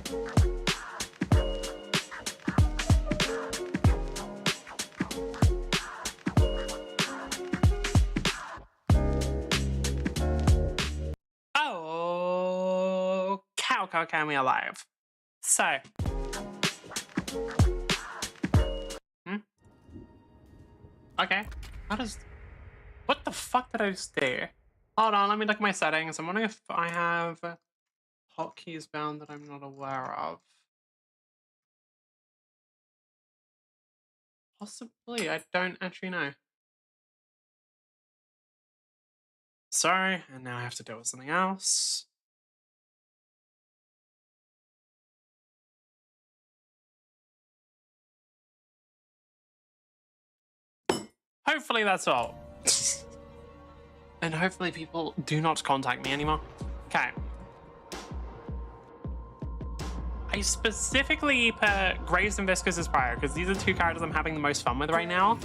Oh, cow, me alive. So. Okay. How does... What the fuck did I just do? Hold on, let me look at my settings. I'm wondering if I have hotkeys bound that I'm not aware of. Possibly, I don't actually know. Sorry, and now I have to deal with something else. Hopefully that's all. And hopefully people do not contact me anymore. Okay. I specifically put Graves and Viscous as prior because these are two characters I'm having the most fun with right now.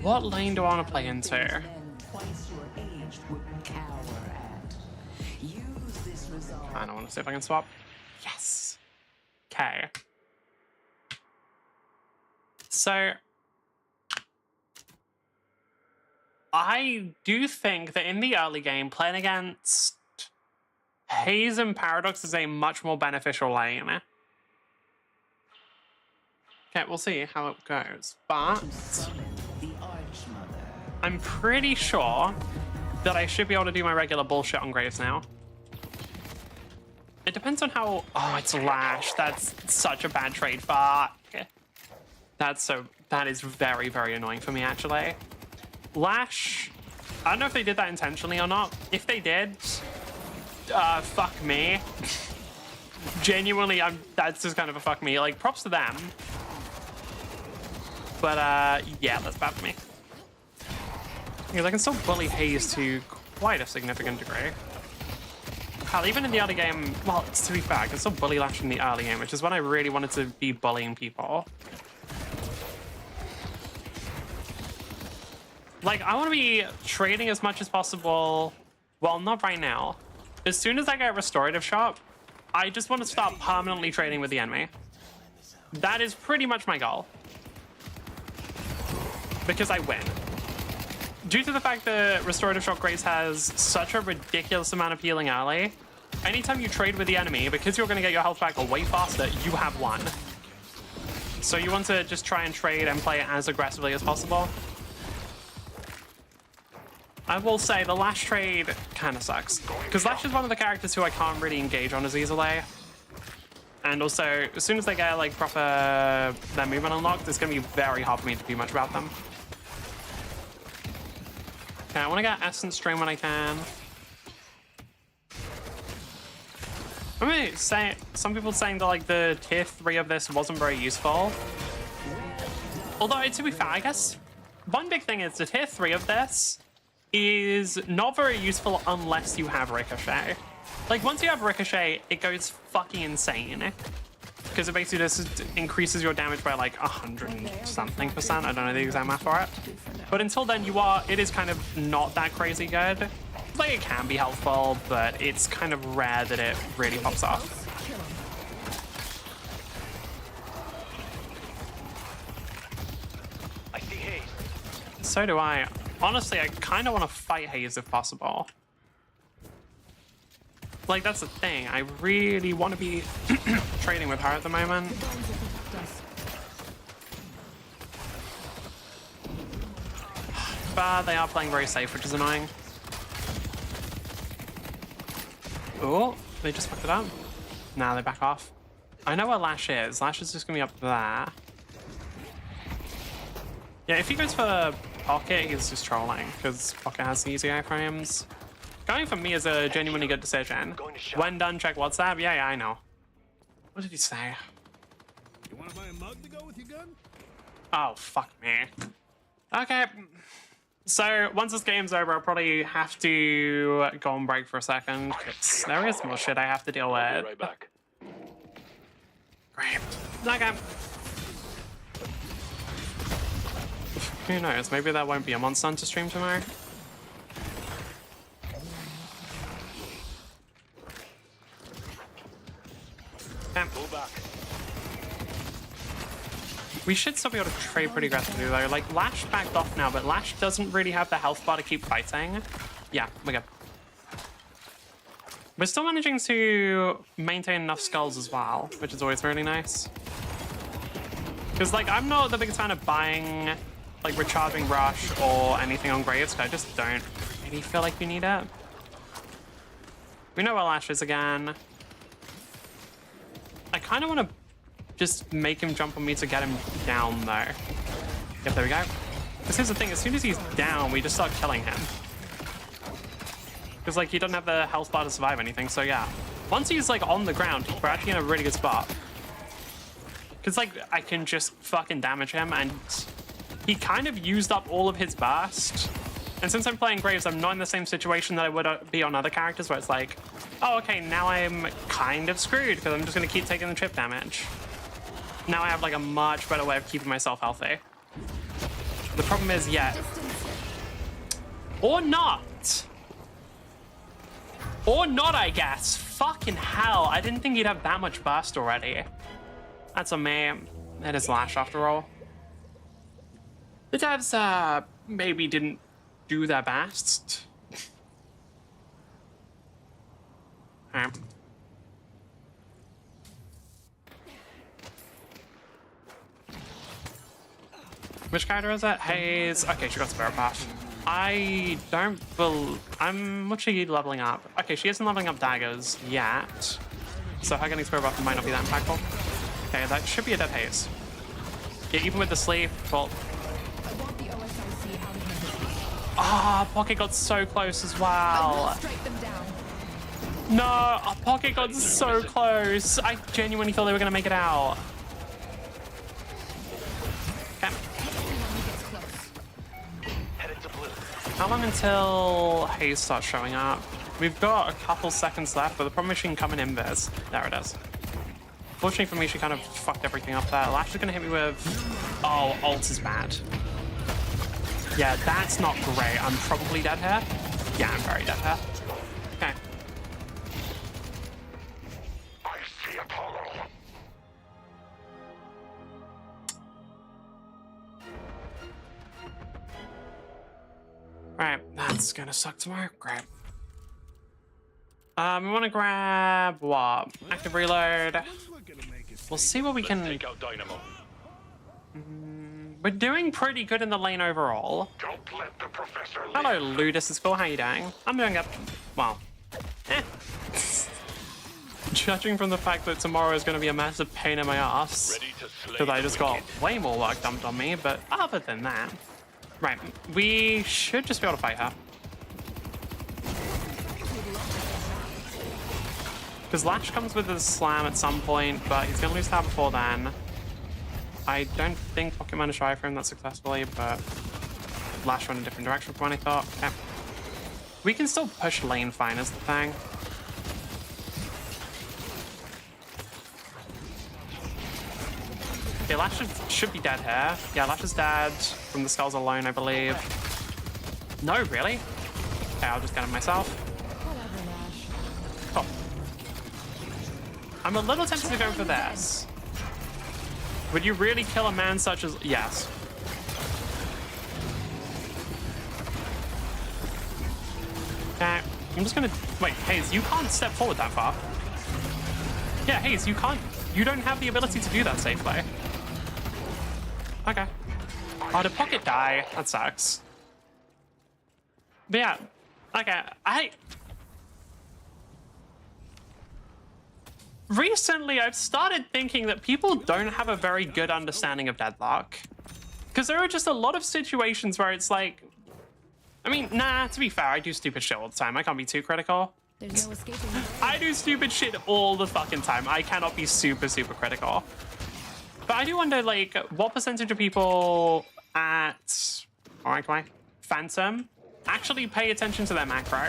What lane do I want to play into? I don't want to see if I can swap. Yes. Okay. So I do think that in the early game, playing against Haze and Paradox is a much more beneficial lane. Okay, we'll see how it goes. But I'm pretty sure that I should be able to do my regular bullshit on Graves now. It depends on how... Oh, it's Lash. That's such a bad trade. Fuck. That is very, very annoying for me, actually. Lash... I don't know if they did that intentionally or not. If they did... fuck me. Genuinely, that's just kind of a fuck me. Like, props to them. But, yeah, that's bad for me. Because I can still bully Haze to quite a significant degree. Hell, even in the early game, well, to be fair, I can still bully Lash in the early game, which is when I really wanted to be bullying people. Like, I want to be trading as much as possible. Well, not right now. As soon as I get a restorative shop, I just want to start permanently trading with the enemy. That is pretty much my goal. Because I win. Due to the fact that restorative shop Grace has such a ridiculous amount of healing early, anytime you trade with the enemy, because you're going to get your health back way faster, you have won. So you want to just try and trade and play it as aggressively as possible. I will say the Lash trade kind of sucks, because Lash is one of the characters who I can't really engage on as easily. And also, as soon as they get like proper their movement unlocked, it's going to be very hard for me to do much about them. Okay, I want to get Essence Stream when I can. I mean, some people saying that like the tier 3 of this wasn't very useful. Although, to be fair, I guess one big thing is the tier 3 of this is not very useful unless you have Ricochet. Like, once you have Ricochet, it goes fucking insane. Because it basically just increases your damage by like 100-something%. I don't know the exact math for it. But until then, it is kind of not that crazy good. Like, it can be helpful, but it's kind of rare that it really pops off. I see Haze. So do I. Honestly, I kind of want to fight Haze if possible. Like, that's the thing. I really want to be trading with her at the moment. But they are playing very safe, which is annoying. Oh, they just fucked it up. Nah, they back off. I know where Lash is. Lash is just going to be up there. Yeah, if he goes for Pocket, he's just trolling, because Pocket has the easy iframes. Going for me is a genuinely good decision. When done, check WhatsApp. Yeah, I know. What did he say? You want to buy a mug to go with your gun? Oh, fuck me. Okay. So, once this game's over, I'll probably have to go on break for a second, because there is more shit I have to deal with. I'll be right back. Great. Okay. Who knows? Maybe that won't be a Monster Hunter stream tomorrow. Damn. Pull back. We should still be able to trade pretty aggressively though. Like, Lash backed off now, but Lash doesn't really have the health bar to keep fighting. Yeah, we're good. We're still managing to maintain enough skulls as well, which is always really nice. Because, like, I'm not the biggest fan of buying, like, recharging Rush or anything on Graves, because I just don't really feel like you need it. We know where Lash is again. I kind of want to just make him jump on me to get him down, though. Yep, there we go. Because here's the thing, as soon as he's down, we just start killing him. Because, like, he doesn't have the health bar to survive anything, so yeah. Once he's, like, on the ground, we're actually in a really good spot. Because, like, I can just fucking damage him, and he kind of used up all of his burst. And since I'm playing Graves, I'm not in the same situation that I would be on other characters, where it's like, oh, okay, now I'm kind of screwed, because I'm just going to keep taking the trip damage. Now I have, like, a much better way of keeping myself healthy. The problem is, yeah. Or not. Or not, I guess. Fucking hell. I didn't think he'd have that much burst already. That's a man. It is Lash, after all. The devs, maybe didn't do their best. Alright. Which character is that? Haze. Okay, she got Spirit Path. I don't what's she leveling up? Okay, she isn't leveling up daggers yet. So her getting Spirit Path might not be that impactful. Okay, that should be a dead Haze. Yeah, even with the sleep, well. Ah, Pocket got so close as well. No, Pocket got so close. I genuinely thought they were gonna make it out. Okay. How long until Haze starts showing up? We've got a couple seconds left, but the problem is she can come in invis. There it is. Fortunately for me, she kind of fucked everything up there. Lash is gonna hit me with... Oh, ult is bad. Yeah, that's not great. I'm probably dead here. Yeah, I'm very dead here. Okay. I see Apollo. Alright, that's gonna suck tomorrow. Great. We want to grab what? Active reload. We'll see what we can. Take out Dynamo. We're doing pretty good in the lane overall. Don't let the professor leave. Hello, Ludus is cool. How you doing? I'm doing up. Well, judging from the fact that tomorrow is going to be a massive pain in my ass, Ready to slay because I the just got wicked. way more work dumped on me. But other than that, right, we should just be able to fight her. Because Lash comes with a slam at some point, but he's going to lose that before then. I don't think Pocket managed to try for him that successfully, but Lash went in a different direction from what I thought. Okay. We can still push lane fine is the thing. Okay, Lash should be dead here. Yeah, Lash is dead from the skulls alone, I believe. No, really? Okay, I'll just get him myself. Cool. I'm a little tempted to go for this. Would you really kill a man such as... Yes. Okay, I'm just gonna... Wait, Haze, you can't step forward that far. Yeah, Haze, you can't... You don't have the ability to do that safely. Okay. Oh, did Pocket die? That sucks. But yeah, okay, recently, I've started thinking that people don't have a very good understanding of Deadlock. Because there are just a lot of situations where it's like... I mean, nah, to be fair, I do stupid shit all the time. I can't be too critical. There's no escaping. I do stupid shit all the fucking time. I cannot be super, super critical. But I do wonder, like, what percentage of people at... Alright, come on. Phantom actually pay attention to their macro?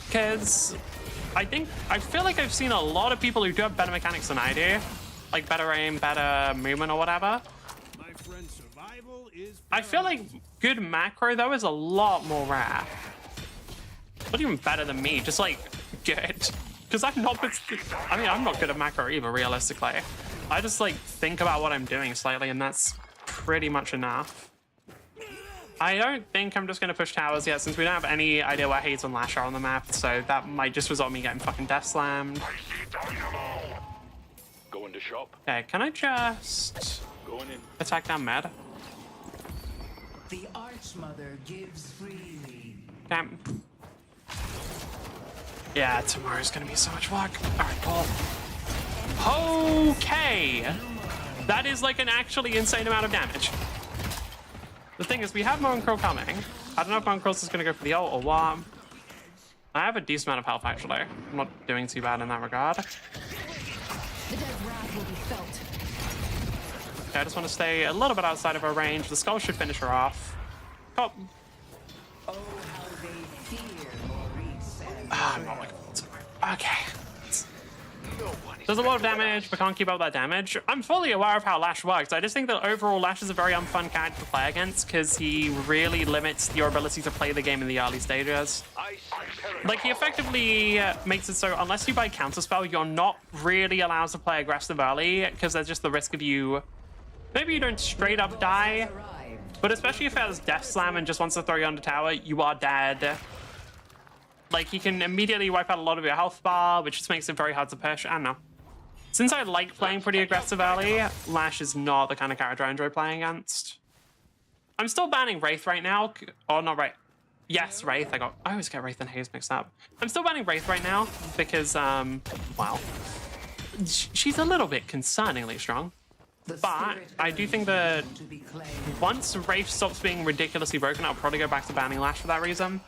Because... I feel like I've seen a lot of people who do have better mechanics than I do. Like better aim, better movement or whatever. My friend, survival is I feel like good macro though is a lot more rare. Not even better than me, just like good. because I'm not. I mean, I'm not good at macro either, realistically. I just like think about what I'm doing slightly, and that's pretty much enough. I don't think I'm just going to push towers yet, since we don't have any idea where Hades and Lash are on the map, so that might just result in me getting fucking death slammed. Going to shop. Okay, can I just attack down mid? The Archmother gives freely. Damn. Yeah, tomorrow's gonna be so much work. Alright, cool. Okay. That is like an actually insane amount of damage. The thing is, we have Monkril coming. I don't know if Monkril is gonna go for the ult or what. I have a decent amount of health, actually. I'm not doing too bad in that regard. The dead wrath will be felt. Okay, I just want to stay a little bit outside of her range. The skull should finish her off. Oh. Oh, how they fear Maurice and I'm not looking forward to it. Okay. Does a lot of damage, but can't keep up that damage. I'm fully aware of how Lash works. I just think that overall Lash is a very unfun character to play against because he really limits your ability to play the game in the early stages. Like, he effectively makes it so unless you buy Counterspell, you're not really allowed to play aggressive early because there's just the risk of you... Maybe you don't straight up die, but especially if he has Death Slam and just wants to throw you on the tower, you are dead. Like, he can immediately wipe out a lot of your health bar, which just makes it very hard to push. I don't know. Since I like playing pretty aggressive early, Lash is not the kind of character I enjoy playing against. I'm still banning Wraith right now. Oh, not Wraith. Yes, Wraith. I always get Wraith and Haze mixed up. I'm still banning Wraith right now because, well, she's a little bit concerningly strong. But I do think that once Wraith stops being ridiculously broken, I'll probably go back to banning Lash for that reason.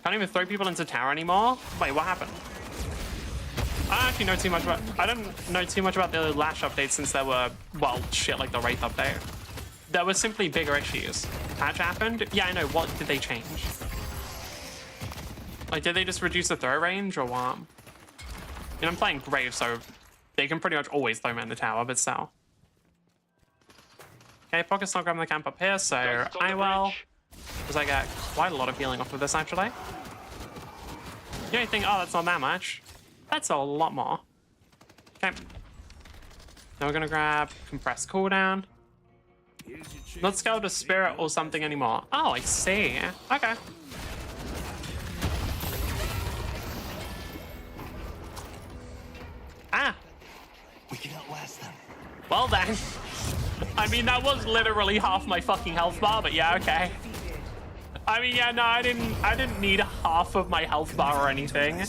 Can't even throw people into tower anymore. Wait, what happened? I don't actually know too much about... I don't know too much about the Lash updates since there were, well, shit like the Wraith update. There were simply bigger issues. Patch happened? Yeah, I know. What did they change? Like, did they just reduce the throw range or what? And I'm playing Grave, so they can pretty much always throw me in the tower, but still. Okay, Pocket's not grabbing the camp up here, so I will. Because I get quite a lot of healing off of this, actually. You don't think, oh, that's not that much. That's a lot more. Okay. Now we're going to grab Compressed Cooldown. Not Scaled to Spirit or something anymore. Oh, I see. Okay. Ah. We can outlast them. Well then. I mean, that was literally half my fucking health bar, but yeah, okay. I mean, yeah, no, I didn't need half of my health bar or anything.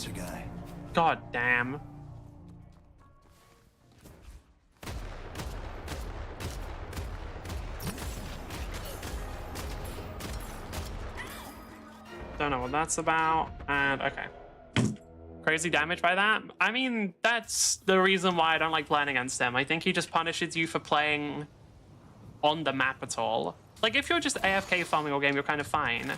God damn. Don't know what that's about. And okay. Crazy damage by that. I mean, that's the reason why I don't like playing against him. I think he just punishes you for playing on the map at all. Like, if you're just AFK farming all game, you're kind of fine.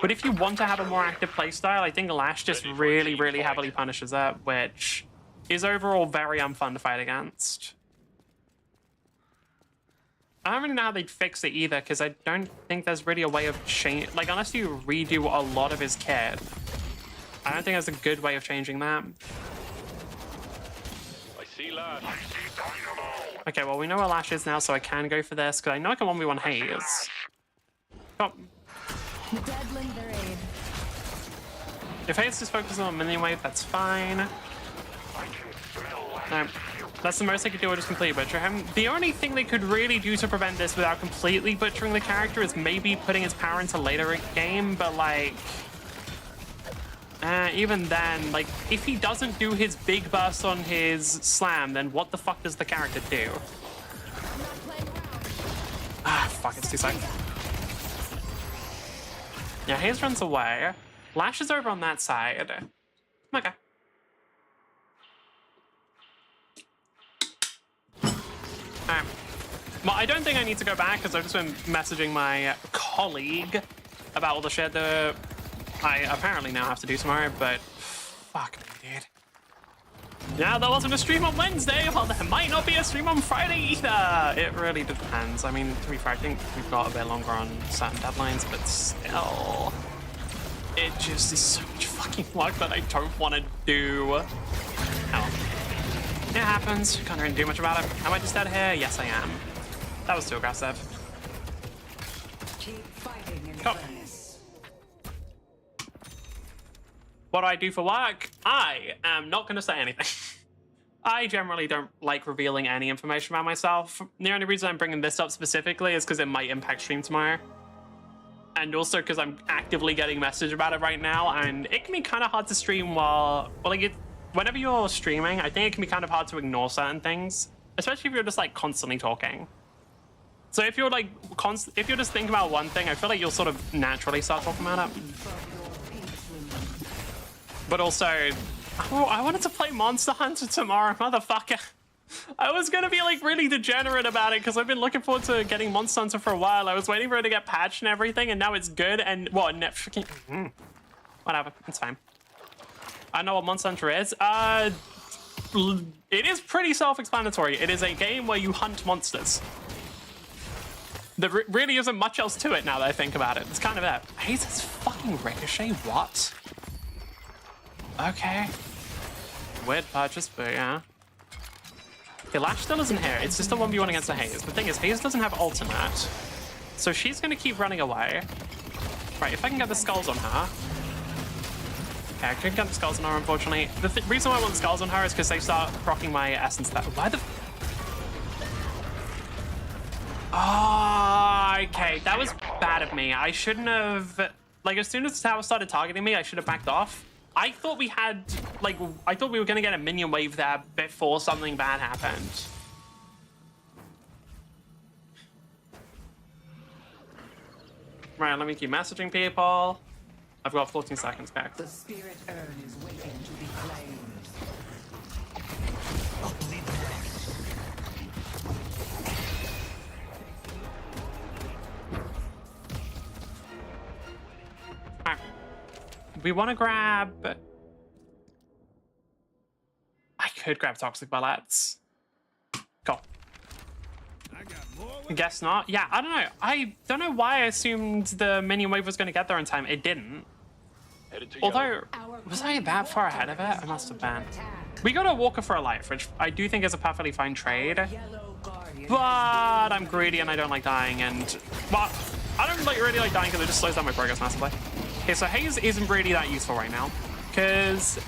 But if you want to have a more active playstyle, I think Lash just really, really heavily punishes that, which is overall very unfun to fight against. I don't really know how they'd fix it either, because I don't think there's really a way of change. Like, unless you redo a lot of his kit, I don't think there's a good way of changing that. I see Lash. Okay, well, we know where Lash is now, so I can go for this, because I know I can 1v1 Haze. Oh. The dead lend their aid. If Haze just focuses on Minion Wave, that's fine. No, that's the most they could do, or just completely butcher him. The only thing they could really do to prevent this without completely butchering the character is maybe putting his power into later game, but like... even then, like, if he doesn't do his big burst on his slam, then what the fuck does the character do? Ah, fuck, it's too slow. Yeah, Haze runs away. Lash is over on that side. Okay. Alright. Well, I don't think I need to go back, because I've just been messaging my colleague about all the shit that I apparently now have to do tomorrow, but fuck me, dude. Yeah, there wasn't a stream on Wednesday. Well, there might not be a stream on Friday either. It really depends. I mean, to be fair, I think we've got a bit longer on certain deadlines, but still, it just is so much fun. fucking luck that I don't want to do. Oh. It happens. Can't really do much about it. Am I just dead here? Yes, I am. That was too aggressive. Keep fighting in Go. furnace. What do I do for work? I am not going to say anything. I generally don't like revealing any information about myself. The only reason I'm bringing this up specifically is because it might impact stream tomorrow. And also because I'm actively getting message about it right now, and it can be kind of hard to stream while, well, like, whenever you're streaming, I think it can be kind of hard to ignore certain things, especially if you're just like constantly talking. So if you're like, if you're just thinking about one thing, I feel like you'll sort of naturally start talking about it. But also, oh, I wanted to play Monster Hunter tomorrow, motherfucker. I was gonna be like really degenerate about it because I've been looking forward to getting Monster Hunter for a while. I was waiting for it to get patched and everything, and now it's good. And what? Whatever, it's fine. I know what Monster Hunter is. It is pretty self-explanatory. It is a game where you hunt monsters. There really isn't much else to it now that I think about it. It's kind of that. Hey, this fucking Ricochet? What? Okay. Weird purchase, but yeah. Okay, Lash still isn't here. It's just a 1v1 against the Haze. The thing is, Haze doesn't have ultimate, so she's going to keep running away. Right, if I can get the skulls on her. Okay, I couldn't get the skulls on her, unfortunately. The reason why I want the skulls on her is because they start proccing my essence. Why the... Oh, okay, that was bad of me. I shouldn't have... Like, as soon as the tower started targeting me, I should have backed off. I thought we had, like, I thought we were going to get a minion wave there before something bad happened. Right, let me keep messaging people. I've got 14 seconds back. The spirit urn is waiting to be claimed. I'll bleed the rest. Alright. We want to grab... I could grab Toxic Bullets. Cool. I got more Guess not. Yeah, I don't know. I don't know why I assumed the minion wave was going to get there in time. It didn't. Headed to Although, yellow. was I that far ahead of it? I must have been. We got a Walker for a Life, which I do think is a perfectly fine trade. Yellow guardian. But I'm greedy and I don't like dying, and... Well, I don't really like dying because it just slows down my progress massively. Okay, so Haze isn't really that useful right now. Because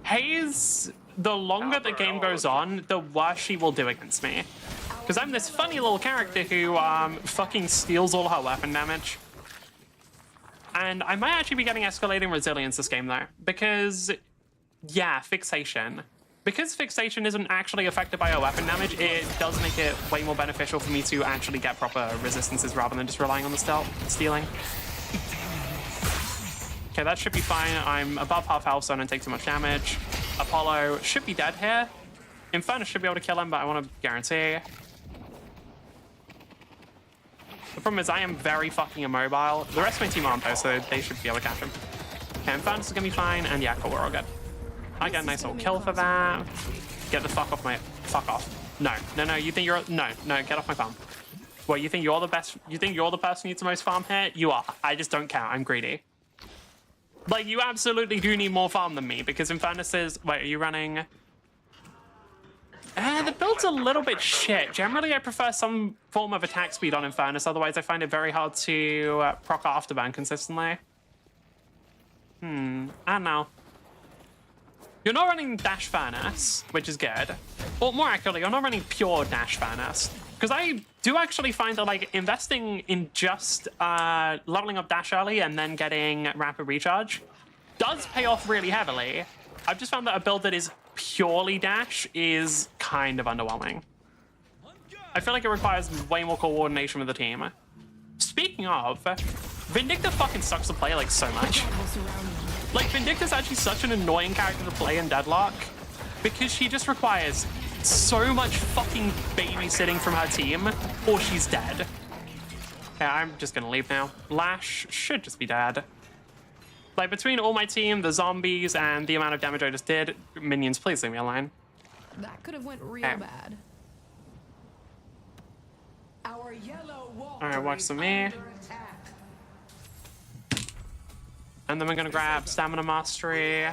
Haze, the longer the game goes on, the worse she will do against me. Because I'm this funny little character who fucking steals all her weapon damage. And I might actually be getting escalating resilience this game, though. Because, yeah, fixation. Because fixation isn't actually affected by her weapon damage, it does make it way more beneficial for me to actually get proper resistances rather than just relying on the stealing. Okay, that should be fine. I'm above half health, so I don't take too much damage. Apollo should be dead here. Infernus should be able to kill him, but I want to guarantee. The problem is I am very fucking immobile. The rest of my team aren't though, so they should be able to catch him. Okay, Infernus is gonna be fine, and yeah, cool, we're all good. I get a nice little kill for that. Get the fuck off my... Fuck off. No, you think you're... No, get off my farm. Well, you think you're the best... You think you're the person who needs the most farm here? You are. I just don't count. I'm greedy. Like, you absolutely do need more farm than me, because Infernus is... Wait, are you running... The build's a little bit shit. Generally, I prefer some form of attack speed on Infernus, otherwise I find it very hard to proc afterburn consistently. I don't know. You're not running Dash Furnace, which is good. Or more accurately, you're not running pure Dash Furnace. Because I do actually find that, like, investing in just leveling up Dash early and then getting Rapid Recharge does pay off really heavily. I've just found that a build that is purely Dash is kind of underwhelming. I feel like it requires way more coordination with the team. Speaking of, Vindicta fucking sucks to play, like, so much. Like, Vindicta's actually such an annoying character to play in Deadlock because she just requires so much fucking babysitting from her team or she's dead. Okay, I'm just gonna leave now. Lash should just be dead. Like, between all my team, the zombies, and the amount of damage I just did, minions, please leave me alone. That could have went real Okay. bad. Our yellow wall Alright, watch is some me. under attack. And then we're gonna grab Stamina Mastery.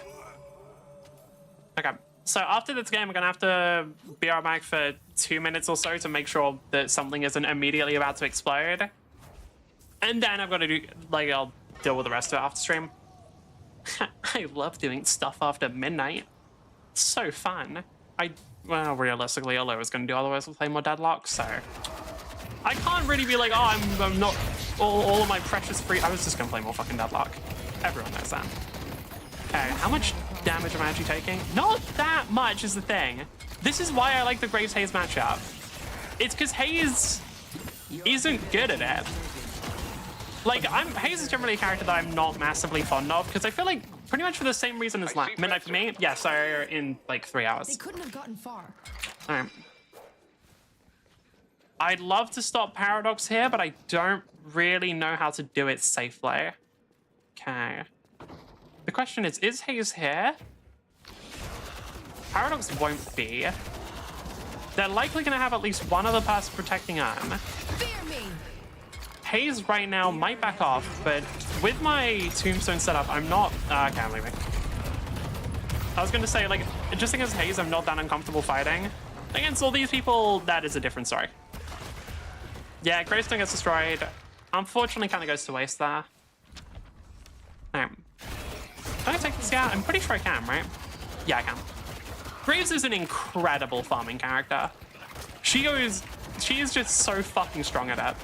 Okay, so after this game, we're gonna have to be our back for 2 minutes or so to make sure that something isn't immediately about to explode. And then I've got to do, like, I'll deal with the rest of it after stream. I love doing stuff after midnight. It's so fun. Well, realistically, all I was gonna do otherwise was play more Deadlock, so I can't really be like, oh, I'm not all of my precious free. I was just gonna play more fucking Deadlock. Everyone knows that. Okay, how much damage am I actually taking? Not that much is the thing. This is why I like the Graves Hayes matchup. It's because Hayes isn't good at it. Like, Hayes is generally a character that I'm not massively fond of because I feel like pretty much for the same reason as Midnight for me. Yeah, so in like 3 hours. They couldn't have gotten far. All right. I'd love to stop Paradox here, but I don't really know how to do it safely. Okay. The question is Hayes here? Paradox won't be. They're likely going to have at least one other person protecting him. Fear me. Hayes right now might back off, but with my tombstone setup, I'm not... okay, I'm leaving. I was going to say, like, just against Hayes, I'm not that uncomfortable fighting. Against all these people, that is a different story. Yeah, Greystone gets destroyed. Unfortunately, kind of goes to waste there. Can I take this out? I'm pretty sure I can, right? Yeah, I can. Graves is an incredible farming character. She is just so fucking strong at it.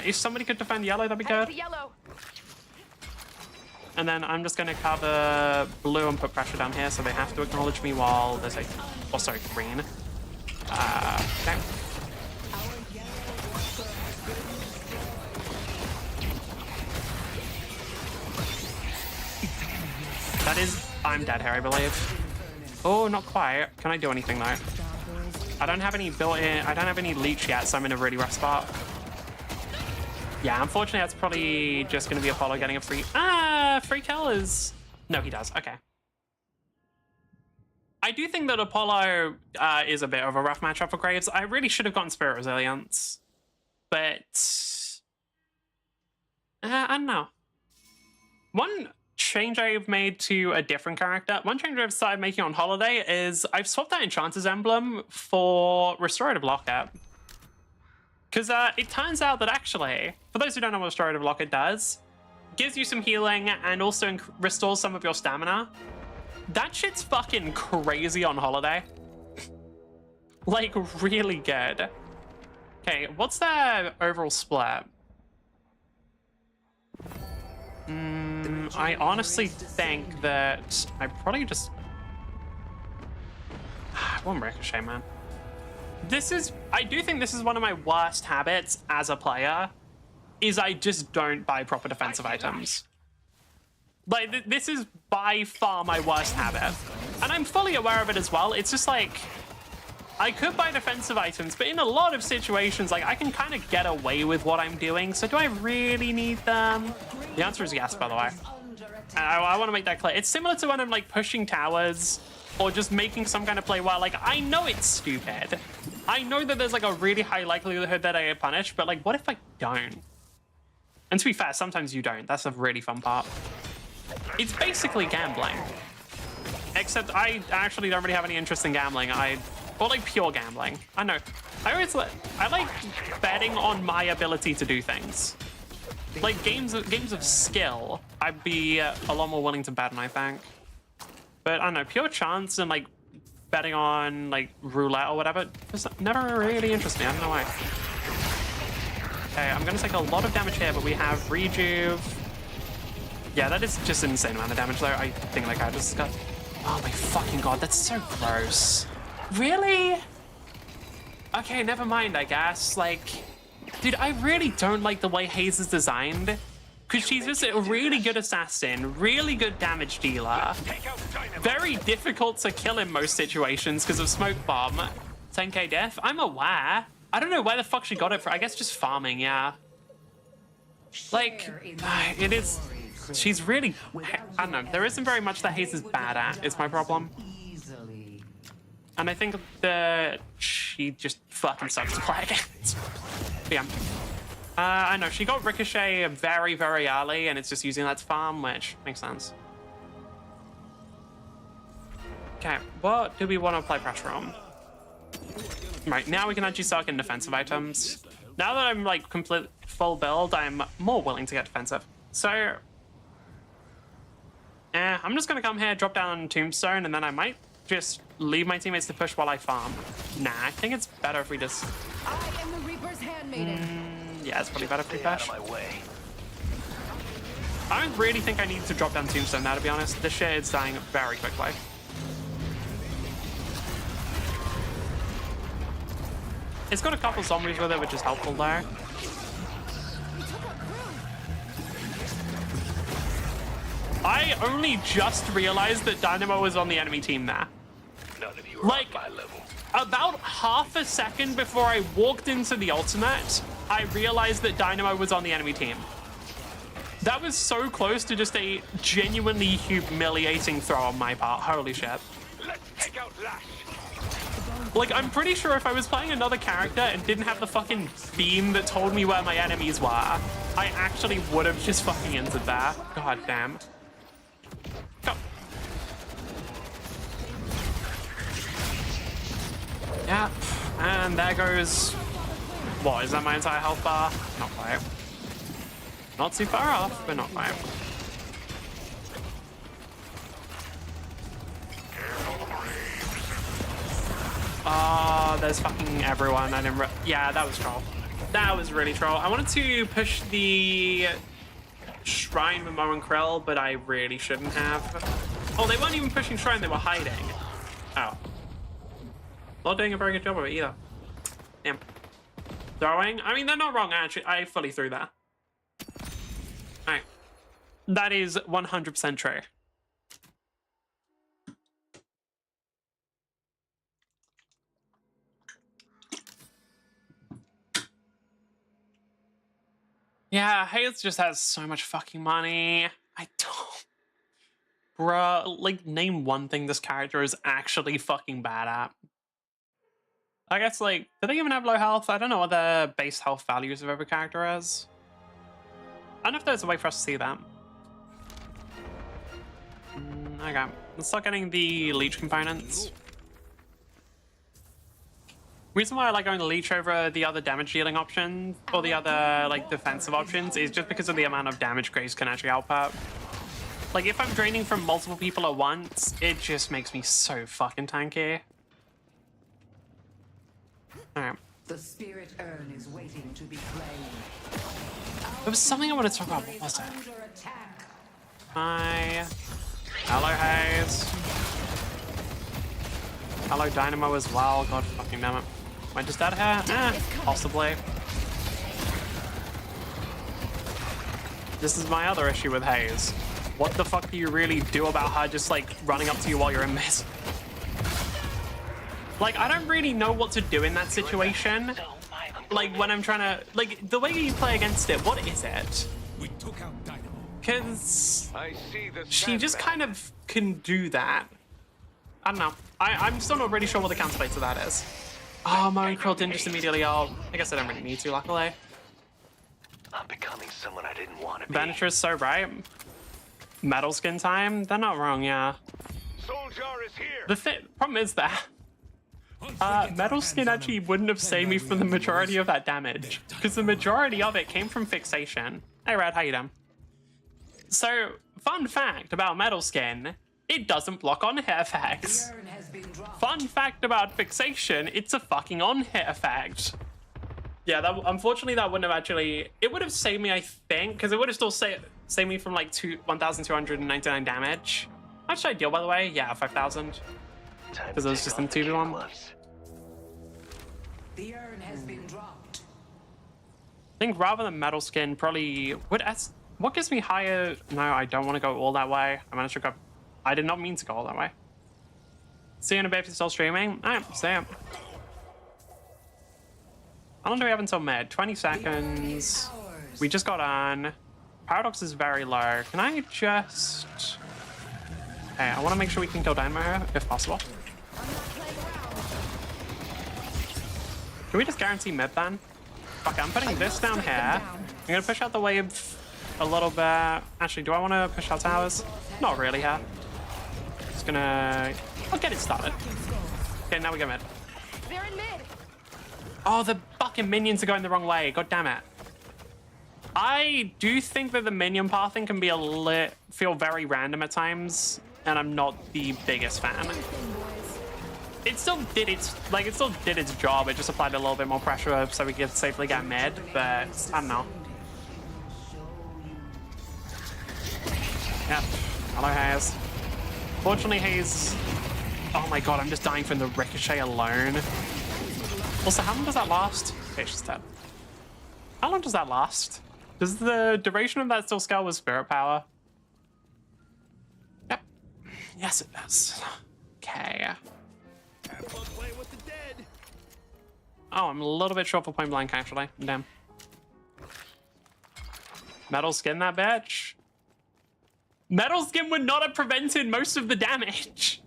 If somebody could defend yellow, that'd be good. Yellow. And then I'm just going to cover blue and put pressure down here so they have to acknowledge me while there's a... oh, sorry, green. Okay. That is... I'm dead here, I believe. Oh, not quite. Can I do anything, though? I don't have any built-in... I don't have any leech yet, so I'm in a really rough spot. Yeah, unfortunately, that's probably just going to be Apollo getting a free... free kill is... No, he does. Okay. I do think that Apollo is a bit of a rough matchup for Graves. I really should have gotten Spirit Resilience. But... I don't know. One change I've made to a different character, one change I've started making on Holiday is I've swapped that Enchanter's Emblem for Restorative Locket. Because it turns out that actually, for those who don't know what Restorative Locket does, gives you some healing and also restores some of your stamina. That shit's fucking crazy on Holiday. Like, really good. Okay, what's their overall split? I honestly think that I probably just... one Ricochet, man. I do think this is one of my worst habits as a player, is I just don't buy proper defensive items. Like, this is by far my worst habit. And I'm fully aware of it as well. It's just like, I could buy defensive items, but in a lot of situations, like, I can kind of get away with what I'm doing. So do I really need them? The answer is yes, by the way. And I want to make that clear. It's similar to when I'm, like, pushing towers or just making some kind of play where, like, I know it's stupid. I know that there's, like, a really high likelihood that I get punished, but, like, what if I don't? And to be fair, sometimes you don't. That's a really fun part. It's basically gambling. Except I actually don't really have any interest in gambling. Or, like, pure gambling. I know. I like betting on my ability to do things. Like, games of skill, I'd be a lot more willing to bet on, I think. But, I don't know, pure chance and, like, betting on, like, roulette or whatever, just never really interests me. I don't know why. Okay, I'm going to take a lot of damage here, but we have Rejuve. Yeah, that is just an insane amount of damage, though. I think, like, I just got... oh, my fucking god, that's so gross. Really? Okay, never mind, I guess. Like, dude, I really don't like the way Hayes is designed. Because she's just a really good assassin, really good damage dealer. Very difficult to kill in most situations because of Smoke Bomb. 10k death? I'm aware. I don't know where the fuck she got it for. I guess just farming, yeah. Like, it is... she's really... I don't know. There isn't very much that Hayes is bad at, is my problem. And I think that she just fucking sucks to play against. But yeah. I know, she got Ricochet very, very early, and it's just using that to farm, which makes sense. Okay, what do we want to apply pressure on? Right, now we can actually start getting defensive items. Now that I'm, like, complete full build, I'm more willing to get defensive. So, I'm just going to come here, drop down Tombstone, and then I might just leave my teammates to push while I farm. Nah, I think it's better if we just... I am the Reaper's handmaiden. Yeah, it's probably better if we Stay out push. of my way. I don't really think I need to drop down Tombstone now, to be honest. This shit is dying very quickly. It's got a couple zombies with it, which is helpful there. I only just realized that Dynamo was on the enemy team there. None of you are Like, on my level. about half a second before I walked into the ultimate, I realized that Dynamo was on the enemy team. That was so close to just a genuinely humiliating throw on my part. Holy shit. Let's take out Lash. Like, I'm pretty sure if I was playing another character and didn't have the fucking theme that told me where my enemies were, I actually would have just fucking entered there. God damn. Go. Yeah, and there goes... What, is that my entire health bar? Not quite. Not too far off, but not quite. Oh, there's fucking everyone. I didn't... Yeah, that was troll. That was really troll. I wanted to push the Shrine with Mo and Krell, but I really shouldn't have. Oh, they weren't even pushing Shrine, they were hiding. Oh. Not doing a very good job of it either. Damn. Throwing? I mean, they're not wrong, actually. I fully threw that. Alright. That is 100% true. Yeah, Hayes just has so much fucking money. I don't... Bruh, like, name one thing this character is actually fucking bad at. I guess, like, do they even have low health? I don't know what the base health values of every character is. I don't know if there's a way for us to see that. Okay, let's start getting the leech components. Reason why I like going to leech over the other damage dealing option or the other like defensive options is just because of the amount of damage Grace can actually output. Like if I'm draining from multiple people at once, it just makes me so fucking tanky. Alright. The spirit urn is waiting to be claimed. There was something I wanted to talk about. What was it? Under attack. Hi. Hello, Hayes. Hello, Dynamo as well. God fucking damn it. Am I just out of here? Possibly. This is my other issue with Hayes. What the fuck do you really do about her just like running up to you while you're in this? Like, I don't really know what to do in that situation. Like, when I'm trying to... Like, the way you play against it, what is it? We took out Dynamo. Because I see the she just kind of can do that. I don't know. I'm still not really sure what the counterplay to that is. Oh, my Krill didn't just immediately ult. I guess I don't really need to, luckily. I'm becoming someone I didn't want to be. Vanisher is so right. Metal skin time? They're not wrong, yeah. Soldier is here. The problem is that metal skin actually wouldn't have saved me from the majority of that damage, because the majority of it came from fixation. Hey, Rad, how you doing? So, fun fact about metal skin, it doesn't block on hit effects. The urn has been dropped. Fun fact about fixation, it's a fucking on-hit effect. Yeah, that, unfortunately that wouldn't have actually... It would have saved me, I think, because it would have still saved me from like 1,299 damage. How much did I deal, by the way? Yeah, 5,000. Because it was just in 2v1. The urn has been dropped. I think rather than metal skin, probably... What gives me higher... No, I don't want to go all that way. I managed to go... I did not mean to go all that way. See you in a bit if you're still streaming. Alright, see ya. How long do we have until mid? 20 seconds. We just got on. Paradox is very low. Can I just... Okay, I want to make sure we can kill Dynamo here, if possible. Can we just guarantee mid then? Okay, I'm putting this down here. I'm gonna push out the wave a little bit. Actually, do I want to push out towers? Not really here. Just gonna... I'll get it started. Okay, now we go mid. They're in mid. Oh, the fucking minions are going the wrong way. God damn it. I do think that the minion pathing can be feel very random at times, and I'm not the biggest fan. It still did its job. It just applied a little bit more pressure so we could safely get mid, but I don't know. Yep. Hello, Hayes. Fortunately, Hayes... Oh my god, I'm just dying from the ricochet alone. Also, how long does that last? Okay, she's dead. How long does that last? Does the duration of that still scale with spirit power? Yep. Yes, it does. Okay. Have fun playing with the dead. Oh, I'm a little bit short for point blank, actually. Damn. Metal skin that bitch. Metal skin would not have prevented most of the damage.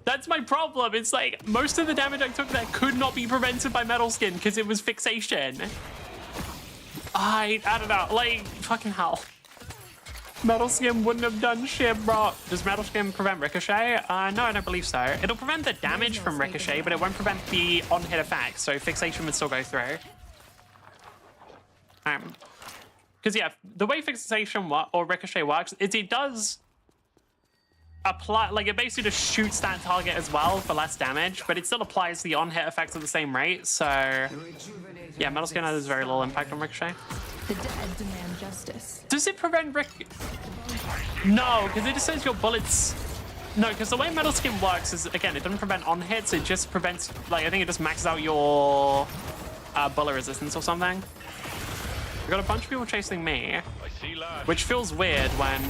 That's my problem. It's like most of the damage I took that could not be prevented by metal skin because it was fixation. I don't know. Like, fucking hell. Metal skin wouldn't have done shit, bro. Does metal skin prevent ricochet? No, I don't believe so. It'll prevent the damage from ricochet, but it won't prevent the on-hit effect. So fixation would still go through. Because yeah, the way fixation or ricochet works is it does apply, like it basically just shoots that target as well for less damage, but it still applies the on-hit effect at the same rate. So yeah, metal skin has very little impact on ricochet. The dead demand justice. Does it prevent No, because it just says your bullets. No, because the way metal skin works is, again, it doesn't prevent on hits. It just prevents, like, I think it just maxes out your bullet resistance or something. We've got a bunch of people chasing me, which feels weird when,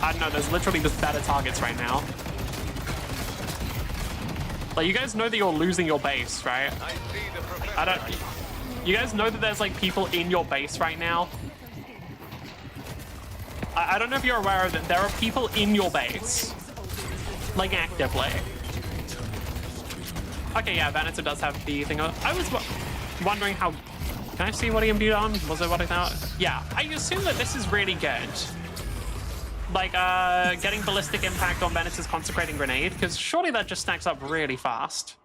I don't know, there's literally just better targets right now. Like, you guys know that you're losing your base, right? You guys know that there's, like, people in your base right now? I don't know if you're aware of that. There are people in your base. Like, actively. Okay, yeah, Venator does have the thing. I was wondering how... Can I see what he imbued on? Was it what I thought? Yeah, I assume that this is really good. Like, getting ballistic impact on Venator's consecrating grenade, because surely that just stacks up really fast.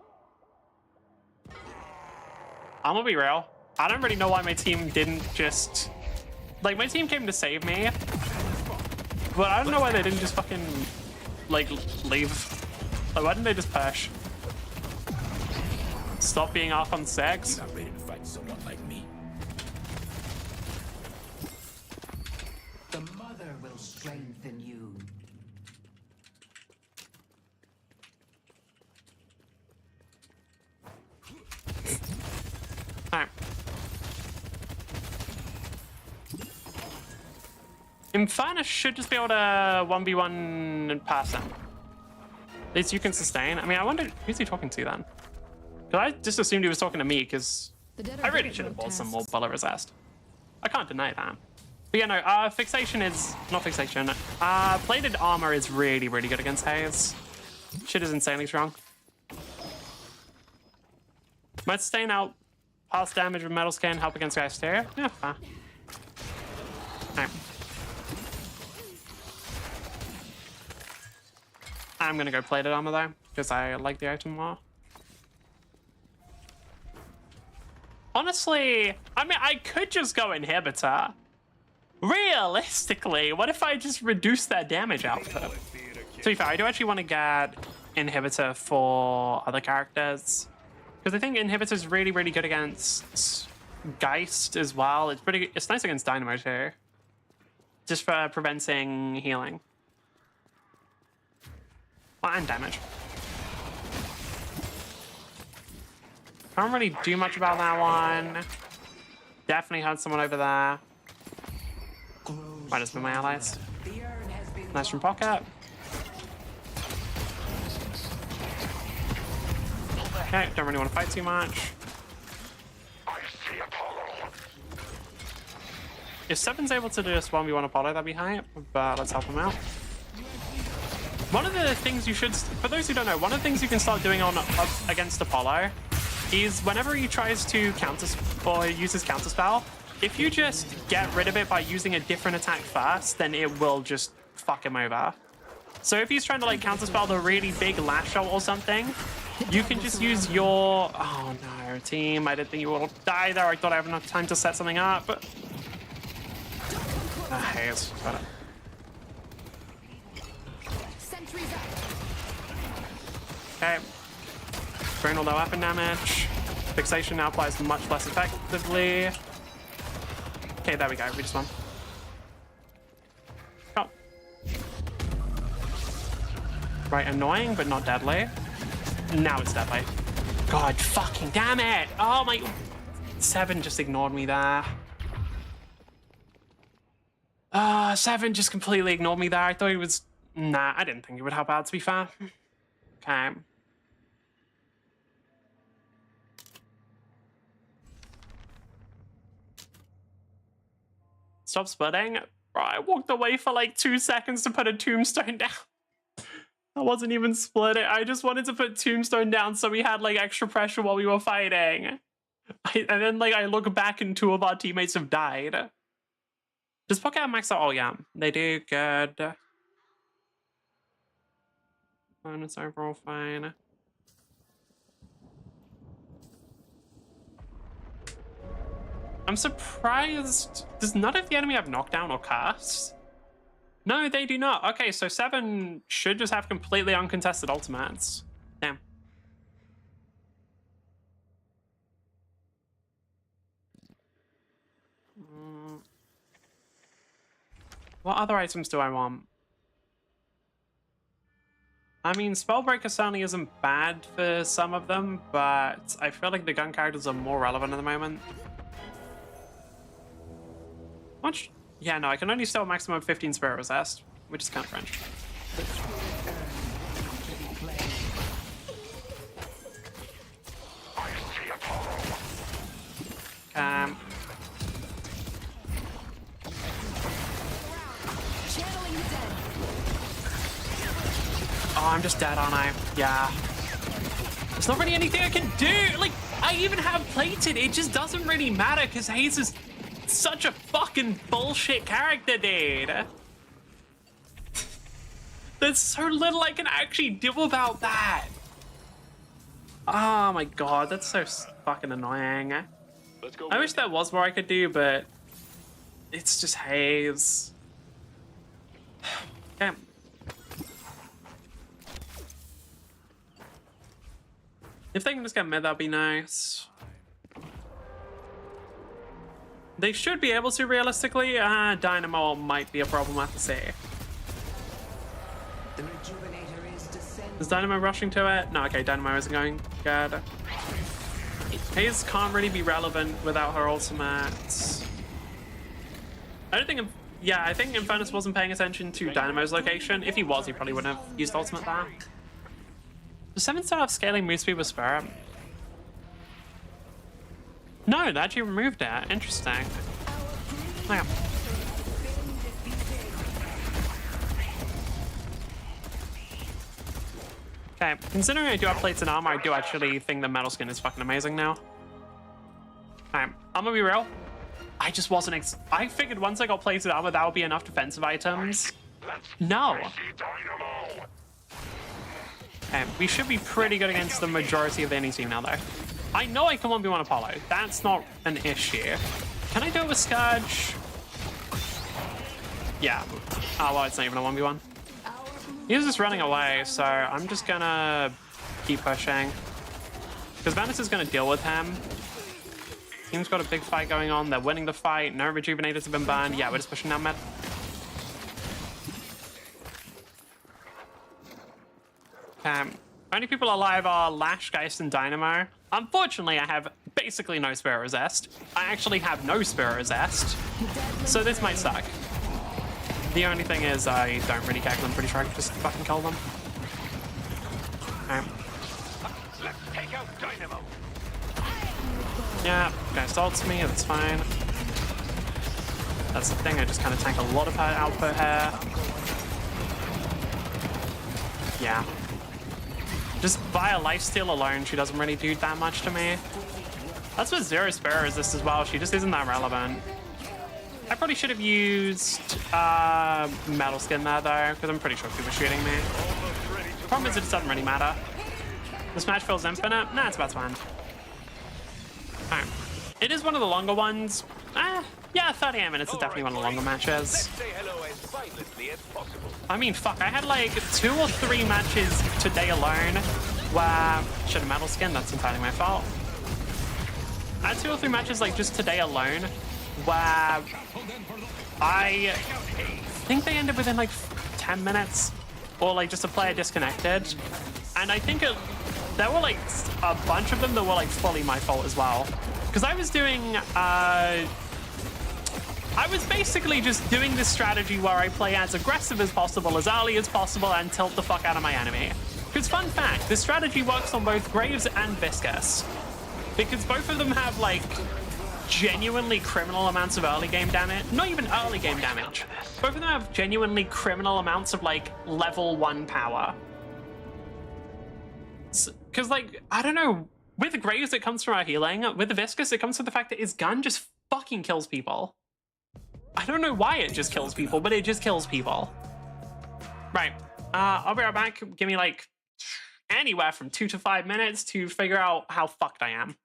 I'm gonna be real. I don't really know why my team didn't just... Like, my team came to save me, but I don't know why they didn't just fucking, like, leave. Like, why didn't they just push? Stop being off on sex. Not ready to fight someone like me. The mother will strengthen you. Alright. Infernus should just be able to 1v1 and pass him. At least you can sustain. I mean, I wonder, who's he talking to then? Because I just assumed he was talking to me, because I really should have bought some more bullet resist. I can't deny that. But yeah, no, fixation is, not fixation, plated armor is really, really good against Haze. Shit is insanely strong. Might sustain out past damage with metal skin, help against guys too. Yeah, fair. Alright. I'm gonna go plated armor though, because I like the item more. Honestly, I mean, I could just go inhibitor. Realistically, what if I just reduce that damage output? To be fair, I do actually want to get inhibitor for other characters, because I think inhibitor is really, really good against Geist as well. It's nice against Dynamo too, just for preventing healing. And damage. Can't really do much about that one. Definitely had someone over there. Might just be my allies. Nice from pocket. Okay, don't really want to fight too much. If Seven's able to do just 1v1 Apollo, that'd be hype, but let's help him out. One of the things you should, for those who don't know, one of the things you can start doing on against Apollo is whenever he tries to counter or uses counter spell, if you just get rid of it by using a different attack first, then it will just fuck him over. So if he's trying to like counter spell the really big lash out or something, you can just use your... Oh no, team, I didn't think you would die there. I thought I have enough time to set something up. Haze, got it. Sentries up. Okay. Drain all their weapon damage. Fixation now applies much less effectively. Okay, there we go. We just won. Oh. Right, annoying, but not deadly. Now it's deadly. God fucking damn it! Oh my... 7 just ignored me there. 7 just completely ignored me there. I thought he was... Nah, I didn't think it would help out, to be fair. Okay. Stop splitting. Bro, I walked away for like 2 seconds to put a tombstone down. I wasn't even splitting. I just wanted to put tombstone down so we had like extra pressure while we were fighting. And then like I look back and 2 of our teammates have died. Does Pocket max out? Oh yeah, they do. Good. Bonus overall fine. I'm surprised. Does none of the enemy have knockdown or cast? No, they do not. Okay, so 7 should just have completely uncontested ultimates. Damn. What other items do I want? I mean, Spellbreaker certainly isn't bad for some of them, but I feel like the gun characters are more relevant at the moment. Much? Yeah, no, I can only sell a maximum of 15 Spirit Resist, which is kind of French. Oh, I'm just dead, aren't I? Yeah. There's not really anything I can do. Like, I even have plated. It just doesn't really matter because Haze is such a fucking bullshit character, dude. There's so little I can actually do about that. Oh my god, that's so fucking annoying. Let's go. I wish there was more I could do, but it's just Haze. Okay. If they can just get mid, that'd be nice. They should be able to, realistically. Dynamo might be a problem at the sea. The rejuvenator is descending. Is Dynamo rushing to it? No, okay, Dynamo isn't going good. Haze can't really be relevant without her ultimates. I don't think... Yeah, I think Infernus wasn't paying attention to Dynamo's location. If he was, he probably wouldn't have used ultimate there. Does 7 still have scaling move speed with Spirit? No, they actually removed it. Interesting. Hang on. Okay, considering I do have plates and armor, I do actually think the metal skin is fucking amazing now. Alright, I'm gonna be real. I just wasn't I figured once I got plated armor, that would be enough defensive items. No. Okay, we should be pretty good against the majority of any team now, though. I know I can 1v1 Apollo. That's not an issue. Can I do it with Scourge? Yeah. Oh, well, it's not even a 1v1. He was just running away, so I'm just gonna keep pushing. Because Vanus is gonna deal with him. Team's got a big fight going on. They're winning the fight. No rejuvenators have been burned. Yeah, we're just pushing down mid. Only people alive are Lash, Geist, and Dynamo. Unfortunately, I have basically no Spirit Resist. I actually have no Spirit Resist, so this might suck. The only thing is I don't really care because I'm pretty sure I can just fucking kill them. Let's take out Dynamo. Yeah, Geist ults me, that's fine. That's the thing, I just kind of tank a lot of her output here. Yeah. Just via lifesteal alone, she doesn't really do that much to me. That's with Zero Spirit Resist as well. She just isn't that relevant. I probably should have used Metal Skin there, though, because I'm pretty sure people are shooting me. The problem is it just doesn't really matter. This match feels infinite. Nah, it's about to end. Alright. It is one of the longer ones. Yeah, 38 minutes is definitely one of the longer matches. Say hello as violently as possible. I mean, fuck, I had like 2 or 3 matches today alone where... Should have Metal Skin, that's entirely my fault. I had 2 or 3 matches like just today alone where I think they ended within like 10 minutes or like just a player disconnected. And I think there were like a bunch of them that were like fully my fault as well. Because I was doing... I was basically just doing this strategy where I play as aggressive as possible, as early as possible, and tilt the fuck out of my enemy. Because fun fact, this strategy works on both Graves and Viscous. Because both of them have, like, genuinely criminal amounts of early game damage. Not even early game damage. Both of them have genuinely criminal amounts of, like, level 1 power. Because, like, I don't know, with the Graves it comes from our healing. With the Viscous it comes from the fact that his gun just fucking kills people. I don't know why it just kills people, but it just kills people. Right. I'll be right back. Give me, like, anywhere from 2 to 5 minutes to figure out how fucked I am.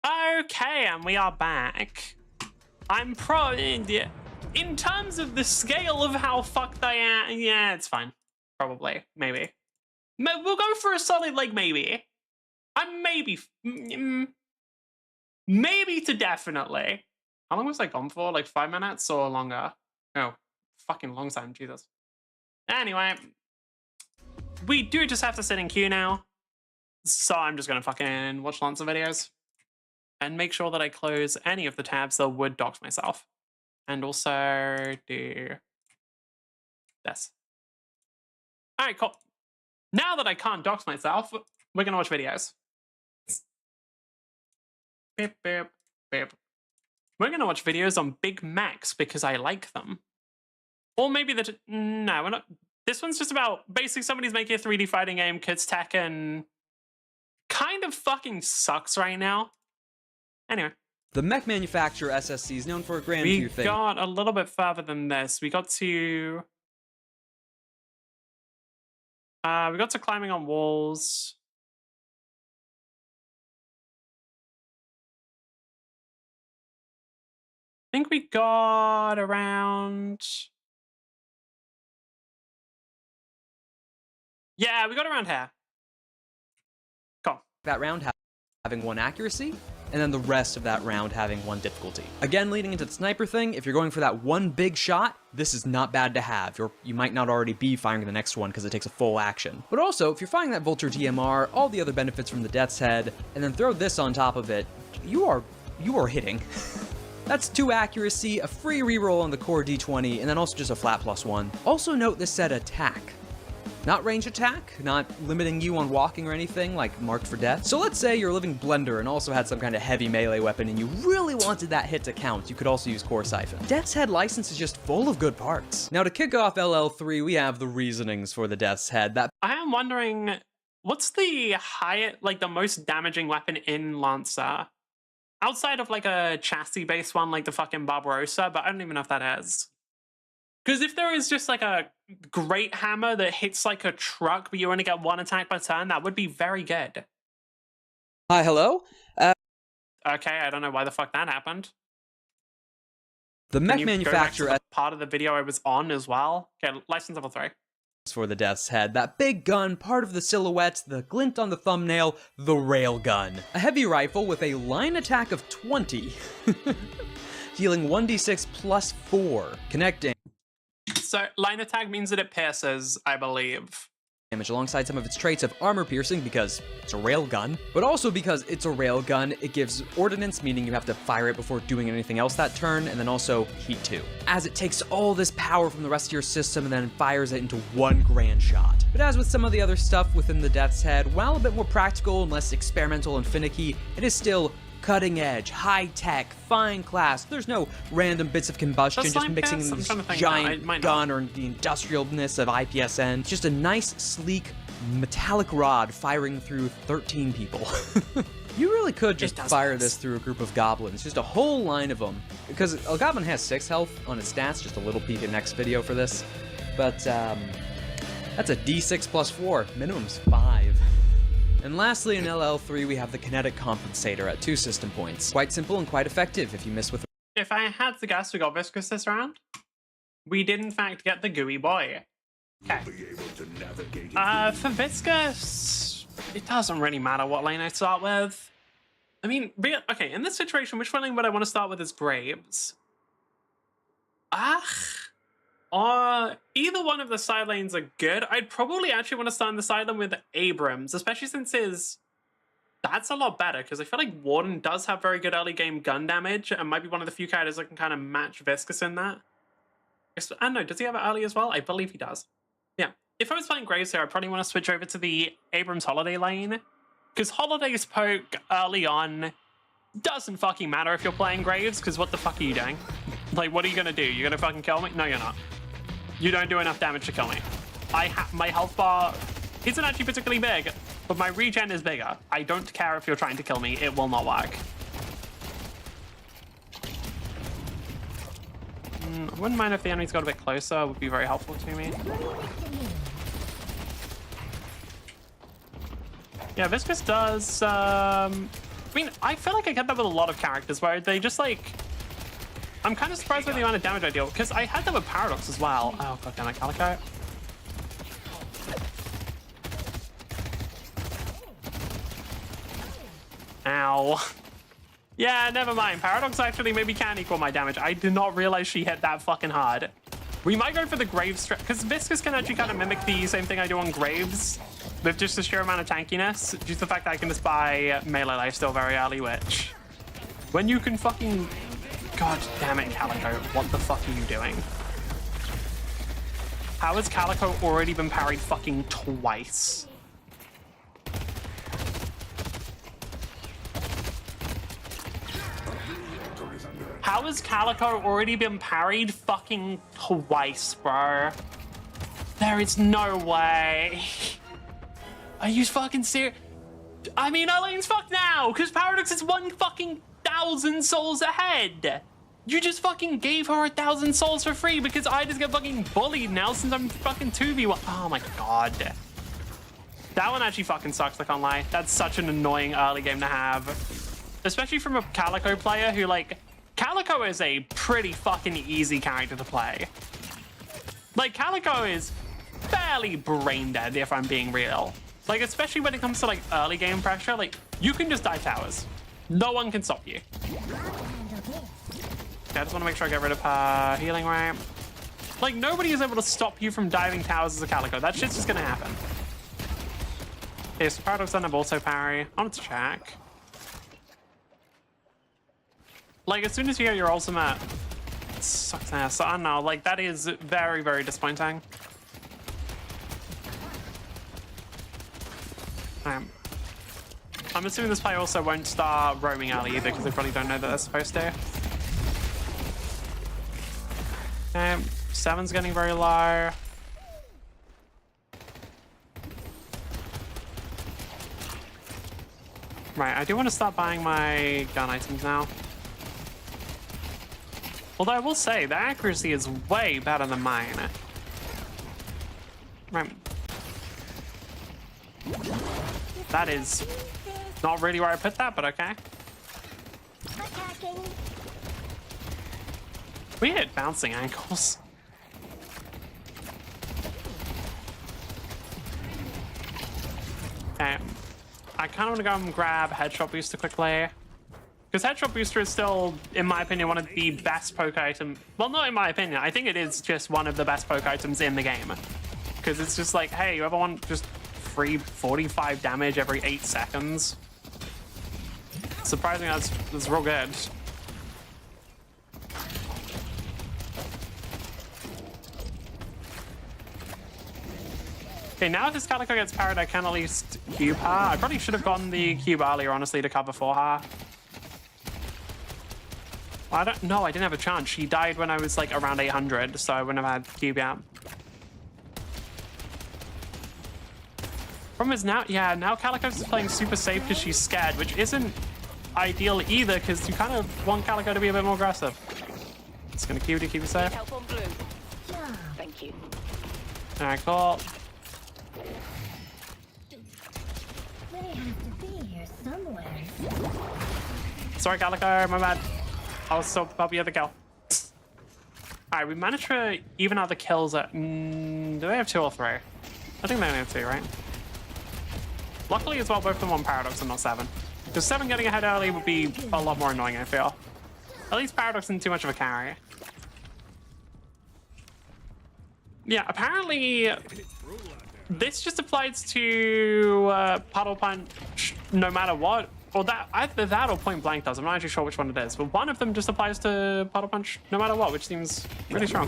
Okay, and we are back. I'm in terms of the scale of how fucked I am, yeah, it's fine. Probably. Maybe. We'll go for a solid, like, maybe. I'm maybe to definitely. How long was I gone for? Like 5 minutes or longer? No. Fucking long time, Jesus. Anyway. We do just have to sit in queue now. So I'm just gonna fucking watch lots of videos. And make sure that I close any of the tabs that would dox myself. And also do this. Alright, cool. Now that I can't dox myself, we're gonna watch videos. Beep, beep, beep. We're gonna watch videos on Big Macs because I like them. Or maybe no, we're not. This one's just about basically somebody's making a 3D fighting game, Kids Tekken. Kind of fucking sucks right now. Anyway. The mech manufacturer SSC is known for a grand few things. We got a little bit further than this. We got to climbing on walls. I think we got around. Yeah, we got around here. Cool. That round having 1 accuracy, and then the rest of that round having 1 difficulty. Again, leading into the sniper thing, if you're going for that 1 big shot, this is not bad to have. You might not already be firing the next one because it takes a full action. But also, if you're firing that Vulture DMR, all the other benefits from the Death's Head, and then throw this on top of it, you are hitting. That's 2 accuracy, a free reroll on the core D20, and then also just a flat +1. Also note this said attack. Not range attack, not limiting you on walking or anything like marked for death. So let's say you're a living blender and also had some kind of heavy melee weapon and you really wanted that hit to count. You could also use Core Siphon. Death's Head license is just full of good parts. Now to kick off LL3, we have the reasonings for the Death's Head. I am wondering, what's the the most damaging weapon in Lancer? Outside of like a chassis-based one like the fucking Barbarossa, but I don't even know if that is. Because if there is just like a great hammer that hits like a truck, but you only get 1 attack per turn, that would be very good. Hi, hello? Okay, I don't know why the fuck that happened. The mech manufacturer... part of the video I was on as well. Okay, license level 3. For the Death's Head, that big gun, part of the silhouette, the glint on the thumbnail, the railgun. A heavy rifle with a line attack of 20, dealing 1d6 plus 4, connecting. So, line attack means that it pierces, I believe. Damage alongside some of its traits of armor piercing because it's a railgun, but also because it's a railgun, it gives ordnance, meaning you have to fire it before doing anything else that turn, and then also heat 2. As it takes all this power from the rest of your system and then fires it into 1 grand shot. But as with some of the other stuff within the Death's Head, while a bit more practical and less experimental and finicky, it is still cutting edge, high tech, fine class. There's no random bits of combustion just mixing in this giant gun or the industrialness of IPSN. It's just a nice, sleek, metallic rod firing through 13 people. You really could just fire this through a group of goblins, just a whole line of them. Because a goblin has 6 health on its stats, just a little peek in next video for this. But that's a D6 plus 4, minimum's 5. And lastly, in LL3, we have the kinetic compensator at 2 system points. Quite simple and quite effective if you miss with... If I had to guess, we got Viscous this round. We did, in fact, get the gooey boy. Okay. For Viscous, it doesn't really matter what lane I start with. I mean, okay, in this situation, which lane would I want to start with as Graves? Either one of the side lanes are good. I'd probably actually want to start in the side lane with Abrams, especially since that's a lot better, because I feel like Warden does have very good early game gun damage, and might be one of the few characters that can kind of match Viscous in that. I don't know, does he have it early as well? I believe he does. Yeah. If I was playing Graves here, I'd probably want to switch over to the Abrams Holiday lane, because Holiday's poke early on doesn't fucking matter if you're playing Graves, because what the fuck are you doing? Like, what are you going to do? You're going to fucking kill me? No, you're not. You don't do enough damage to kill me. My health bar isn't actually particularly big, but my regen is bigger. I don't care if you're trying to kill me. It will not work. I wouldn't mind if the enemies got a bit closer. It would be very helpful to me. Yeah, Viscous does I mean, I feel like I get that with a lot of characters where they just like... I'm kind of surprised by the amount of damage I deal, because I had that with Paradox as well. Oh, god damn it, Calico. Ow. Yeah, never mind. Paradox actually maybe can equal my damage. I did not realize she hit that fucking hard. We might go for the Graves, because Viscous can actually kind of mimic the same thing I do on Graves with just the sheer amount of tankiness, due to the fact that I can just buy melee life still very early, which... When you can fucking... God damn it, Calico. What the fuck are you doing? How has Calico already been parried fucking twice? How has Calico already been parried fucking twice, bro? There is no way. Are you fucking serious? I mean, Eileen's fucked now, because Paradox is 1,000 souls ahead. You just fucking gave her 1,000 souls for free because I just get fucking bullied now since I'm fucking 2v1. Oh my god. That one actually fucking sucks, I can't lie. That's such an annoying early game to have. Especially from a Calico player who, like... Calico is a pretty fucking easy character to play. Like, Calico is fairly brain dead, if I'm being real. Like, especially when it comes to, like, early game pressure, like, you can just die towers. No one can stop you. Okay, I just want to make sure I get rid of her healing ramp. Like, nobody is able to stop you from diving towers as a Calico. That shit's just gonna happen. Okay, so Paradox doesn't have also parry. I want to check. Like, as soon as you get your ultimate, it sucks ass. So, I don't know, like, that is very, very disappointing. I'm assuming this player also won't start roaming early either, because they probably don't know that they're supposed to. 7's getting very low. Right, I do want to start buying my gun items now. Although I will say, the accuracy is way better than mine. Right. That is not really where I put that, but okay. Weird bouncing ankles. Okay. I kind of want to go and grab Headshot Booster quickly. Because Headshot Booster is still, in my opinion, one of the best poke items. Well, not in my opinion. I think it is just one of the best poke items in the game. Because it's just like, hey, you ever want just free 45 damage every 8 seconds? Surprisingly, that's real good. Okay, now if this Calico gets parried, I can at least cube her. I probably should have gotten the cube earlier, honestly, to cover for her. I don't know, I didn't have a chance. She died when I was like around 800, so I wouldn't have had cube yet. Problem is now, yeah, now Calico's playing super safe because she's scared, which isn't ideal either, because you kind of want Calico to be a bit more aggressive. It's gonna cube to keep it safe. Help on blue. Thank you. Alright, cool. They have to be here somewhere. Sorry, Calico, my bad. I was so probably at the kill. Alright, we managed to even out the kills at... do they have 2 or 3? I think they only have 2, right? Luckily as well, both of them on Paradox and not 7. Because 7 getting ahead early would be a lot more annoying, I feel. At least Paradox isn't too much of a carry. Yeah, apparently this just applies to Puddle Punch no matter what. Or that, either that or Point Blank does. I'm not actually sure which one it is. But one of them just applies to Puddle Punch no matter what, which seems really strong.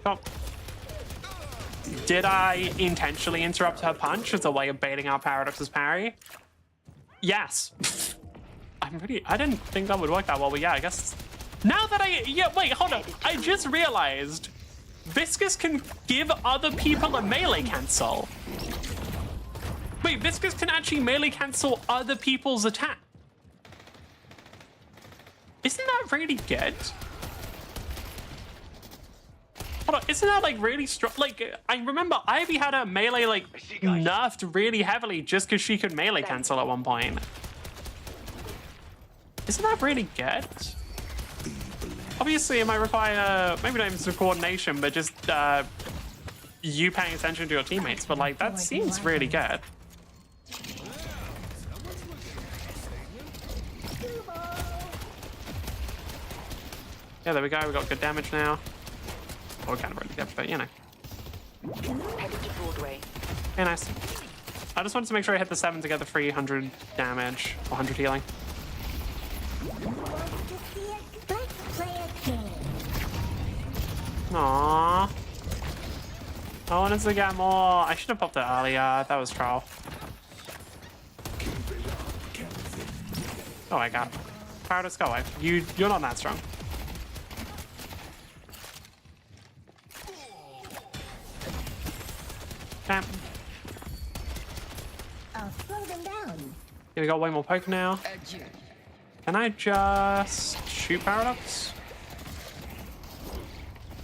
Oh. Did I intentionally interrupt her punch as a way of baiting out Paradox's parry? Yes. I didn't think that would work that well, but yeah, I guess. Now that wait, hold on. I just realized Viscous can give other people a melee cancel. Wait, Viscous can actually melee cancel other people's attack. Isn't that really good? Hold Hold on, isn't that like really strong? Like, I remember Ivy had her melee like nerfed really heavily just because she could melee cancel at one point. Isn't that really good? Obviously, it might require maybe not even some coordination, but just you paying attention to your teammates. But like, that seems really good. Yeah, there we go. We got good damage now. Or kind of really good, but you know. Headed to Broadway. Yeah, nice. I just wanted to make sure I hit the 7 to get the 300 damage, 100 healing. Aww. I wanted to get more. I should have popped it earlier. That was troll. Oh my god. Paradox, go away. You're not that strong. Okay. I'll slow them down. Yeah, we got way more poke now. Can I just shoot Paradox?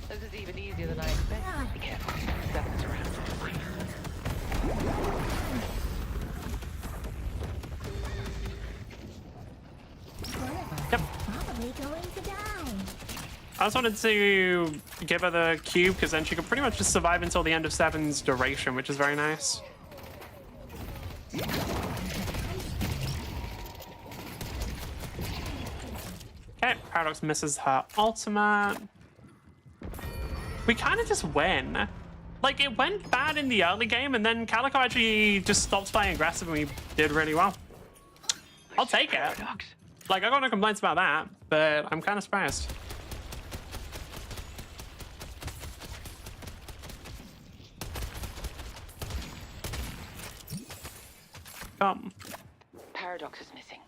This is even easier than I expected. Be careful. Seven's around. Yep. Probably going to die. I just wanted to give her the cube because then she could pretty much just survive until the end of 7's duration, which is very nice. Okay, Paradox misses her ultimate. We kind of just win. Like, it went bad in the early game, and then Calico actually just stopped playing aggressive, and we did really well. I'll take it. Like, I got no complaints about that, but I'm kind of surprised. Come. Paradox is missing.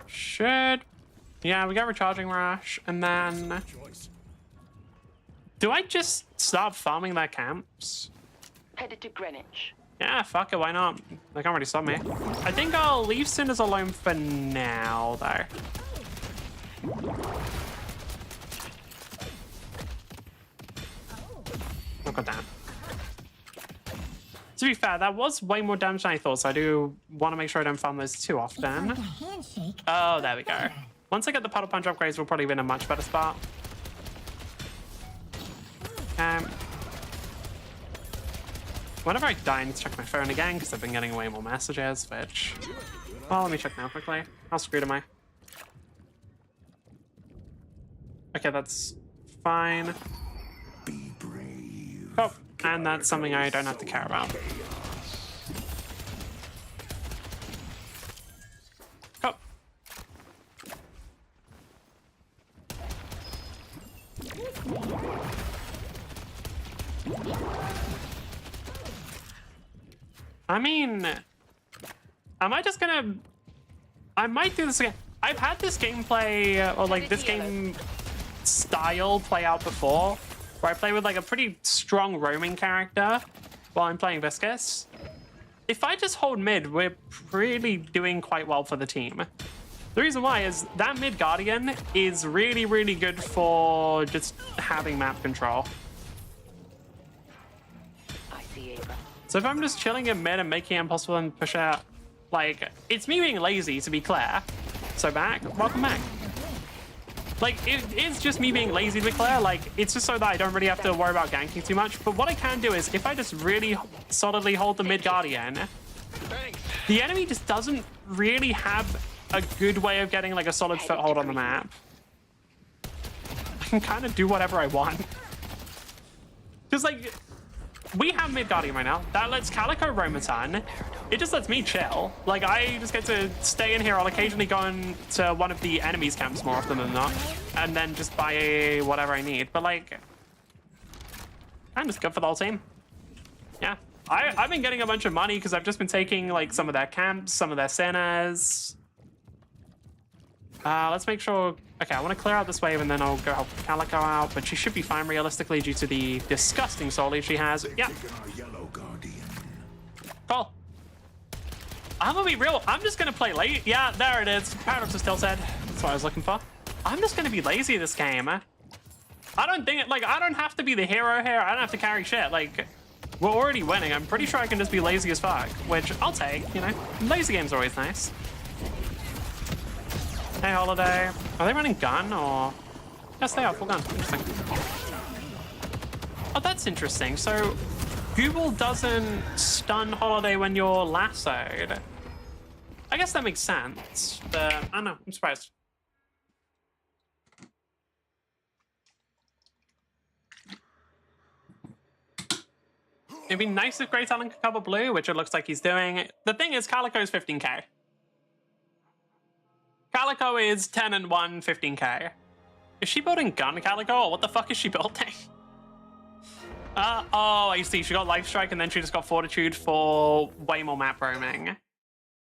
Should. Yeah, we got Recharging Rush, and then. Do I just start farming their camps? Headed to Greenwich. Yeah, fuck it, why not? They can't really stop me. I think I'll leave Cinders alone for now, though. Oh, goddamn. To be fair, that was way more damage than I thought, so I do want to make sure I don't farm those too often. Like a handshake. Oh, there we go. Once I get the Puddle Punch upgrades, we'll probably be in a much better spot. Whenever I die, I need to check my phone again, because I've been getting way more messages, which... Well, let me check now quickly. How screwed am I? Okay, that's fine. Be brave. Oh, and that's something I don't have to care about. Oh. I mean, am I just gonna... I might do this again. I've had this gameplay, or like this game style play out before, where I play with like a pretty strong roaming character while I'm playing Viscous. If I just hold mid, we're really doing quite well for the team. The reason why is that mid Guardian is really, really good for just having map control. I see Ava. So if I'm just chilling in mid and making it impossible and push out, like, it's me being lazy, to be clear. So welcome back. Like, it is just me being lazy, to be clear. Like, it's just so that I don't really have to worry about ganking too much. But what I can do is, if I just really solidly hold the mid Guardian, the enemy just doesn't really have a good way of getting, like, a solid foothold on the map. I can kind of do whatever I want. Because, like... We have mid Guardian right now. That lets Calico roam a ton. It just lets me chill. Like, I just get to stay in here. I'll occasionally go into one of the enemy's camps more often than not. And then just buy whatever I need. But, like, I'm just good for the whole team. Yeah. I've been getting a bunch of money because I've just been taking, like, some of their camps, some of their centers. Let's make sure... Okay, I want to clear out this wave and then I'll go help Calico out, but she should be fine realistically due to the disgusting soul lead she has. Yeah. Cool. I'm gonna be real. I'm just gonna play late. Yeah, there it is. Paradox is still dead. That's what I was looking for. I'm just gonna be lazy this game. I don't think, like, I don't have to be the hero here. I don't have to carry shit. Like, we're already winning. I'm pretty sure I can just be lazy as fuck, which I'll take, you know? Lazy games are always nice. Hey, Holiday. Are they running gun or? Yes, they are. Full gun. Interesting. Oh, that's interesting. So, Google doesn't stun Holiday when you're lassoed. I guess that makes sense, but I don't know. I'm surprised. It'd be nice if Grey Talon could cover blue, which it looks like he's doing. The thing is, Calico's 15k. Calico is 10 and 1, 15k. Is she building gun Calico, or what the fuck is she building? Oh, I see. She got Life Strike, and then she just got Fortitude for way more map roaming.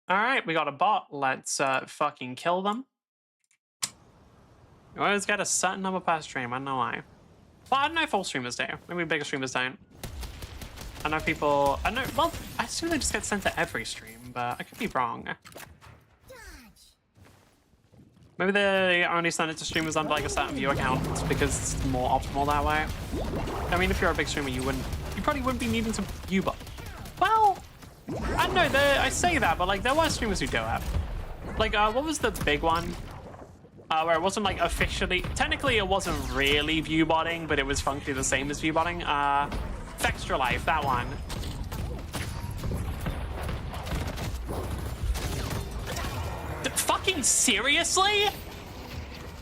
All right, we got a bot. Let's fucking kill them. You always get a certain number per stream. I don't know why. Well, I don't know if all streamers do. Maybe bigger streamers don't. I know people... I know... Well, I assume they just get sent to every stream, but I could be wrong. Maybe they only send it to streamers under like a certain view account because it's more optimal that way. I mean, if you're a big streamer, you probably wouldn't be needing to view, but well, I don't know. I say that, but like there were streamers who do it. Like, what was the big one? Where it wasn't like officially, technically it wasn't really view botting, but it was functionally the same as view botting. Extra Life, that one. Fucking seriously?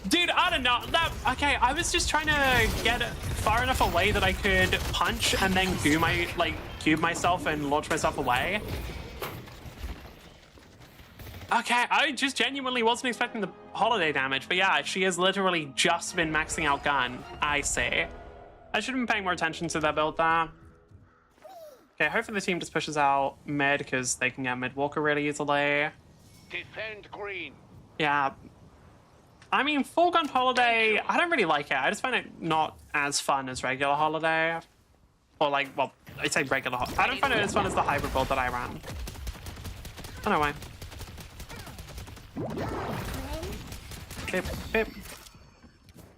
Dude, I don't know. Okay, I was just trying to get far enough away that I could punch and then cube myself and launch myself away. Okay, I just genuinely wasn't expecting the Holiday damage, but yeah, she has literally just been maxing out gun. I see. I should have been paying more attention to that build there. Okay, hopefully the team just pushes out mid because they can get mid walker really easily. Defend green. Yeah. I mean, full gun Holiday, I don't really like it. I just find it not as fun as regular Holiday. Or like, well, I say regular Holiday. I don't find it as fun as the hybrid build that I ran. I don't know why. Bip, bip.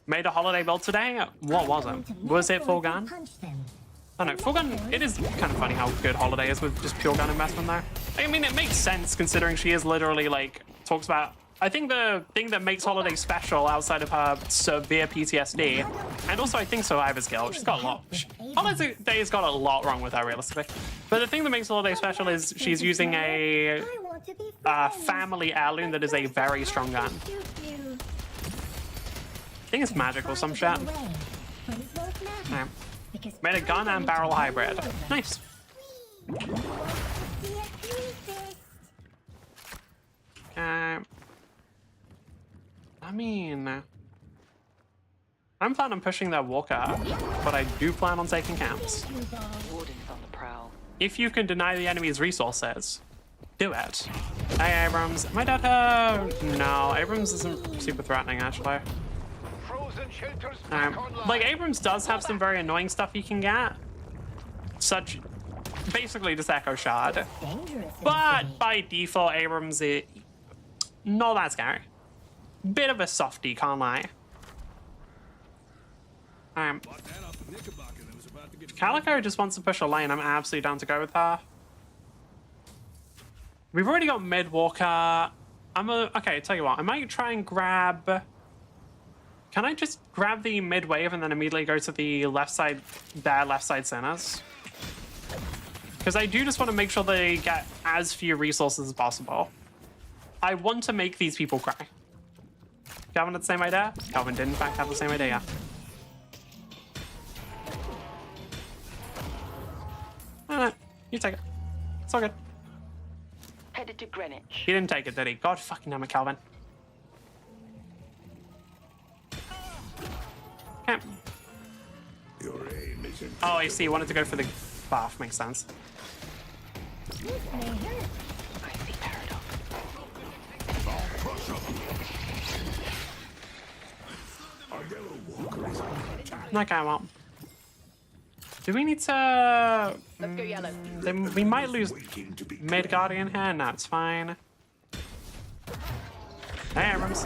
Made a Holiday build today? What was it? Was it full gun? I don't know, full gun, it is kind of funny how good Holiday is with just pure gun investment there. I mean, it makes sense considering she is literally like, talks about, I think the thing that makes Holiday special outside of her severe PTSD, and also I think Survivor's Guild, she's got a lot. Holiday's got a lot wrong with her realistically. But the thing that makes Holiday special is she's using a family heirloom that is a very strong gun. I think it's magic or some shit. Right. Made a gun and barrel hybrid. Nice. I mean, I'm planning on pushing their walker, but I do plan on taking camps. Warden's on the prowl. If you can deny the enemy's resources, do it. Hey, Abrams. Am I dead? No, Abrams isn't super threatening, actually. Like, Abrams does have some very annoying stuff you can get. Such, basically just Echo Shard. But by default, Abrams is not that scary. Bit of a softie, can't lie. Calico just wants to push a lane. I'm absolutely down to go with her. We've already got mid walker. Okay, tell you what, I might try and grab... Can I just grab the mid wave and then immediately go to the left side, their left side centers? Because I do just want to make sure they get as few resources as possible. I want to make these people cry. Calvin had the same idea? Calvin did in fact have the same idea. No, you take it. It's all good. Headed to Greenwich. He didn't take it, did he? God fucking damn it, Calvin. Okay. Your aim is in Oh, I see. Wanted to go for the buff. Makes sense. I see paradox. Okay, well. Do we need to... Let's go yellow. Then we might lose mid guardian here. No, it's fine. Hey, Abrams.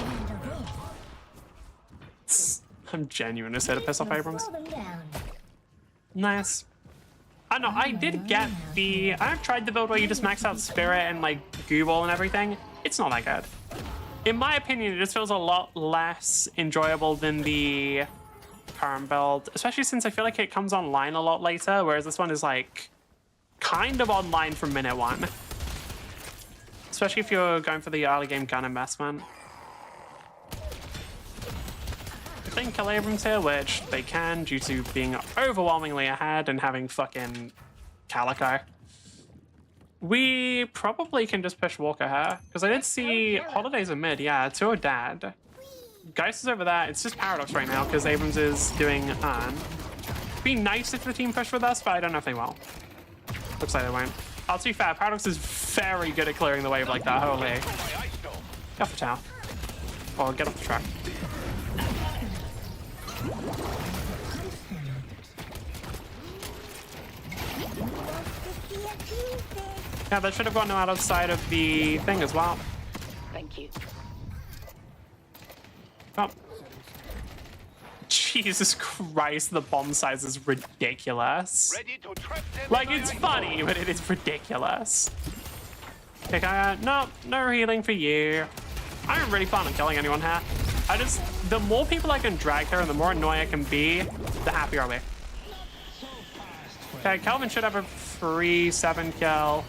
I'm genuinely here to piss off Abrams. Slow them down. Nice. I know, I did get the... I've tried the build where you just max out Spirit and, like, Goo Ball and everything. It's not that good. In my opinion, it just feels a lot less enjoyable than the current build, especially since I feel like it comes online a lot later, whereas this one is, like, kind of online from minute one. Especially if you're going for the early game gun investment. If they can kill Abrams here, which they can due to being overwhelmingly ahead and having fucking Calico, we probably can just push Walker here. Because I did see Holidays in mid, yeah, two are dead. Geist is over there. It's just Paradox right now because Abrams is doing Urn. It'd be nice if the team pushed with us, but I don't know if they will. Looks like they won't. I'll be fair, Paradox is very good at clearing the wave like that. Holy. Get off the tower. Or get off the track. Yeah, that should have gone outside of the thing as well. Thank you. Oh. Jesus Christ, the bomb size is ridiculous. Ready to trap them. Like, it's funny, but it is ridiculous. Okay, no healing for you. I don't really plan on killing anyone here. The more people I can drag here and the more annoying I can be, the happier I'll be. Okay, Kelvin should have a free 7 kill.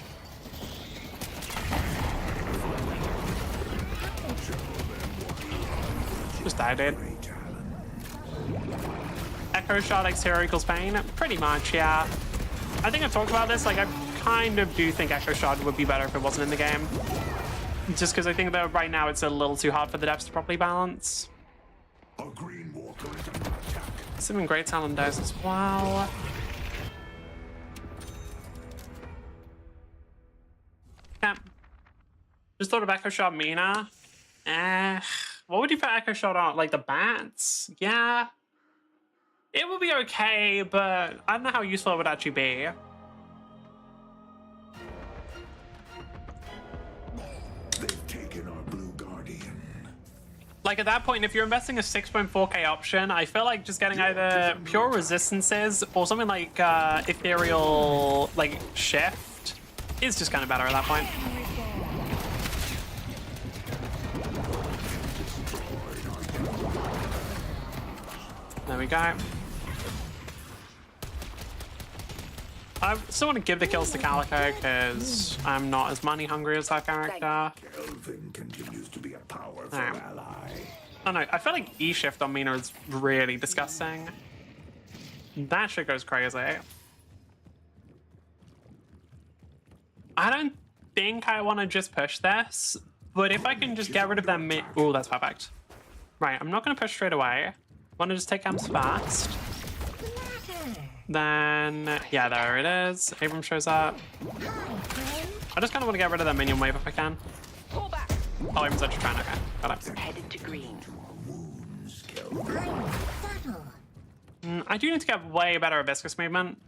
Just die, dude. Echo shot X hero equals pain? Pretty much, yeah. I think I've talked about this. Like, I kind of do think Echo shot would be better if it wasn't in the game. Just because I think that right now it's a little too hard for the devs to properly balance. A green walker is under attack. Assuming Great Talon dies as well. Yeah. Just thought of Echo Shot Mina. What would you put Echo Shot on? Like the bats? Yeah. It would be okay, but I don't know how useful it would actually be. They've taken our blue guardian. Like at that point, if you're investing a 6.4k option, I feel like just getting either pure resistances or something like ethereal like shift is just kind of better at that point. There we go. I still want to give the kills to Calico because I'm not as money hungry as that character. Kelvin continues to be a powerful Alright. ally. I don't know. I feel like E shift on Mina is really disgusting. That shit goes crazy. I don't think I want to just push this, but if I can just get rid of them mid... Oh, that's perfect. Right, I'm not going to push straight away. I want to just take Amps fast. Then, yeah, there it is. Abram shows up. I just kind of want to get rid of that minion wave if I can. Pull back. Oh, Abram's actually trying. Okay, got it. Headed to green. I do need to get way better hibiscus movement.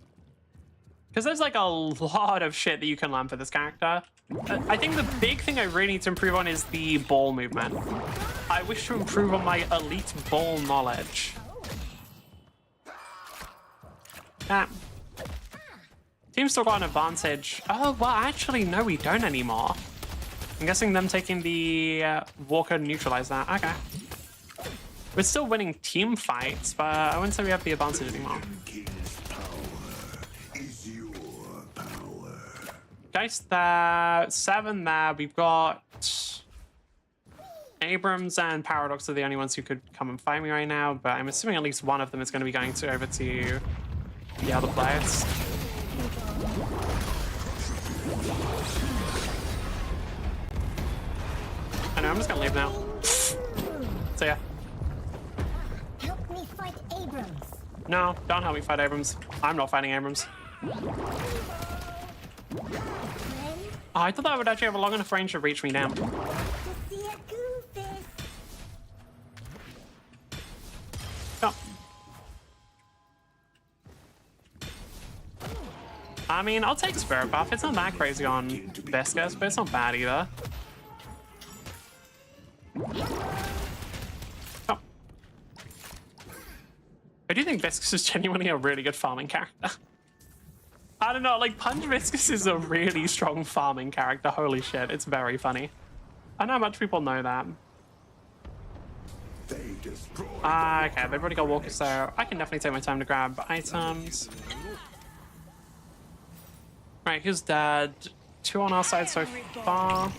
Because there's like a lot of shit that you can learn for this character. I think the big thing I really need to improve on is the ball movement. I wish to improve on my elite ball knowledge. Yeah. Team's still got an advantage. Oh, well, actually, no, we don't anymore. I'm guessing them taking the Walker neutralize that. Okay. We're still winning team fights, but I wouldn't say we have the advantage anymore. King's power is your power. Geist there, 7 there. We've got Abrams and Paradox are the only ones who could come and fight me right now, but I'm assuming at least one of them is going to be going over to the other players. I know, I'm just going to leave now. So yeah. Help me fight Abrams. No, don't help me fight Abrams. I'm not fighting Abrams. Oh, I thought that would actually have a long enough range to reach me down. Oh. I mean, I'll take Spirit Buff. It's not that crazy on Viscous, but it's not bad either. Oh. I do think Viscus is genuinely a really good farming character. I don't know, like Punch Viscus is a really strong farming character. Holy shit, it's very funny. I know how much people know that. They destroy Okay, they've already got walkers there. I can definitely take my time to grab items. Right, who's dead? 2 on our side so far.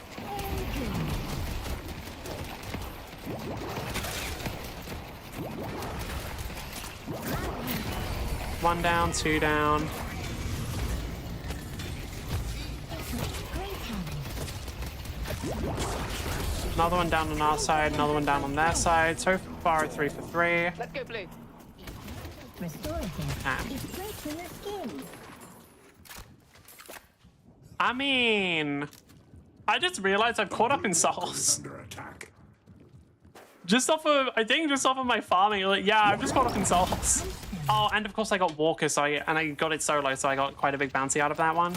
One down, 2 down. Another one down on our side, another one down on their side. So far, 3 for 3. Let's go blue. Restorative. Ah. It's great for your skin. I mean, I just realized I've caught up in souls. under attack. Just off of, I think just off of my farming, like, yeah, I've just caught up in souls. Oh, and of course I got Walker, so I got it solo, so I got quite a big bounty out of that one.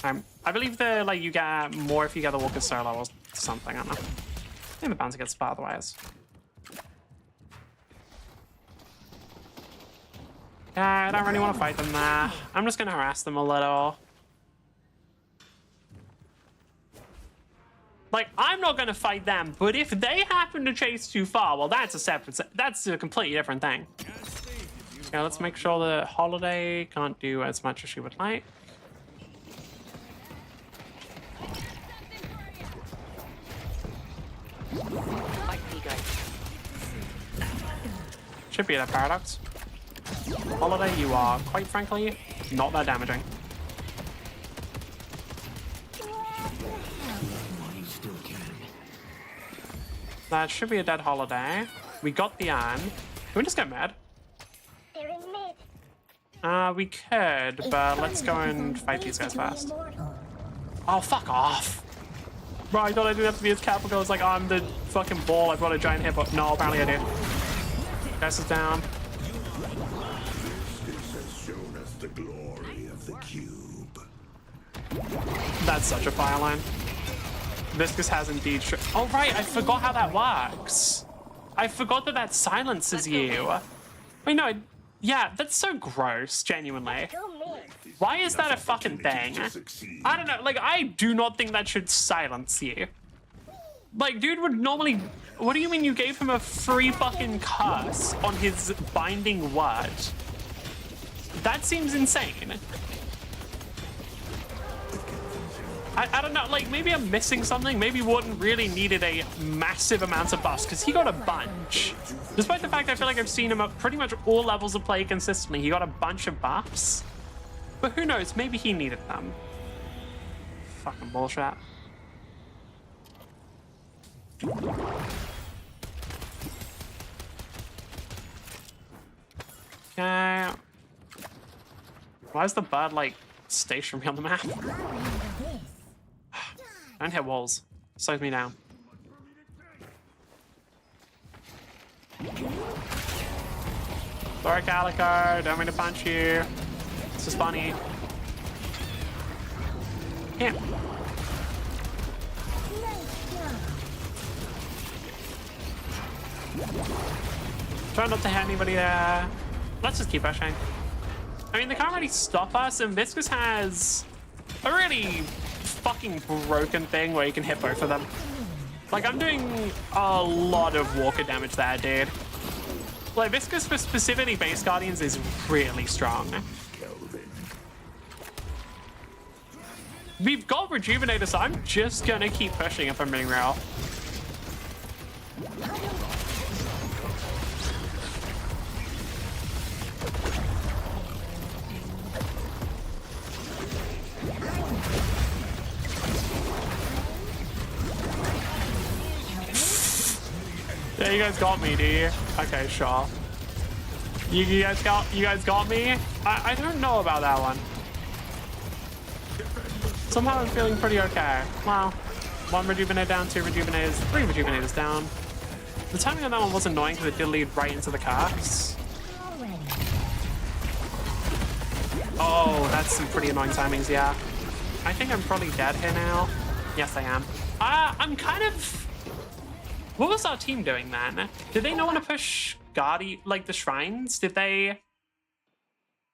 I believe like you get more if you get the Walker solo or something. I don't know. I think the bounty gets spot otherwise. Yeah, I don't really want to fight them there. I'm just gonna harass them a little. Like, I'm not gonna fight them, but if they happen to chase too far, well, that's a completely different thing. Okay, let's make sure the Holiday can't do as much as she would like. I see, guys. Should be a paradox. Holiday, you are, quite frankly, not that damaging. That should be a dead Holiday. We got the Ann. Can we just get mad? They're in mid. We could, but let's go and fight these guys first. Oh, fuck off. Bro, I thought I didn't have to be as careful. I was like, oh, I'm the fucking ball. I've got a giant hit, but no, apparently I do. Gas is down. This has shown us the glory of the cube. That's such a fire line. Viscus has indeed. Oh, right, I forgot how that works. I forgot that silences you. Wait, no, yeah, that's so gross, genuinely. Why is that a fucking thing? I don't know, like, I do not think that should silence you. Like, dude would normally... What do you mean you gave him a free fucking curse on his binding word? That seems insane. I don't know, like, maybe I'm missing something. Maybe Warden really needed a massive amount of buffs, because he got a bunch. Despite the fact I feel like I've seen him at pretty much all levels of play consistently, he got a bunch of buffs. But who knows, maybe he needed them. Fucking bullshit. Okay. Why is the bird, like, stationary on the map? Don't hit walls. Slows me down. Sorry, Calico. Don't mean to punch you. This is funny. Yeah. Try not to hit anybody there. Let's just keep pushing. I mean, they can't really stop us, and Viscus has a really fucking broken thing where you can hit both of them. Like, I'm doing a lot of Walker damage there, dude. Like, Viscus for specifically base Guardians is really strong. We've got Rejuvenator, so I'm just gonna keep pushing if I'm being real. Yeah, you guys got me, do you? Okay, sure. You guys got me? I don't know about that one. Somehow I'm feeling pretty okay. Wow. 1 Rejuvenator down, 2 Rejuvenators, 3 Rejuvenators down. The timing on that one was annoying because it did lead right into the curse. Oh, that's some pretty annoying timings, yeah. I think I'm probably dead here now. Yes, I am. I'm kind of... What was our team doing then? Did they not want to push Guardian, like the shrines? Did they?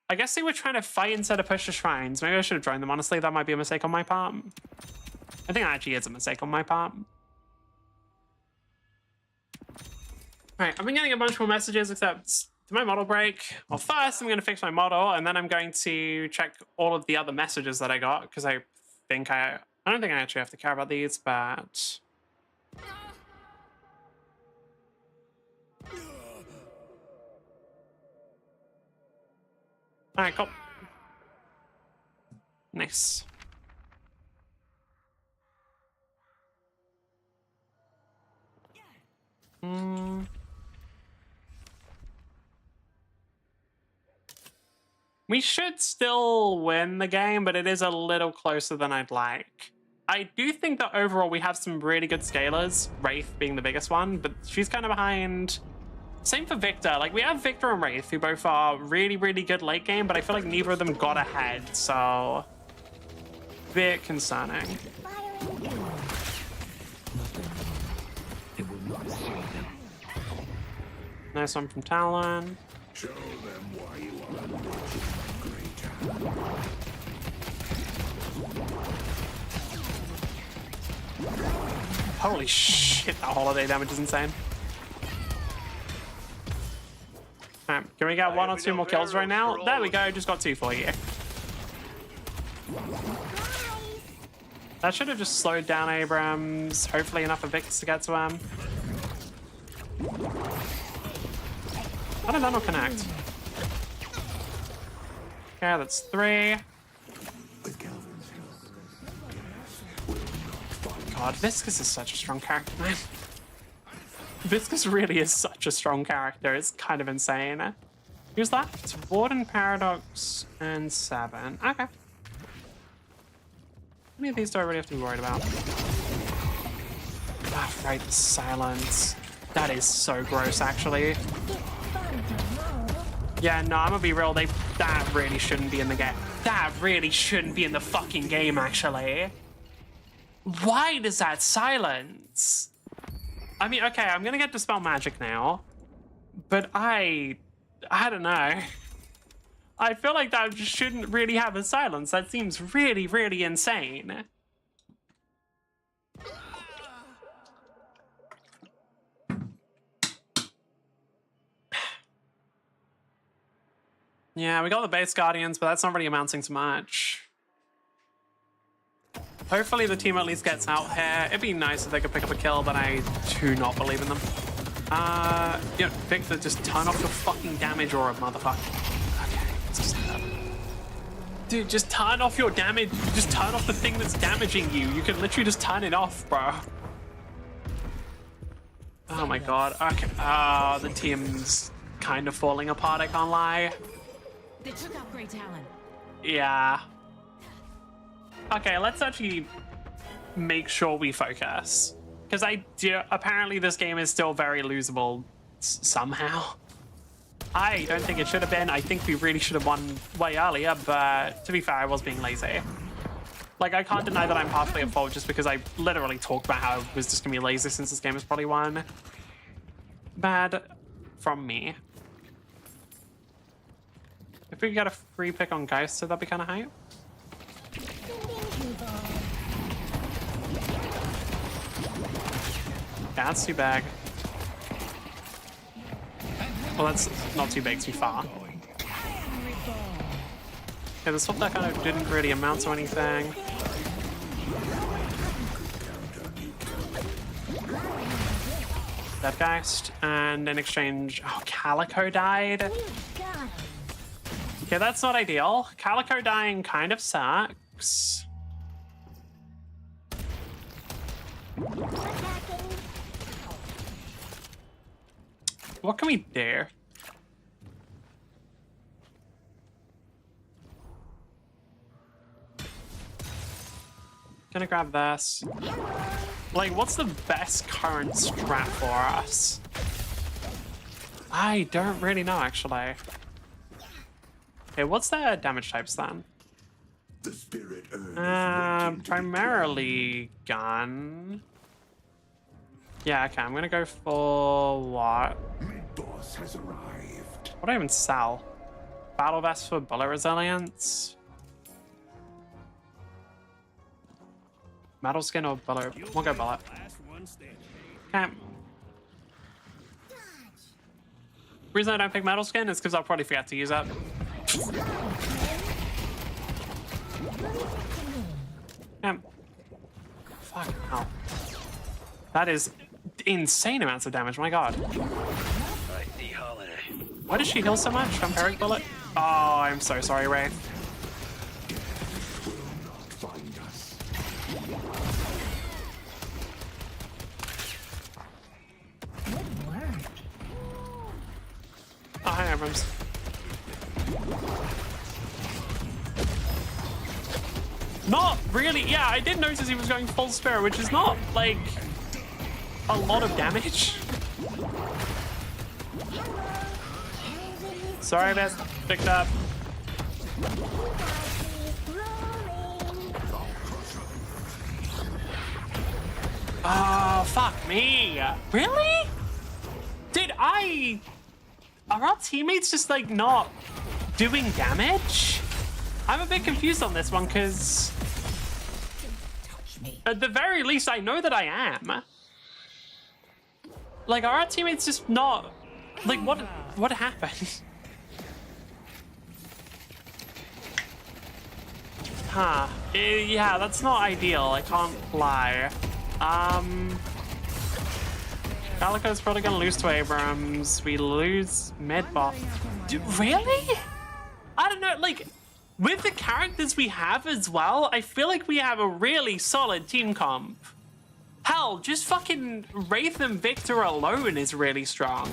I guess they were trying to fight instead of push the shrines. Maybe I should have joined them. Honestly, that might be a mistake on my part. I think that actually is a mistake on my part. Alright, I've been getting a bunch more messages, except to my model break. Well, first I'm going to fix my model, and then I'm going to check all of the other messages that I got, because I don't think I actually have to care about these, but... Alright, cool. Nice. We should still win the game, but it is a little closer than I'd like. I do think that overall we have some really good scalers, Wraith being the biggest one, but she's kind of behind. Same for Victor. Like, we have Victor and Wraith, who both are really, really good late game, but I feel like neither of them got ahead, so... bit concerning. Nice one from Talon. Show them why you are great. Holy shit, that holiday damage is insane. Alright, can we get one or two more kills right now? There we go, just got 2 for you. That should have just slowed down Abrams. Hopefully enough for Vix to get to him. How did that not connect? Okay, that's 3. God, Viscus is such a strong character, man. Viscus really is such a strong character. It's kind of insane. Who's that? It's Warden, Paradox, and 7. Okay. How many of these do I really have to be worried about? Ah, right, the silence. That is so gross, actually. Yeah, no, I'm gonna be real. That really shouldn't be in the game. That really shouldn't be in the fucking game, actually. Why does that silence? I mean, okay, I'm gonna get Dispel Magic now, but I don't know. I feel like that shouldn't really have a silence. That seems really, really insane. Yeah, we got the base Guardians, but that's not really amounting to much. Hopefully the team at least gets out here. It'd be nice if they could pick up a kill, but I do not believe in them. Yeah, Victor, just turn off your fucking damage or a motherfucker. Okay, let's just do that. Dude, just turn off your damage. Just turn off the thing that's damaging you. You can literally just turn it off, bro. Oh my god. Okay. The team's kind of falling apart, I can't lie. They took out Great Talon. Yeah. Okay, let's actually make sure we focus. Because apparently this game is still very losable somehow. I don't think it should have been. I think we really should have won way earlier, but to be fair, I was being lazy. Like, I can't deny that I'm partially at fault just because I literally talked about how I was just gonna be lazy since this game is probably won. Bad from me. If we could get a free pick on Geist, so that'd be kind of hype. Yeah, that's too big. Well, that's not too big, too far. Yeah, the swap that kind of didn't really amount to anything. That Geist, and in exchange, oh, Calico died. Okay, that's not ideal. Calico dying kind of sucks. What can we do? Gonna grab this. Like, what's the best current strat for us? I don't really know, actually. Okay, what's their damage types then? The spirit earned Primarily gun. Yeah, okay, I'm gonna go for what? Mid-boss boss has arrived. What do I even sell? Battle vest for bullet resilience. Metal skin or bullet? We'll go bullet. Okay. Reason I don't pick metal skin is because I'll probably forget to use it. Yeah. Fuck hell. That is insane amounts of damage, my god. I see Holiday. Why does she heal so much? Vampiric bullet? Oh, I'm so sorry, Ray. Find us. Good work. Oh, hi, Abrams. Not really. Yeah, I did notice he was going full spirit, which is not, like, a lot of damage. Sorry, Beth. Picked up. Oh, fuck me. Really? Are our teammates just, like, not doing damage? I'm a bit confused on this one, because at the very least, I know that I am. Like, are our teammates just not... Like, what happened? Huh. Yeah, that's not ideal. I can't lie. Calico's probably gonna lose to Abrams. We lose mid-buff. Really? I don't know, like, with the characters we have as well, I feel like we have a really solid team comp. Hell, just fucking Wraith and Victor alone is really strong.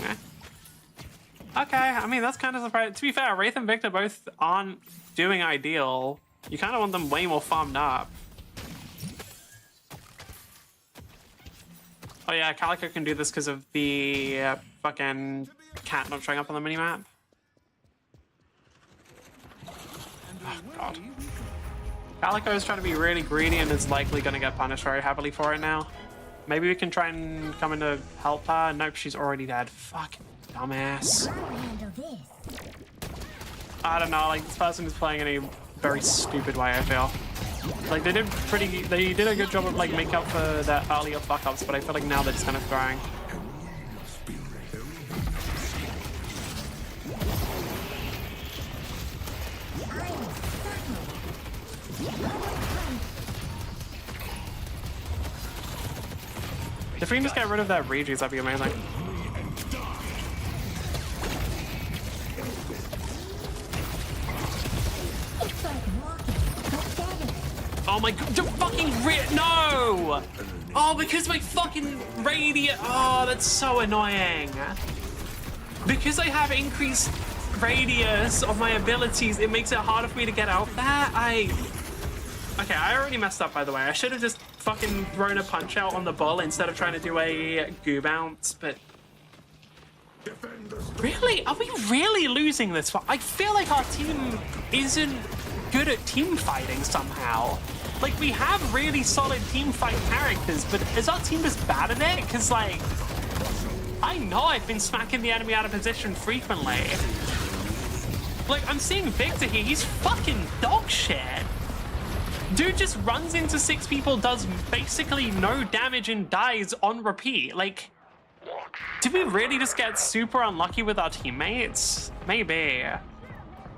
Okay, I mean, that's kind of surprising. To be fair, Wraith and Victor both aren't doing ideal. You kind of want them way more farmed up. Oh yeah, Calico can do this because of the fucking cat not showing up on the minimap. Oh god. Calico is trying to be really greedy and is likely going to get punished very heavily for it now. Maybe we can try and come in to help her. Nope, she's already dead. Fucking dumbass. I'll handle this. I don't know, like, this person is playing in a very stupid way, I feel. Like, they did a good job of, like, making up for their earlier fuck-ups, but I feel like now they're just kind of throwing. If we can just get rid of their reges, that'd be amazing. It's like walking, but better. Oh my god, no! Oh, because my fucking radius, oh, that's so annoying. Because I have increased radius of my abilities, it makes it harder for me to get out there. Okay, I already messed up, by the way. I should have just fucking thrown a punch out on the ball instead of trying to do a goo bounce, but... Really? Are we really losing this fight? I feel like our team isn't good at team fighting somehow. Like, we have really solid team fight characters, but is our team just bad at it? Because, like, I know I've been smacking the enemy out of position frequently. Like, I'm seeing Victor here. He's fucking dog shit. Dude just runs into 6 people, does basically no damage and dies on repeat. Like, did we really just get super unlucky with our teammates? Maybe.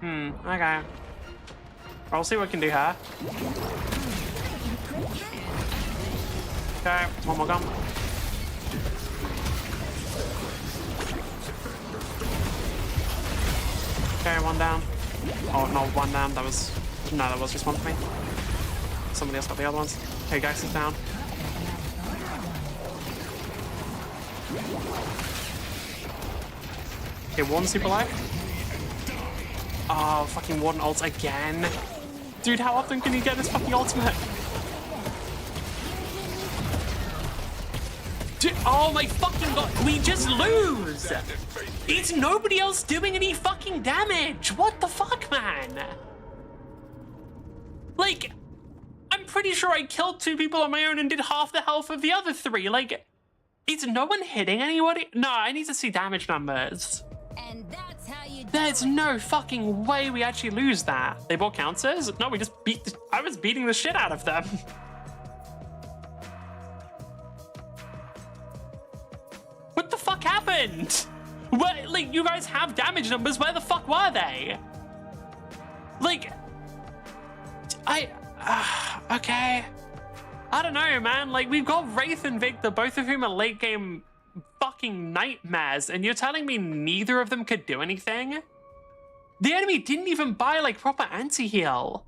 Okay. I'll see what I can do here. Okay, one more gun. Okay, one down. Oh, no, one down. That was just one for me. Somebody else got the other ones. Hey, guys, sit down. Okay, one super life. Oh, fucking Warden ults again. Dude, how often can you get this fucking ultimate? Dude, oh my fucking god, we just lose! It's nobody else doing any fucking damage! What the fuck, man? Like, I'm pretty sure I killed 2 people on my own and did half the health of the other 3. Like, Is no one hitting anybody? No, I need to see damage numbers. And that's how you do There's it. no fucking way we actually lose that. They bought counters? No, we just beat. I was beating the shit out of them. What the fuck happened? Where, like, you guys have damage numbers. Where the fuck were they? Like, okay. I don't know, man. Like, we've got Wraith and Victor, both of whom are late game fucking nightmares, and you're telling me neither of them could do anything? The enemy didn't even buy, like, proper anti-heal.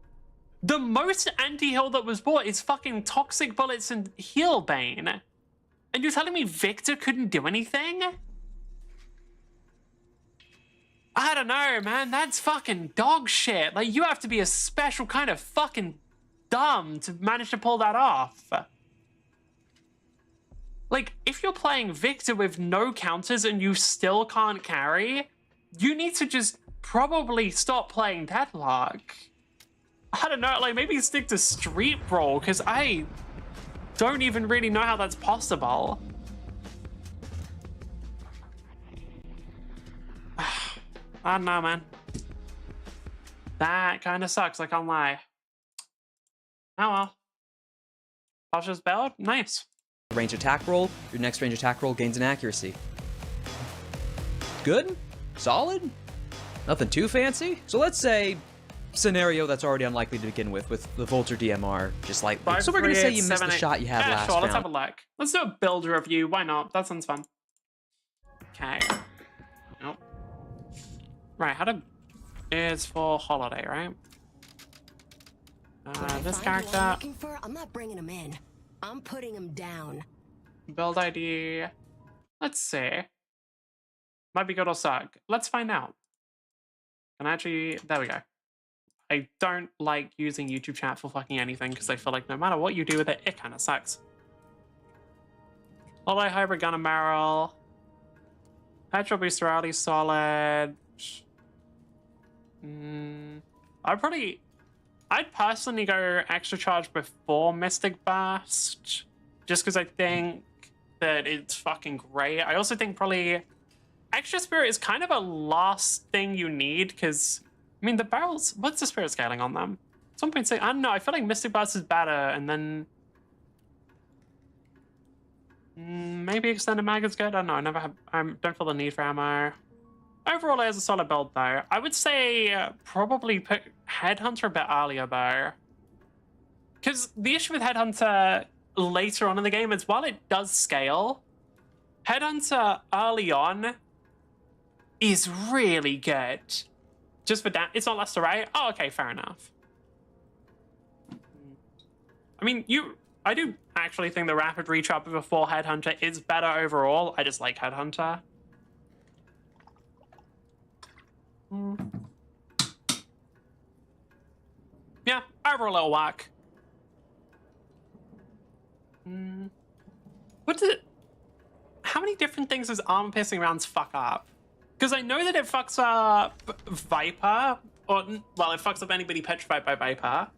The most anti-heal that was bought is fucking Toxic Bullets and Heal Bane. And you're telling me Victor couldn't do anything? I don't know, man. That's fucking dog shit. Like, you have to be a special kind of fucking dumb to manage to pull that off. Like, if you're playing Victor with no counters and you still can't carry, you need to just probably stop playing Deadlock. I don't know, like, maybe stick to Street Brawl, because I don't even really know how that's possible. I don't know, man. That kind of sucks, I can't lie. Oh well. Pasha's build? Nice. Range attack roll, your next range attack roll gains an accuracy. Good? Solid? Nothing too fancy? So let's say scenario that's already unlikely to begin with the Volter DMR, just like so we're gonna say you missed the shot you had last sure, round. let's have a look. Let's do a build review. Why not? That sounds fun. Okay. Nope. Right, how to is for holiday, right? This character. I'm looking for, I'm not bringing him in. I'm putting him down. Build ID. Let's see. Might be good or suck. Let's find out. And actually, there we go. I don't like using YouTube chat for fucking anything because I feel like no matter what you do with it, it kind of sucks. Holiday hybrid gun and barrel. Petrol booster rally solid. I'd personally go extra charge before Mystic Burst, just because I think that it's fucking great. I also think probably extra spirit is kind of a last thing you need, because I mean the barrels. What's the spirit scaling on them? 1.6. I don't know. I feel like Mystic Burst is better, and then maybe extended mag is good. I don't know. I don't feel the need for ammo. Overall, it is a solid build, though. I would say probably put Headhunter a bit earlier, though. Because the issue with Headhunter later on in the game is while it does scale, Headhunter early on is really good. Just for that, it's not Lester, right? Oh, okay, fair enough. I mean, I do actually think the rapid reach up before Headhunter is better overall. I just like Headhunter. Yeah, overall a little whack. How many different things does armor piercing rounds fuck up? Because I know that it fucks up Viper, or well, it fucks up anybody petrified by Viper.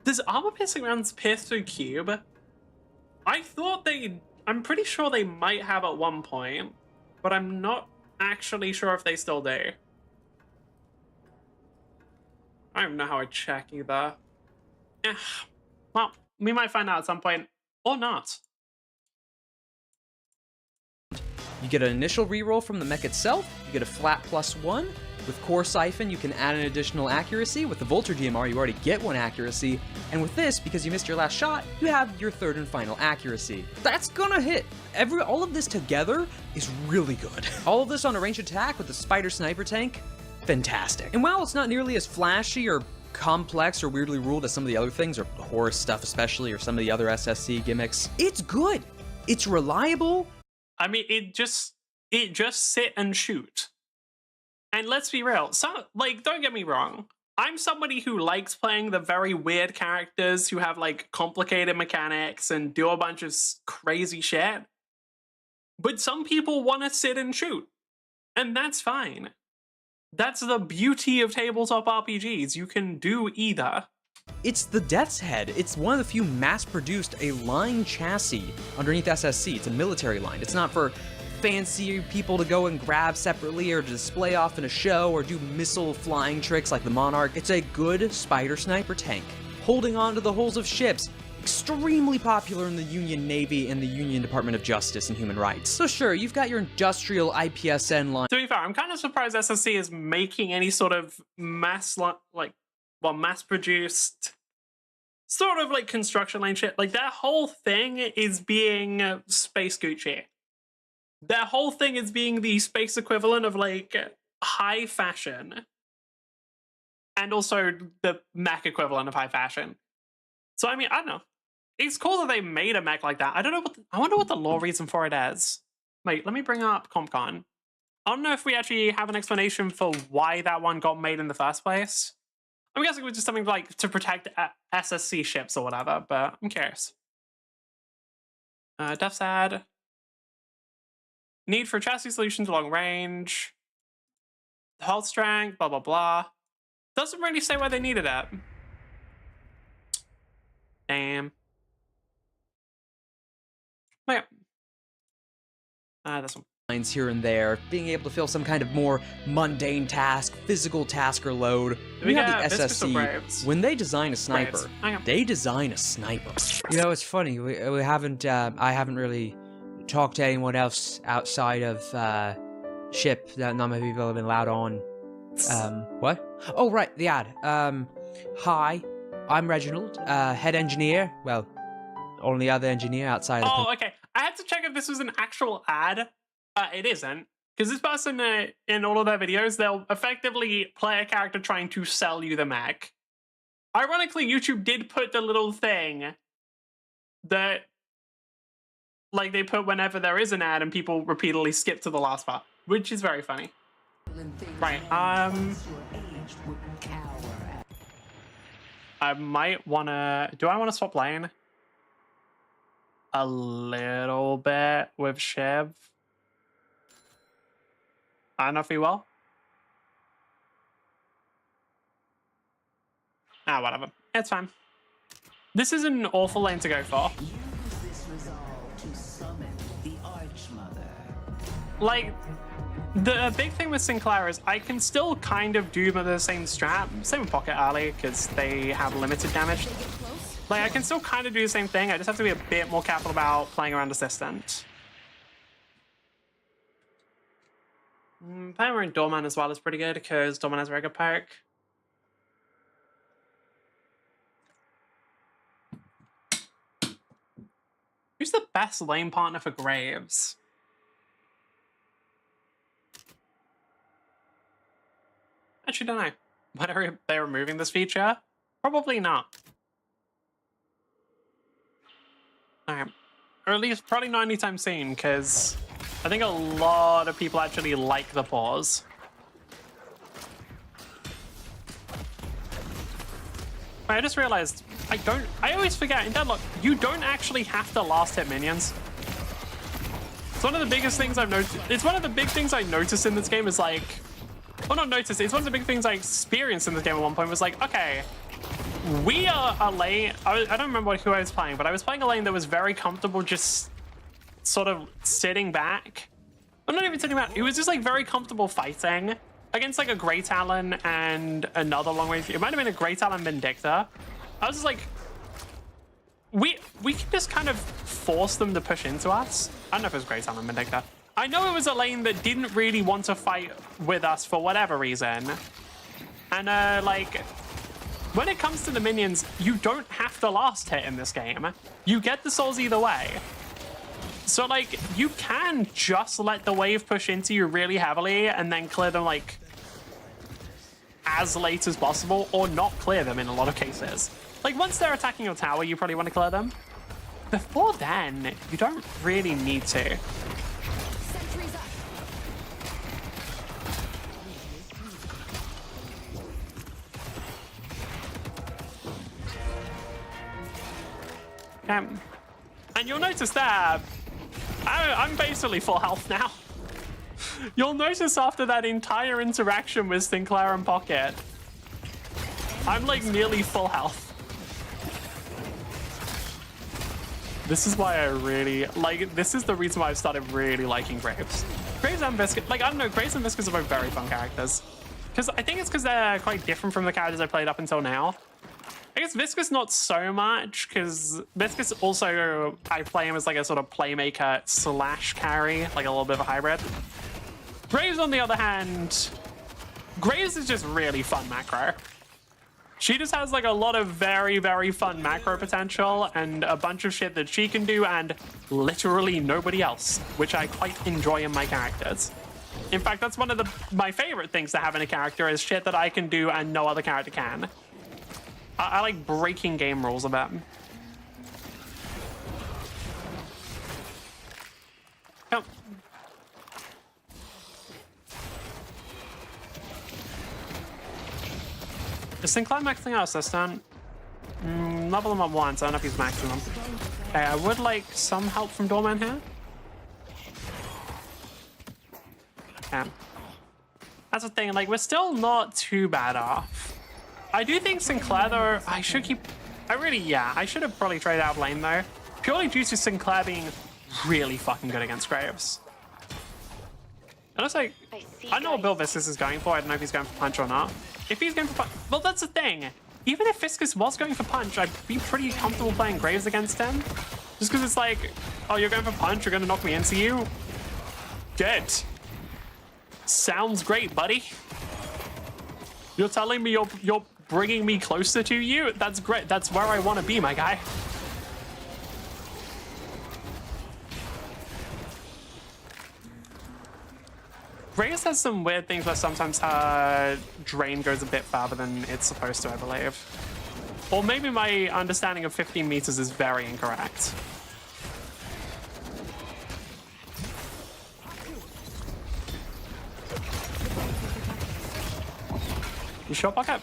Does armor piercing rounds pierce through cube? I thought I'm pretty sure they might have at one point, but I'm not actually sure if they still do. I don't know how I check either. Well, we might find out at some point, or not. You get an initial reroll from the mech itself, you get a flat +1. With Core Siphon, you can add an additional accuracy. With the Volter DMR, you already get 1 accuracy. And with this, because you missed your last shot, you have your 3rd and final accuracy. That's gonna hit. All of this together is really good. All of this on a ranged attack with the Spider Sniper Tank, fantastic. And while it's not nearly as flashy or complex or weirdly ruled as some of the other things, or horror stuff especially, or some of the other SSC gimmicks, it's good. It's reliable. I mean, it just sit and shoot. And let's be real. So, like, don't get me wrong. I'm somebody who likes playing the very weird characters who have, like, complicated mechanics and do a bunch of crazy shit. But some people want to sit and shoot. And that's fine. That's the beauty of tabletop RPGs. You can do either. It's the Death's Head. It's one of the few mass-produced a line chassis underneath SSC. It's a military line. It's not for fancy people to go and grab separately or to display off in a show or do missile flying tricks like the Monarch. It's a good spider sniper tank, holding on to the hulls of ships. Extremely popular in the Union Navy and the Union Department of Justice and Human Rights. So sure, you've got your industrial IPSN line. To be fair, I'm kind of surprised SSC is making any sort of mass-produced sort of like construction line shit. Like, their whole thing is being Space Gucci. Their whole thing is being the space equivalent of like high fashion, and also the mech equivalent of high fashion. So I mean, I don't know. It's cool that they made a mech like that. I don't know I wonder what the lore reason for it is. Wait, let me bring up CompCon. I don't know if we actually have an explanation for why that one got made in the first place. I'm guessing it was just something like to protect SSC ships or whatever, but I'm curious. Death's Ad. Need for chassis solutions long range. Hull strength, blah, blah, blah. Doesn't really say why they needed it. Damn. Wait. This one. Lines here and there, being able to fill some kind of more mundane task, physical task or load. We have got the SSC, when they design a sniper, they design a sniper. You know, it's funny, we haven't, I haven't really talked to anyone else outside of ship that not many people have been allowed on. What? Oh, right, the ad. Hi, I'm Reginald, head engineer. Well, only other engineer outside of Oh, okay. I had to check if this was an actual ad. It isn't. Because this person, in all of their videos, they'll effectively play a character trying to sell you the mech. Ironically, YouTube did put the little thing that, like, they put whenever there is an ad and people repeatedly skip to the last part, which is very funny. Right, I might wanna... Do I want to swap lane? A little bit with Shiv. I don't know if he will. Ah, whatever. It's fine. This is an awful lane to go for. Use this resolve to summon the Archmother. Like, the big thing with Sinclair is I can still kind of do the same strat. Same with Pocket Alley, because they have limited damage. Like, I can still kind of do the same thing. I just have to be a bit more careful about playing around Assistant. Playing around Doorman as well is pretty good, because Doorman has a very good perk. Who's the best lane partner for Graves? Actually, don't know. Whether they're removing this feature? Probably not. Alright. Or at least probably not anytime soon, because I think a lot of people actually like the pause. I just realized I always forget in Deadlock, you don't actually have to last hit minions. It's one of the biggest things I've noticed. It's one of the big things I noticed in this game is like, well, not noticed, it's one of the big things I experienced in this game at one point was like, okay, we are a lane, I don't remember who I was playing, but I was playing a lane that was very comfortable just sort of sitting back. I'm not even sitting back, it was just like very comfortable fighting against like a Grey Talon and another long range. It might have been a Grey Talon Vindicta. I was just like, we can just kind of force them to push into us. I don't know if it was Grey Talon Vindicta. I know it was a lane that didn't really want to fight with us for whatever reason. And like, when it comes to the minions, you don't have to last hit in this game. You get the souls either way. So like, you can just let the wave push into you really heavily and then clear them like as late as possible, or not clear them in a lot of cases. Like once they're attacking your tower, you probably want to clear them. Before then, you don't really need to. Sentries up. And you'll notice that I'm basically full health now. You'll notice after that entire interaction with Sinclair and Pocket, I'm like nearly full health. This is why I really like. This is the reason why I've started really liking Graves. Graves and Viscous, like I don't know, Graves and Viscous are both very fun characters. Because I think it's because they're quite different from the characters I played up until now. I guess Viscous not so much, because Viscous also, I play him as like a sort of playmaker slash carry, like a little bit of a hybrid. Graves, on the other hand, Graves is just really fun macro. She just has like a lot of very, very fun macro potential and a bunch of shit that she can do and literally nobody else, which I quite enjoy in my characters. In fact, that's one of my favorite things to have in a character is shit that I can do and no other character can. I like breaking game rules a bit. Yep. Is Sinclair maxing out assistant? Level him up once, I don't know if he's maxing them. Okay, I would like some help from Doorman here. Yeah. That's the thing, like, we're still not too bad off. I do think Sinclair, though, I should have probably traded out lane, though. Purely due to Sinclair being really fucking good against Graves. And it's like, I don't know what build Viscous is going for. I don't know if he's going for punch or not. If he's going for punch, well, that's the thing. Even if Viscous was going for punch, I'd be pretty comfortable playing Graves against him. Just because it's like, oh, you're going for punch, you're going to knock me into you? Good. Sounds great, buddy. You're telling me you're bringing me closer to you? That's great. That's where I want to be, my guy. Graves has some weird things where sometimes her drain goes a bit farther than it's supposed to, I believe. Or maybe my understanding of 15 meters is very incorrect. You sure, Pocket?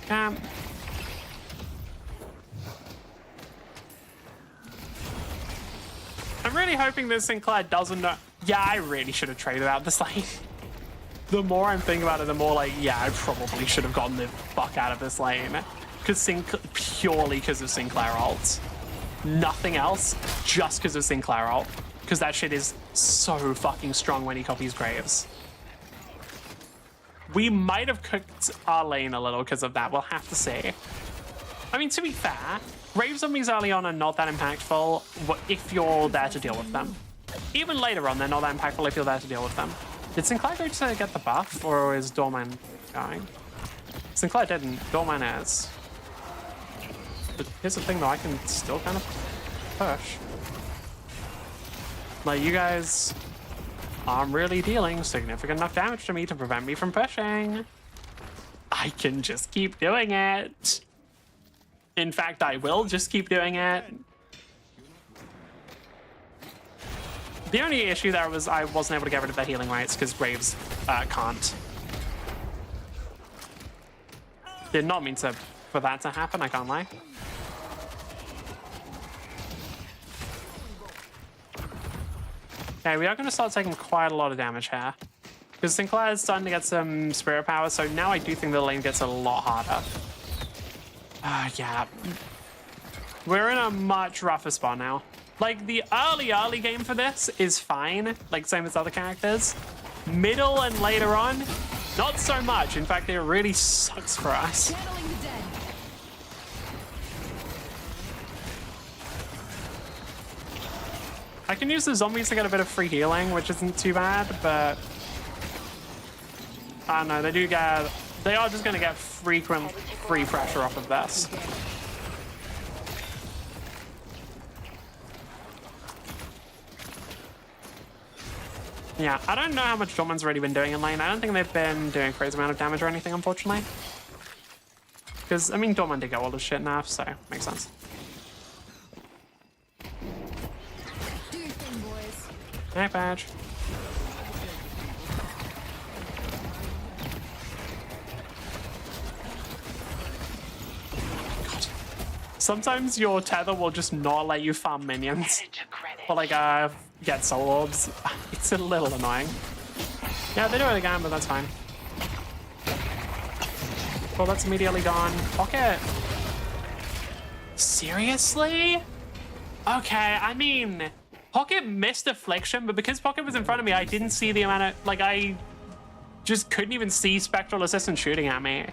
I'm really hoping that Sinclair doesn't know. Yeah, I really should have traded out this lane. The more I'm thinking about it, the more like, yeah, I probably should have gotten the fuck out of this lane. Purely because of Sinclair ult. Nothing else, just because of Sinclair ult. Because that shit is so fucking strong when he copies Graves. We might have cooked our lane a little because of that. We'll have to see. I mean, to be fair, Graves zombies early on are not that impactful if you're there to deal with them. Even later on, they're not that impactful if you're there to deal with them. Did Sinclair go to get the buff, or is Doorman going? Sinclair didn't. Doorman is. But here's the thing, though. I can still kind of push. Like, you guys aren't really dealing significant enough damage to me to prevent me from pushing. I can just keep doing it. In fact, I will just keep doing it. The only issue there was I wasn't able to get rid of the healing rights because Graves can't. Did not mean for that to happen, I can't lie. Okay, we are going to start taking quite a lot of damage here. Because Sinclair is starting to get some spirit power, so now I do think the lane gets a lot harder. Yeah. We're in a much rougher spot now. Like, the early game for this is fine, like same as other characters. Middle and later on, not so much. In fact, it really sucks for us. Channeling the dead. I can use the zombies to get a bit of free healing, which isn't too bad, but I don't know, they are just gonna get frequent free pressure off of this. Yeah, I don't know how much Dortmund's already been doing in lane. I don't think they've been doing a crazy amount of damage or anything, unfortunately. Because, I mean, Dortmund did get all this shit nerfed, so makes sense. Do your thing, boys. Hey, badge. God. Sometimes your tether will just not let you farm minions. Or like, get soul orbs. It's a little annoying. Yeah, they do it again, but that's fine. Well, that's immediately gone. Pocket. Seriously? Okay, I mean, Pocket missed Affliction, but because Pocket was in front of me, I didn't see the amount of, like, I just couldn't even see Spectral Assassin shooting at me.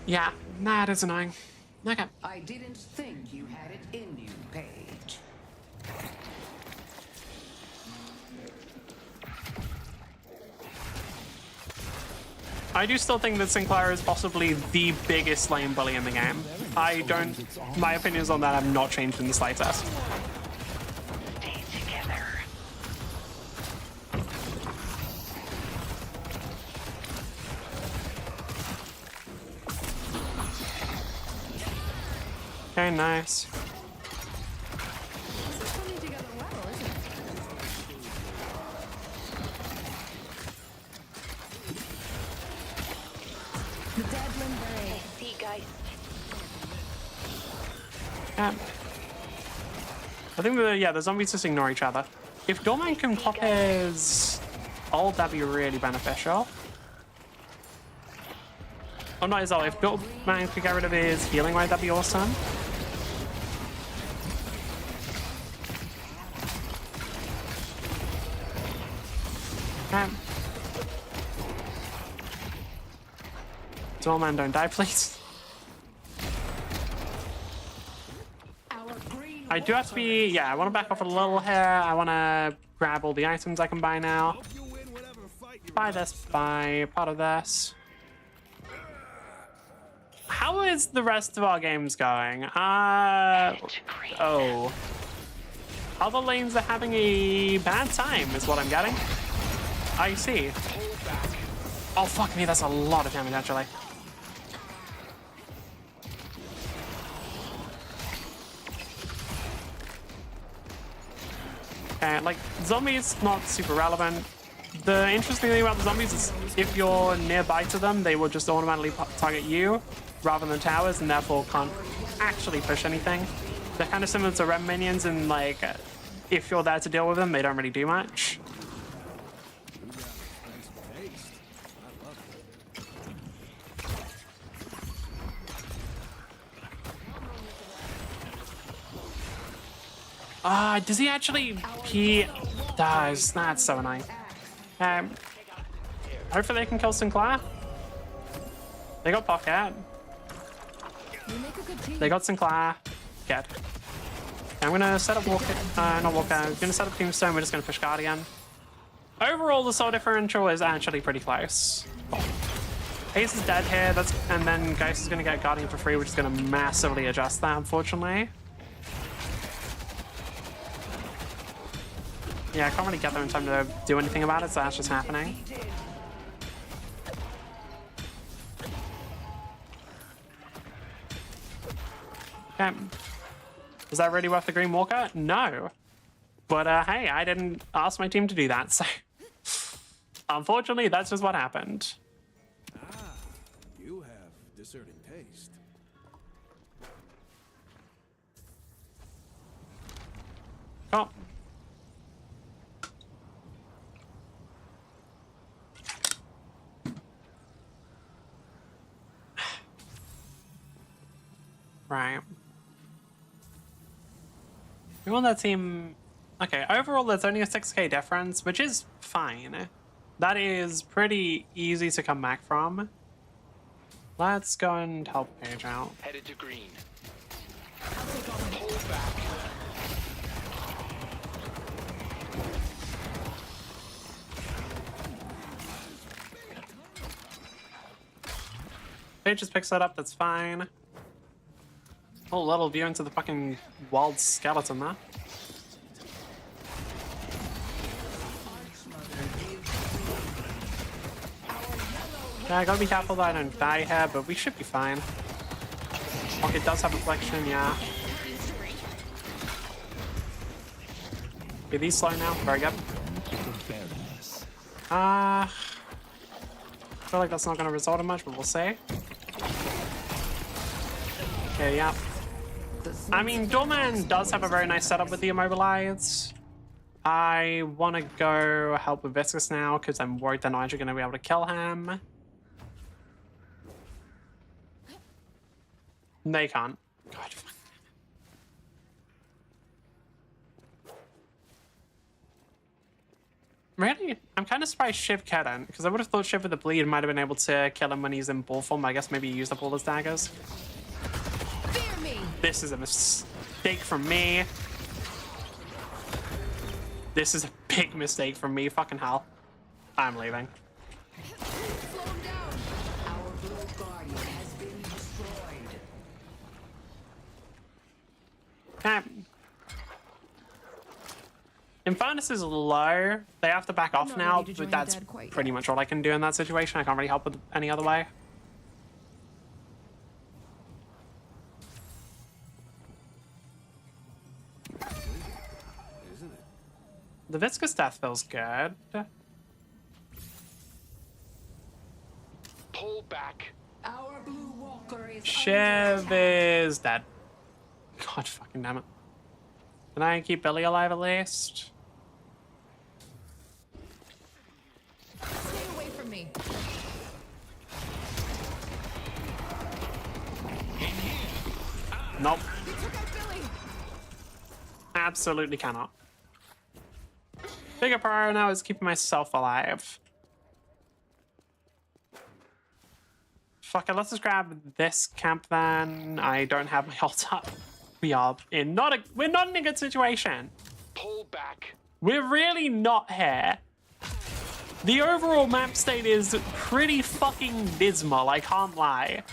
Yeah, that is annoying. Okay. I didn't think you had it in you, Paige. I do still think that Sinclair is possibly the biggest lane bully in the game. I don't... My opinions on that have not changed in the slightest. Stay together. Okay, nice. This is coming together well, isn't it? The Deadland Blade. See, guys. Yeah. I think the zombies just ignore each other. If Doorman can pop his ult, that'd be really beneficial. Oh, not his ult. If Doorman could get rid of his healing rate, that'd be awesome. Doorman, don't die, please. I do have to be, yeah, I want to back off a little here. I want to grab all the items I can buy now. Buy this, buy part of this. How is the rest of our games going? Oh. Other lanes are having a bad time is what I'm getting. I see. Oh, fuck me, that's a lot of damage, actually. Okay, like, zombies, not super relevant. The interesting thing about the zombies is if you're nearby to them, they will just automatically target you rather than towers, and therefore can't actually push anything. They're kind of similar to Rem minions, and like, if you're there to deal with them, they don't really do much. Does he actually? He does. That's so annoying. Hopefully they can kill Sinclair. They got Pocket. They got Sinclair. Good. I'm gonna set up Walker. Not Walker. I'm gonna set up Tombstone. We're just gonna push Guardian. Overall, the soul differential is actually pretty close. Ace is dead here. And then Geist is gonna get Guardian for free, which is gonna massively adjust that, unfortunately. Yeah, I can't really get there in time to do anything about it, so that's just happening. Okay. Is that really worth the Green Walker? No. But hey, I didn't ask my team to do that, so... Unfortunately, that's just what happened. You have discerning taste. Oh. Right. We want that team... Okay, overall there's only a 6k difference, which is fine. That is pretty easy to come back from. Let's go and help Paige out. Headed to green. Hold back. Paige just picks that up, that's fine. Oh, little view into the fucking wild skeleton there. Yeah, I gotta be careful that I don't die here, but we should be fine. Pocket does have Reflection, yeah. Okay, these slow now, very good. I feel like that's not gonna result in much, but we'll see. Okay, yeah. I mean, Doorman does have a very nice setup with the Immobilize. I want to go help with Viscus now because I'm worried they're not actually going to be able to kill him. They can't. God. Really? I'm kind of surprised Shiv couldn't, because I would have thought Shiv with the bleed might have been able to kill him when he's in ball form. I guess maybe he used up all his daggers. Fear me. This is a mistake from me. This is a big mistake from me. Fucking hell. I'm leaving. Slow him down. Our blue guardian has been destroyed. Infernus is low. They have to back off not now, ready to but join that's Dead quite pretty yet. much all I can do in that situation. I can't really help with any other way. The viscous death feels good. Pull back. Our blue walker is Shiv is dead. God fucking damn it. Can I keep Billy alive at least? Stay away from me. Nope. You took out Billy. Absolutely cannot. Bigger priority now is keeping myself alive. Fuck it, let's just grab this camp then. I don't have my ult up. We're not in a good situation. Pull back. We're really not here. The overall map state is pretty fucking dismal, I can't lie.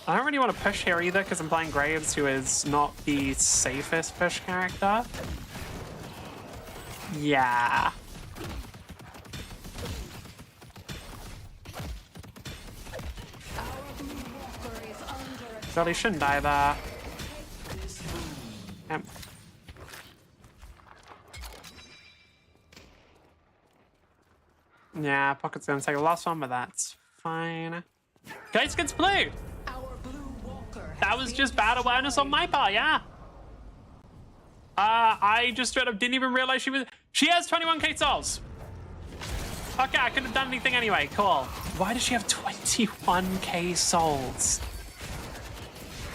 I don't really want to push here either because I'm playing Graves, who is not the safest push character. Yeah. Really shouldn't die there. Yep. Yeah, Pocket's gonna take the last one, but that's fine. Guys gets blue! our blue walker. That was just bad awareness on my part, yeah. I just straight up didn't even realize she has 21k souls. Okay, I couldn't have done anything anyway, cool. Why does she have 21k souls?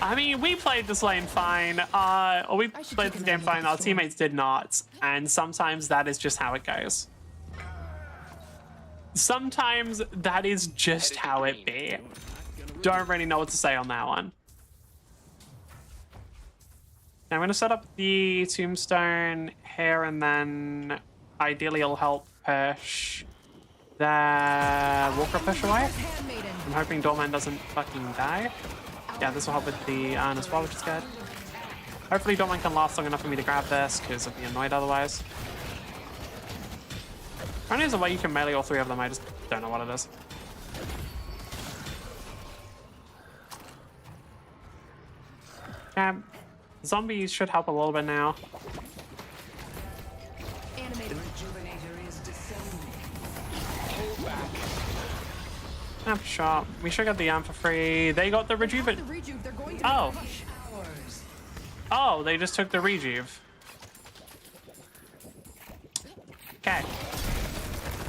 I mean, we played this lane fine, or we played this game fine, our teammates did not, and sometimes that is just how it goes. Sometimes that is just how it be. Don't really know what to say on that one. Now I'm going to set up the tombstone here, and then ideally it'll help push the Walker push away. I'm hoping Doorman doesn't fucking die. Yeah, this will help with the urn as well, which is good. Hopefully Doorman can last long enough for me to grab this, because I'd be annoyed otherwise. Apparently there's a way you can melee all three of them, I just don't know what it is. Zombies should help a little bit now. Animated. Rejuvenator is descending. Pull back. Snapshot. We should get the amp for free. They got the The rejuven. rejuve, they're going to Oh. crush. Ours. Oh, they just took the rejuve. Okay.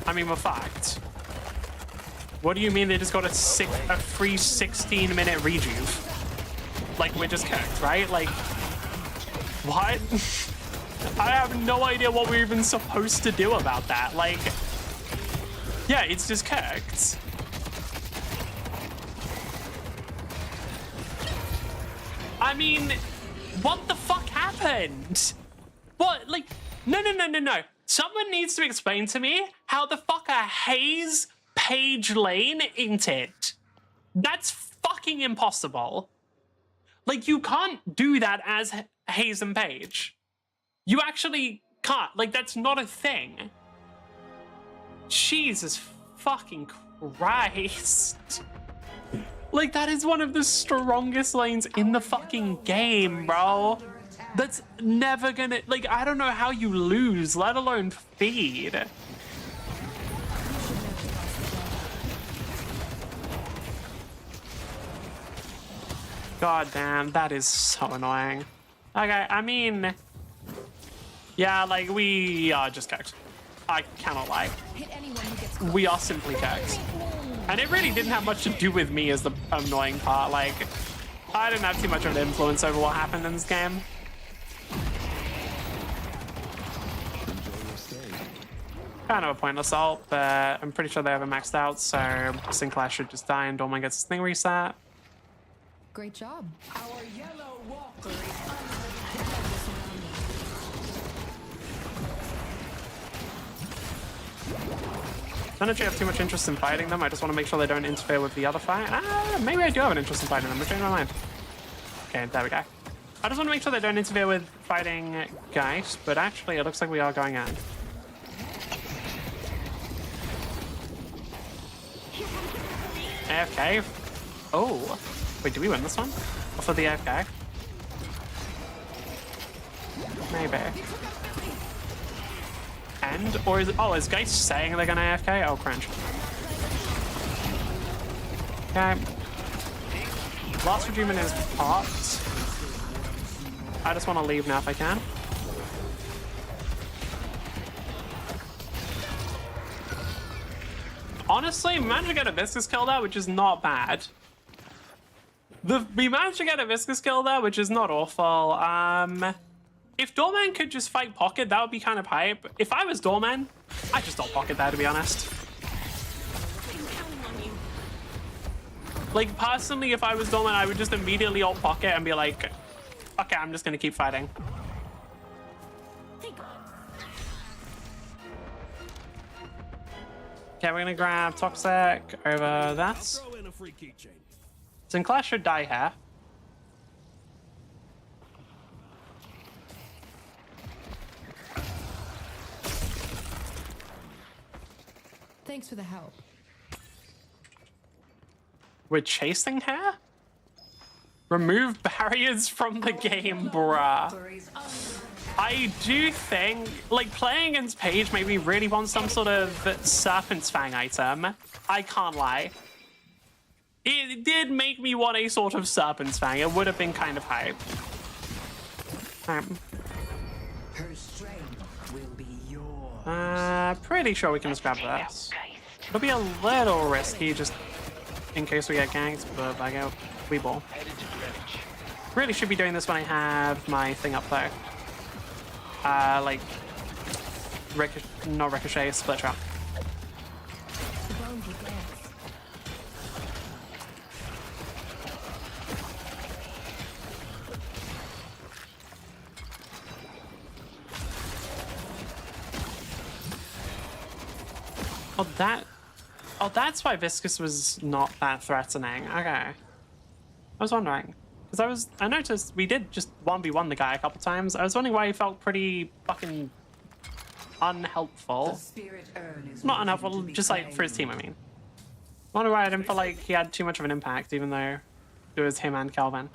I mean, we're fucked. What do you mean they just got a free 16-minute rejuve? Like, we're just cooked, right? Like, what? I have no idea what we're even supposed to do about that. Like, yeah, it's just cooked. I mean, what the fuck happened? What, like, no. Someone needs to explain to me how the fuck a Haze Page lane inted. That's fucking impossible. Like, you can't do that as Haze and Page. You actually can't. Like, that's not a thing. Jesus fucking Christ. Like, that is one of the strongest lanes in the fucking game, bro. That's never gonna... Like, I don't know how you lose, let alone feed. God damn, that is so annoying. Okay, I mean... Yeah, like, we are just cooked. I cannot lie. Hit anyone who gets We are simply cooked. And it really didn't have much to do with me as the annoying part. Like, I didn't have too much of an influence over what happened in this game. Kind of a pointless ult, but I'm pretty sure they have it maxed out, so Sinclair should just die and Dorman gets his thing reset. Great job. Our yellow walker is I don't actually have too much interest in fighting them. I just want to make sure they don't interfere with the other fight. Maybe I do have an interest in fighting them. I'm changing my mind. Okay, there we go. I just want to make sure they don't interfere with fighting Geist, but actually it looks like we are going in. AFK. Oh. Wait, do we win this one? Or for the AFK? Maybe. And? Or is it... Oh, is Geist saying they're gonna AFK? Oh, cringe. Okay. Last Rejuven is popped. I just want to leave now if I can. Honestly, we managed to get a Viscous kill there, which is not bad. We managed to get a Viscous kill there, which is not awful. If Doorman could just fight Pocket, that would be kind of hype. If I was Doorman, I'd just not Pocket there, to be honest. Like, personally, if I was Doorman, I would just immediately ult Pocket and be like, okay, I'm just gonna keep fighting. Okay, we're gonna grab Toxic over that. Sinclair should die here. Thanks for the help. We're chasing her? Remove barriers from the game, bruh. I do think, like, playing against Paige made me really want some sort of Serpent's Fang item. I can't lie. It did make me want a sort of Serpent's Fang. It would have been kind of hype. Her strength will be yours. Pretty sure we can just grab this. It'll be a little risky just in case we get ganked, but I go Weeble. Really should be doing this when I have my thing up there. Like, not Ricochet, Split Trap. Oh, that's why Viscous was not that threatening. Okay. I was wondering. Because I noticed we did just 1v1 the guy a couple times. I was wondering why he felt pretty fucking unhelpful. Not unhelpful, just like for his team, I mean. I wonder why I didn't feel like he had too much of an impact, even though it was him and Calvin.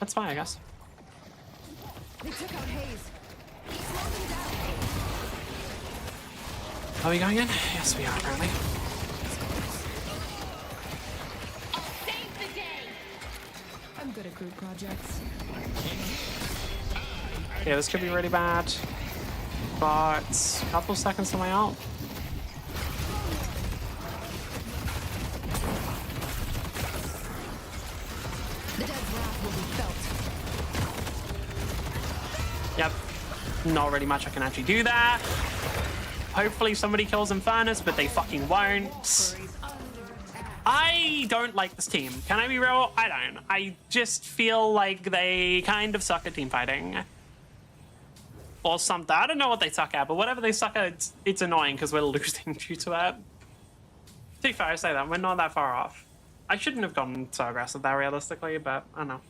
That's fine, I guess. They took out Hayes. Are we going in? Yes, we are, apparently. I'm good at group projects. Yeah, this could be really bad. But a couple seconds to my ult. The dead wrath will be felt. Yep. Not really much I can actually do there. Hopefully somebody kills Infernus, but they fucking won't. I don't like this team. Can I be real? I don't. I just feel like they kind of suck at team fighting. Or something. I don't know what they suck at, but whatever they suck at, it's annoying because we're losing due to that. To be fair, I say that. We're not that far off. I shouldn't have gone so aggressive there realistically, but I don't know.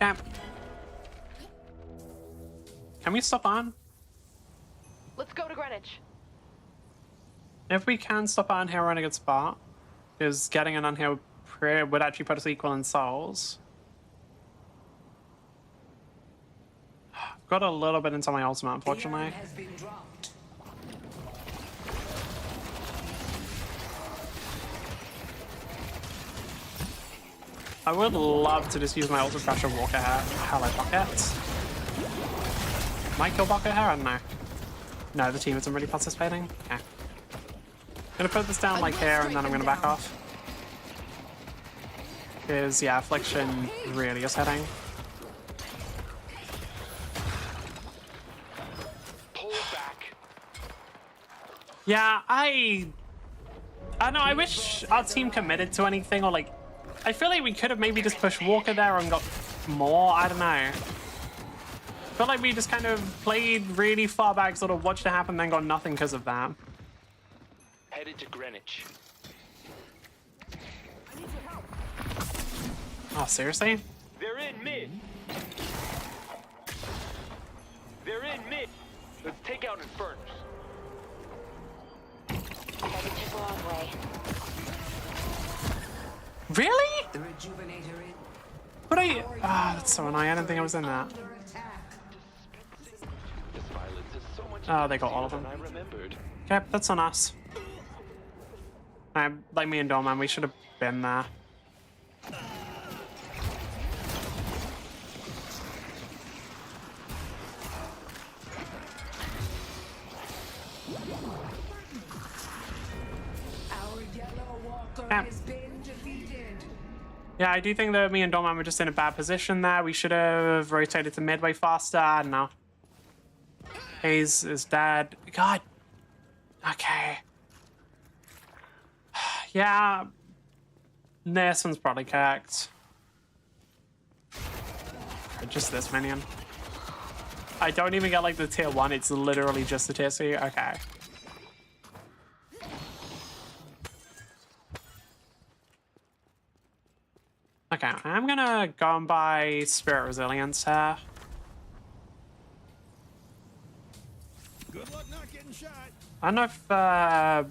Okay. Can we stop on? Let's go to Greenwich. If we can stop on here, we're in a good spot. Because getting an on here would actually put us equal in souls. Got a little bit into my ultimate, unfortunately. I would love to just use my Ultra Pressure Walker Halo Bucket. Might kill Bucket Hair? I don't know. No, the team isn't really participating. Okay. I'm gonna put this down like here and then I'm gonna back off. Because, yeah, Affliction really is hitting. Pull back. Yeah, I don't know, I wish our team committed to anything, or like, I feel like we could have maybe just pushed Walker there and got more, I don't know. I feel like we just kind of played really far back, sort of watched it happen, then got nothing because of that. Headed to Greenwich. Oh, seriously? They're in mid. They're in mid. Let's take out Infernos. Headed to the long way. Really? The rejuvenator in. But that's so annoying, I didn't think I was in that. Under attack. This violence is so much Oh, they got all of than them. I remembered. Okay, that's on us. Like me and Dorman, we should have been there. Our yellow walker Yeah. has been defeated. Yeah, I do think that me and Dorman were just in a bad position there. We should have rotated to midway faster. I don't know. Hayes is dead. God. Okay. Yeah. This one's probably cocked. Just this minion. I don't even get like the tier 1. It's literally just the tier 2. Okay. Okay, I'm gonna go and buy Spirit Resilience here. Good luck not getting shot. I don't know if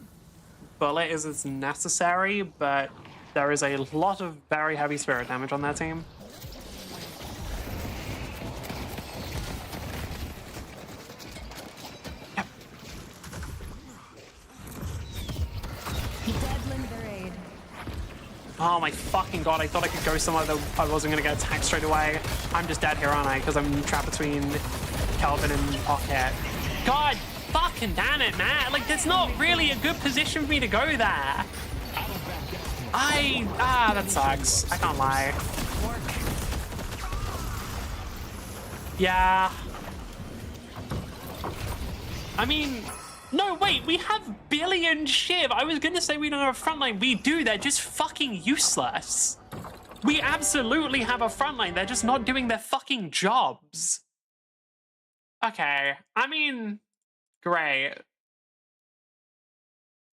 Bullet is as necessary, but there is a lot of very heavy spirit damage on their team. Yep. Dead lend their aid. Oh my fucking god, I thought I could go somewhere that I wasn't gonna get attacked straight away. I'm just dead here, aren't I? Because I'm trapped between Kelvin and Pocket. God fucking damn it, man. Like, there's not really a good position for me to go there. That sucks. I can't lie. Yeah. I mean, no, wait, we have Billion Shiv. I was gonna say we don't have a frontline. We do, they're just fucking useless. We absolutely have a frontline. They're just not doing their fucking jobs. Okay, I mean, great.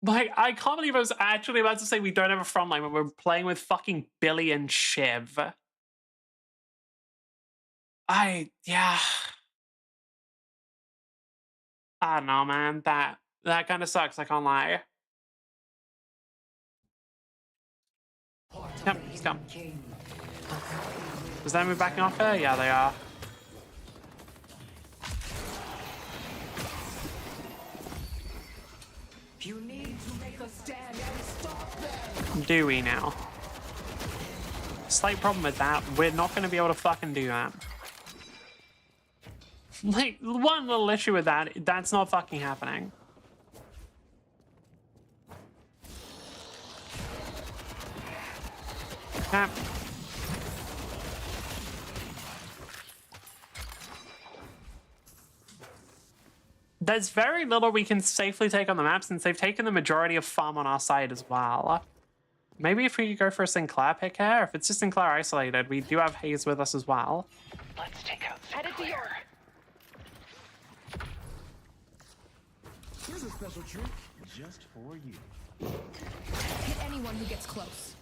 Like, I can't believe I was actually about to say we don't have a frontline when we're playing with fucking Billion Shiv. Yeah. I don't know, man. That kind of sucks, I can't lie. Yep, he's come. Is that move backing off here? Yeah, they are. You need to make a stand and stop them. Do we now? Slight problem with that, we're not going to be able to fucking do that. Like, one little issue with that, that's not fucking happening. Okay. There's very little we can safely take on the map since they've taken the majority of farm on our side as well. Maybe if we could go for a Sinclair pick here, if it's just Sinclair isolated, we do have Hayes with us as well. Let's take out Sinclair. Here's a special treat just for you. Hit anyone who gets close.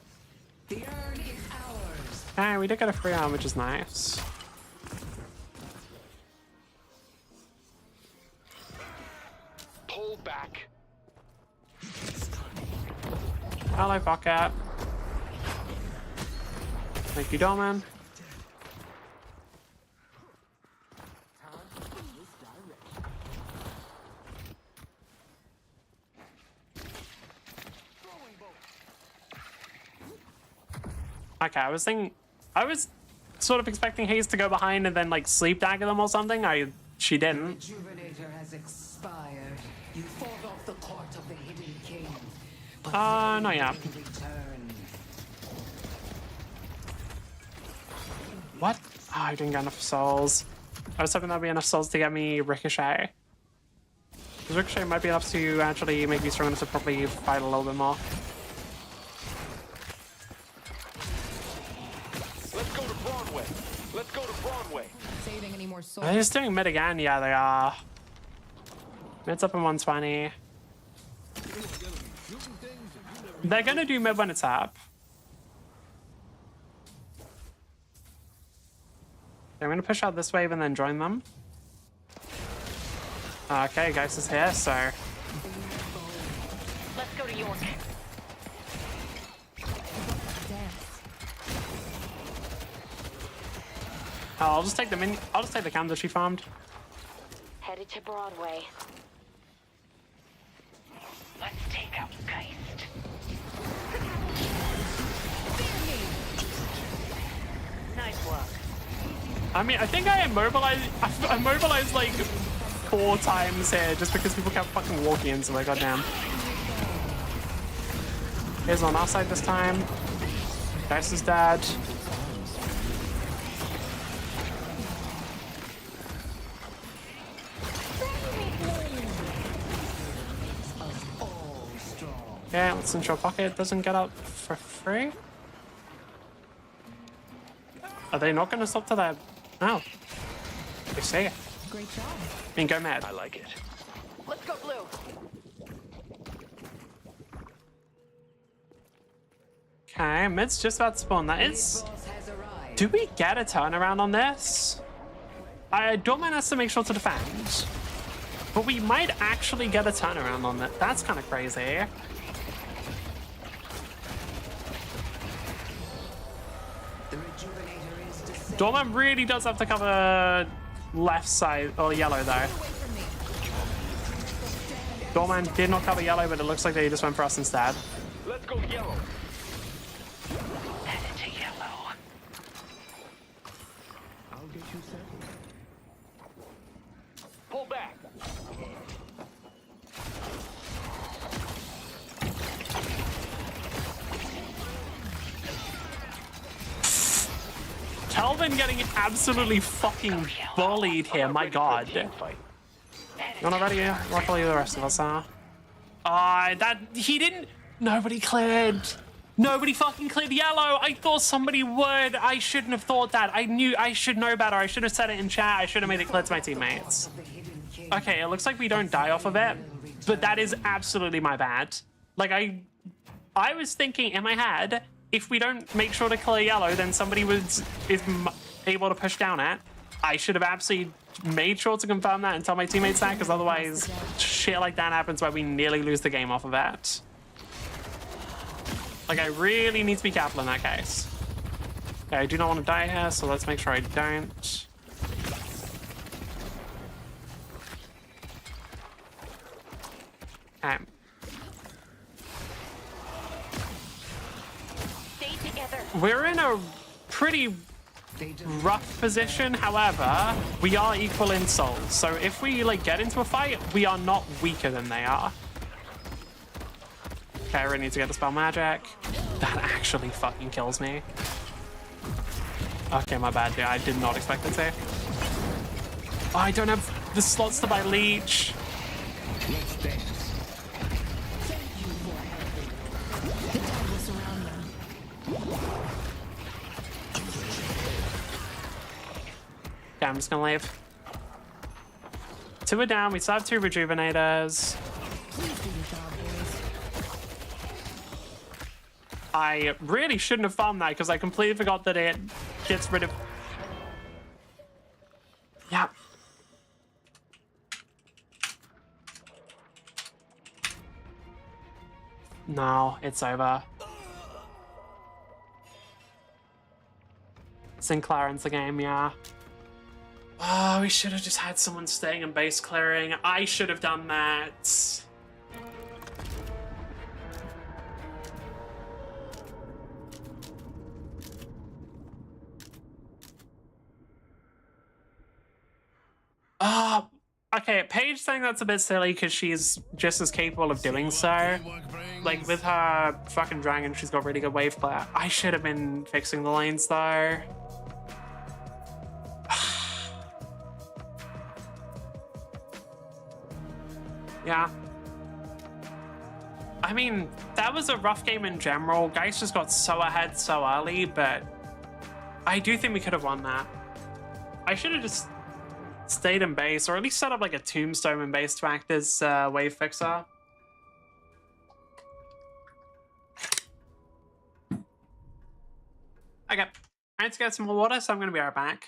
The urn is ours. Hey, we did get a free arm, which is nice. Pull back. Hello, Bucket. Thank you, Dolman. Okay, I was sort of expecting Haze to go behind and then like sleep dagger them or something. She didn't. Rejuvenator has expired. You fought off the court of the Hidden King. But Not yet. in return, What? Oh, I didn't get enough souls. I was hoping there'd be enough souls to get me Ricochet. Because Ricochet might be enough to actually make me strong enough to probably fight a little bit more. Let's go to Broadway. Let's go to Broadway. Saving any more souls. Are they just doing mid again? Yeah, they are. Mid's up in 120. They're gonna do mid when it's up. I'm gonna push out this wave and then join them. Okay, Geist is here, so... Let's go to York. Dance. Oh, I'll just take the cam that she farmed. Headed to Broadway. Let's take out Geist. Nice work. I mean, I think I immobilized like 4 times here just because people kept fucking walking into me, goddamn. Here's on our side this time. Geist is dead. Yeah, let's ensure Pocket doesn't get out for free. Are they not going to stop to that? No. They say it. Great job. I mean, go mad. I like it. Let's go blue. Okay, mid's just about to spawn. That is... boss has arrived. Do we get a turnaround on this? I don't mind us to make sure to defend. But we might actually get a turnaround on that. That's kind of crazy. The Rejuvenator is descending. Dorman really does have to cover left side, or yellow though. Dorman did not cover yellow, but it looks like they just went for us instead. Let's go yellow. Headed to yellow. I'll get you settled. Pull back. Kelvin getting absolutely fucking bullied here, my god. Team fight. You're not ready? Luckily the rest of us are. He didn't... Nobody cleared. Nobody fucking cleared yellow. I thought somebody would. I shouldn't have thought that. I should know better. I should have said it in chat. I should have made it clear to my teammates. Okay, it looks like we don't die off of it, but that is absolutely my bad. Like, I was thinking in my head, if we don't make sure to clear yellow, then somebody is able to push down it. I should have absolutely made sure to confirm that and tell my teammates that, because otherwise shit like that happens where we nearly lose the game off of it. Like, I really need to be careful in that case. Okay, I do not want to die here, so let's make sure I don't. Okay. Stay together. We're in a pretty rough position, however, we are equal in souls. So if we like get into a fight, we are not weaker than they are. Okay, I really need to get the spell magic. That actually fucking kills me. Okay, my bad, dude. I did not expect it to. Oh, I don't have the slots to buy leech. Let's dance. The dead will surround them. Okay, I'm just gonna leave. 2 are down. We still have 2 rejuvenators. Please do your job, boys. I really shouldn't have farmed that because I completely forgot that it gets rid of... Yeah. No, it's over. Sinclair ends the game, yeah. Oh, we should have just had someone staying in base clearing. I should have done that. Okay, Paige saying that's a bit silly because she's just as capable of doing so. Like, with her fucking dragon, she's got really good wave clear. I should have been fixing the lanes, though. Yeah. I mean, that was a rough game in general. Geist just got so ahead so early, but I do think we could have won that. I should have just stayed in base, or at least set up like a tombstone in base to act as wave fixer. Okay, I need to get some more water, so I'm gonna be right back.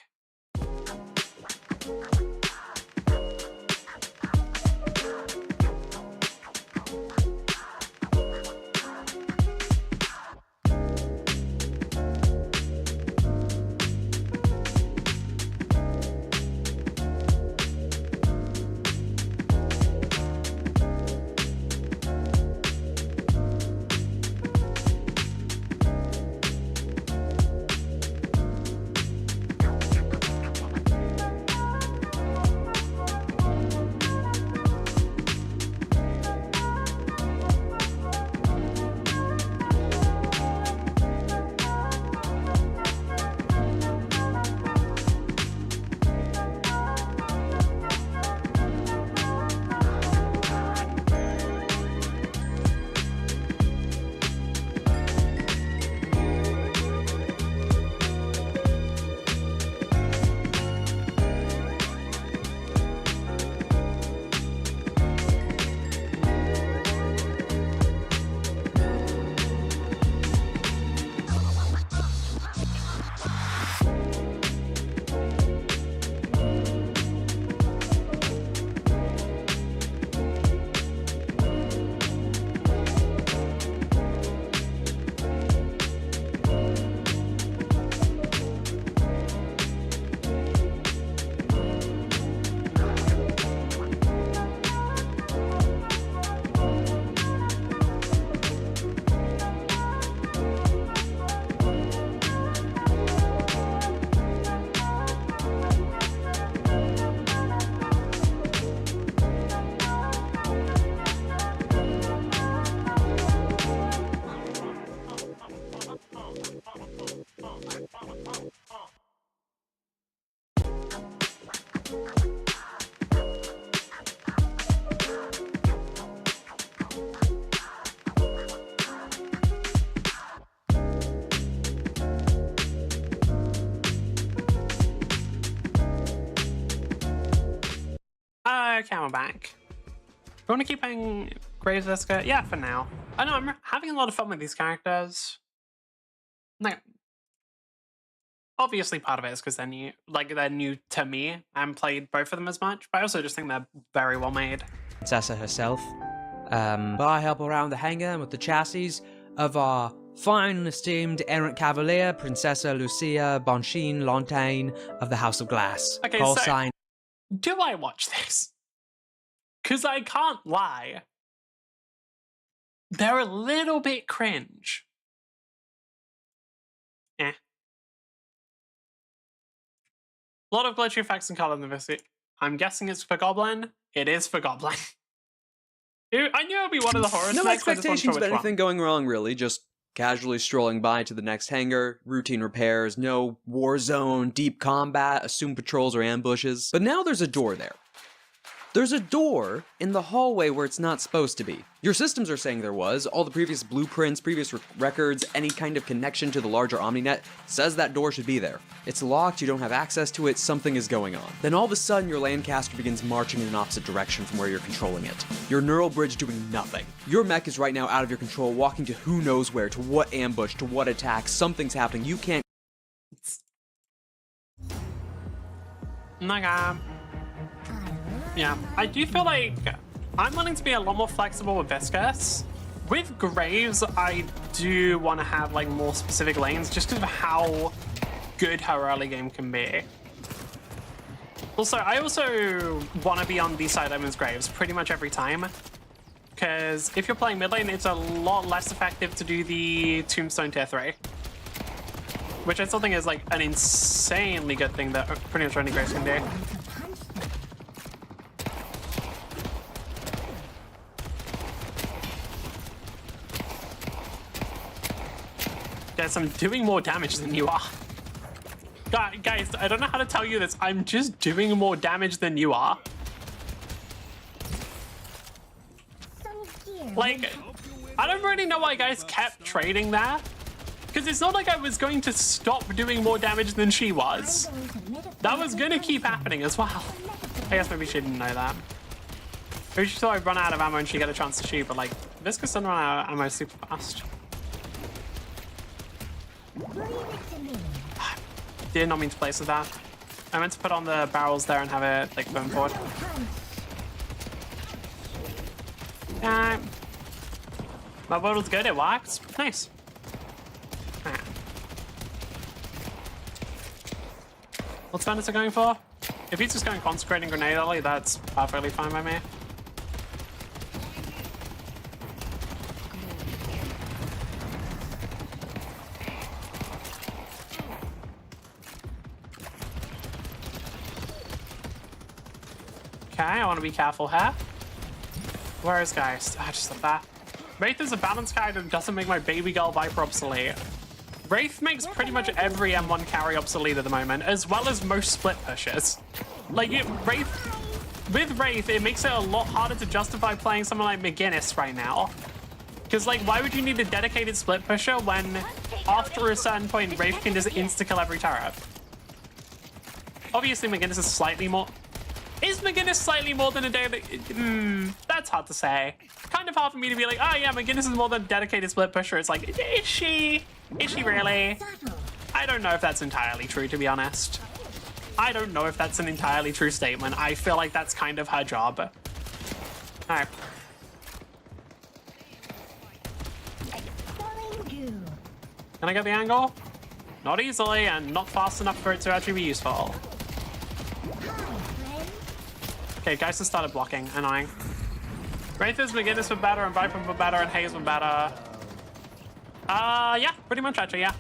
Okay, we're back. You want to keep playing Graves Visca? Yeah, for now. I know, I'm having a lot of fun with these characters. Like, obviously part of it is because they're new. Like, they're new to me. I haven't played both of them as much, but I also just think they're very well made. Princessa herself. But I help around the hangar with the chassis of our fine and esteemed errant cavalier, Princessa Lucia Bonchine Lontaine of the House of Glass. Okay, Call so sign. do I watch this? Because I can't lie. They're a little bit cringe. Eh. A lot of glitchy effects and color in the visit. I'm guessing it's for Goblin. It is for Goblin. I knew it would be one of the horror No effects, expectations of which anything one. going wrong, really. Just casually strolling by to the next hangar, routine repairs, no war zone, deep combat, assumed patrols or ambushes. But now there's a door there. There's a door in the hallway where it's not supposed to be. Your systems are saying there was. All the previous blueprints, previous records, any kind of connection to the larger OmniNet says that door should be there. It's locked, you don't have access to it, something is going on. Then all of a sudden, your Lancaster begins marching in an opposite direction from where you're controlling it. Your neural bridge doing nothing. Your mech is right now out of your control, walking to who knows where, to what ambush, to what attack, something's happening, you can't... Yeah, I do feel like I'm wanting to be a lot more flexible with Viscous. With Graves, I do want to have like more specific lanes just because of how good her early game can be. Also, I also want to be on the side I'm as Graves pretty much every time. Because if you're playing mid lane, it's a lot less effective to do the Tombstone tier 3. Which I still think is like an insanely good thing that pretty much only Graves can do. Guys, I'm doing more damage than you are. Guys, I don't know how to tell you this. I'm just doing more damage than you are. Like, I don't really know why guys kept trading there. Because it's not like I was going to stop doing more damage than she was. That was going to keep happening as well. I guess maybe she didn't know that. Maybe she thought I'd run out of ammo and she'd get a chance to shoot, but like, Viscous doesn't run out of ammo super fast. Did not mean to place with that. I meant to put on the barrels there and have it like boom forward. My bottle's good, it works. Nice. What's Bandits going for? If he's just going Consecrating Grenade Alley, that's perfectly fine by me. Okay, I want to be careful here. Where is Geist? Ah, just like that. Wraith is a balance guide and doesn't make my baby girl Viper obsolete. Wraith makes pretty much every M1 carry obsolete at the moment, as well as most split pushes. Like, with Wraith, it makes it a lot harder to justify playing someone like McGinnis right now. Because, like, why would you need a dedicated split pusher when, after a certain point, Wraith can just insta-kill every turret? Obviously, McGinnis is slightly more... Is McGinnis slightly more than a dedicated... that's hard to say. Kind of hard for me to be like, oh yeah, McGinnis is more than a dedicated split pusher. It's like, is she? Is she really? I don't know if that's entirely true, to be honest. I don't know if that's an entirely true statement. I feel like that's kind of her job. All right. Can I get the angle? Not easily, and not fast enough for it to actually be useful. Okay, Geist has started blocking. Annoying. Wraithers, McGinnis were better, and Viper were better, and Hayes were better. Yeah, pretty much actually, yeah.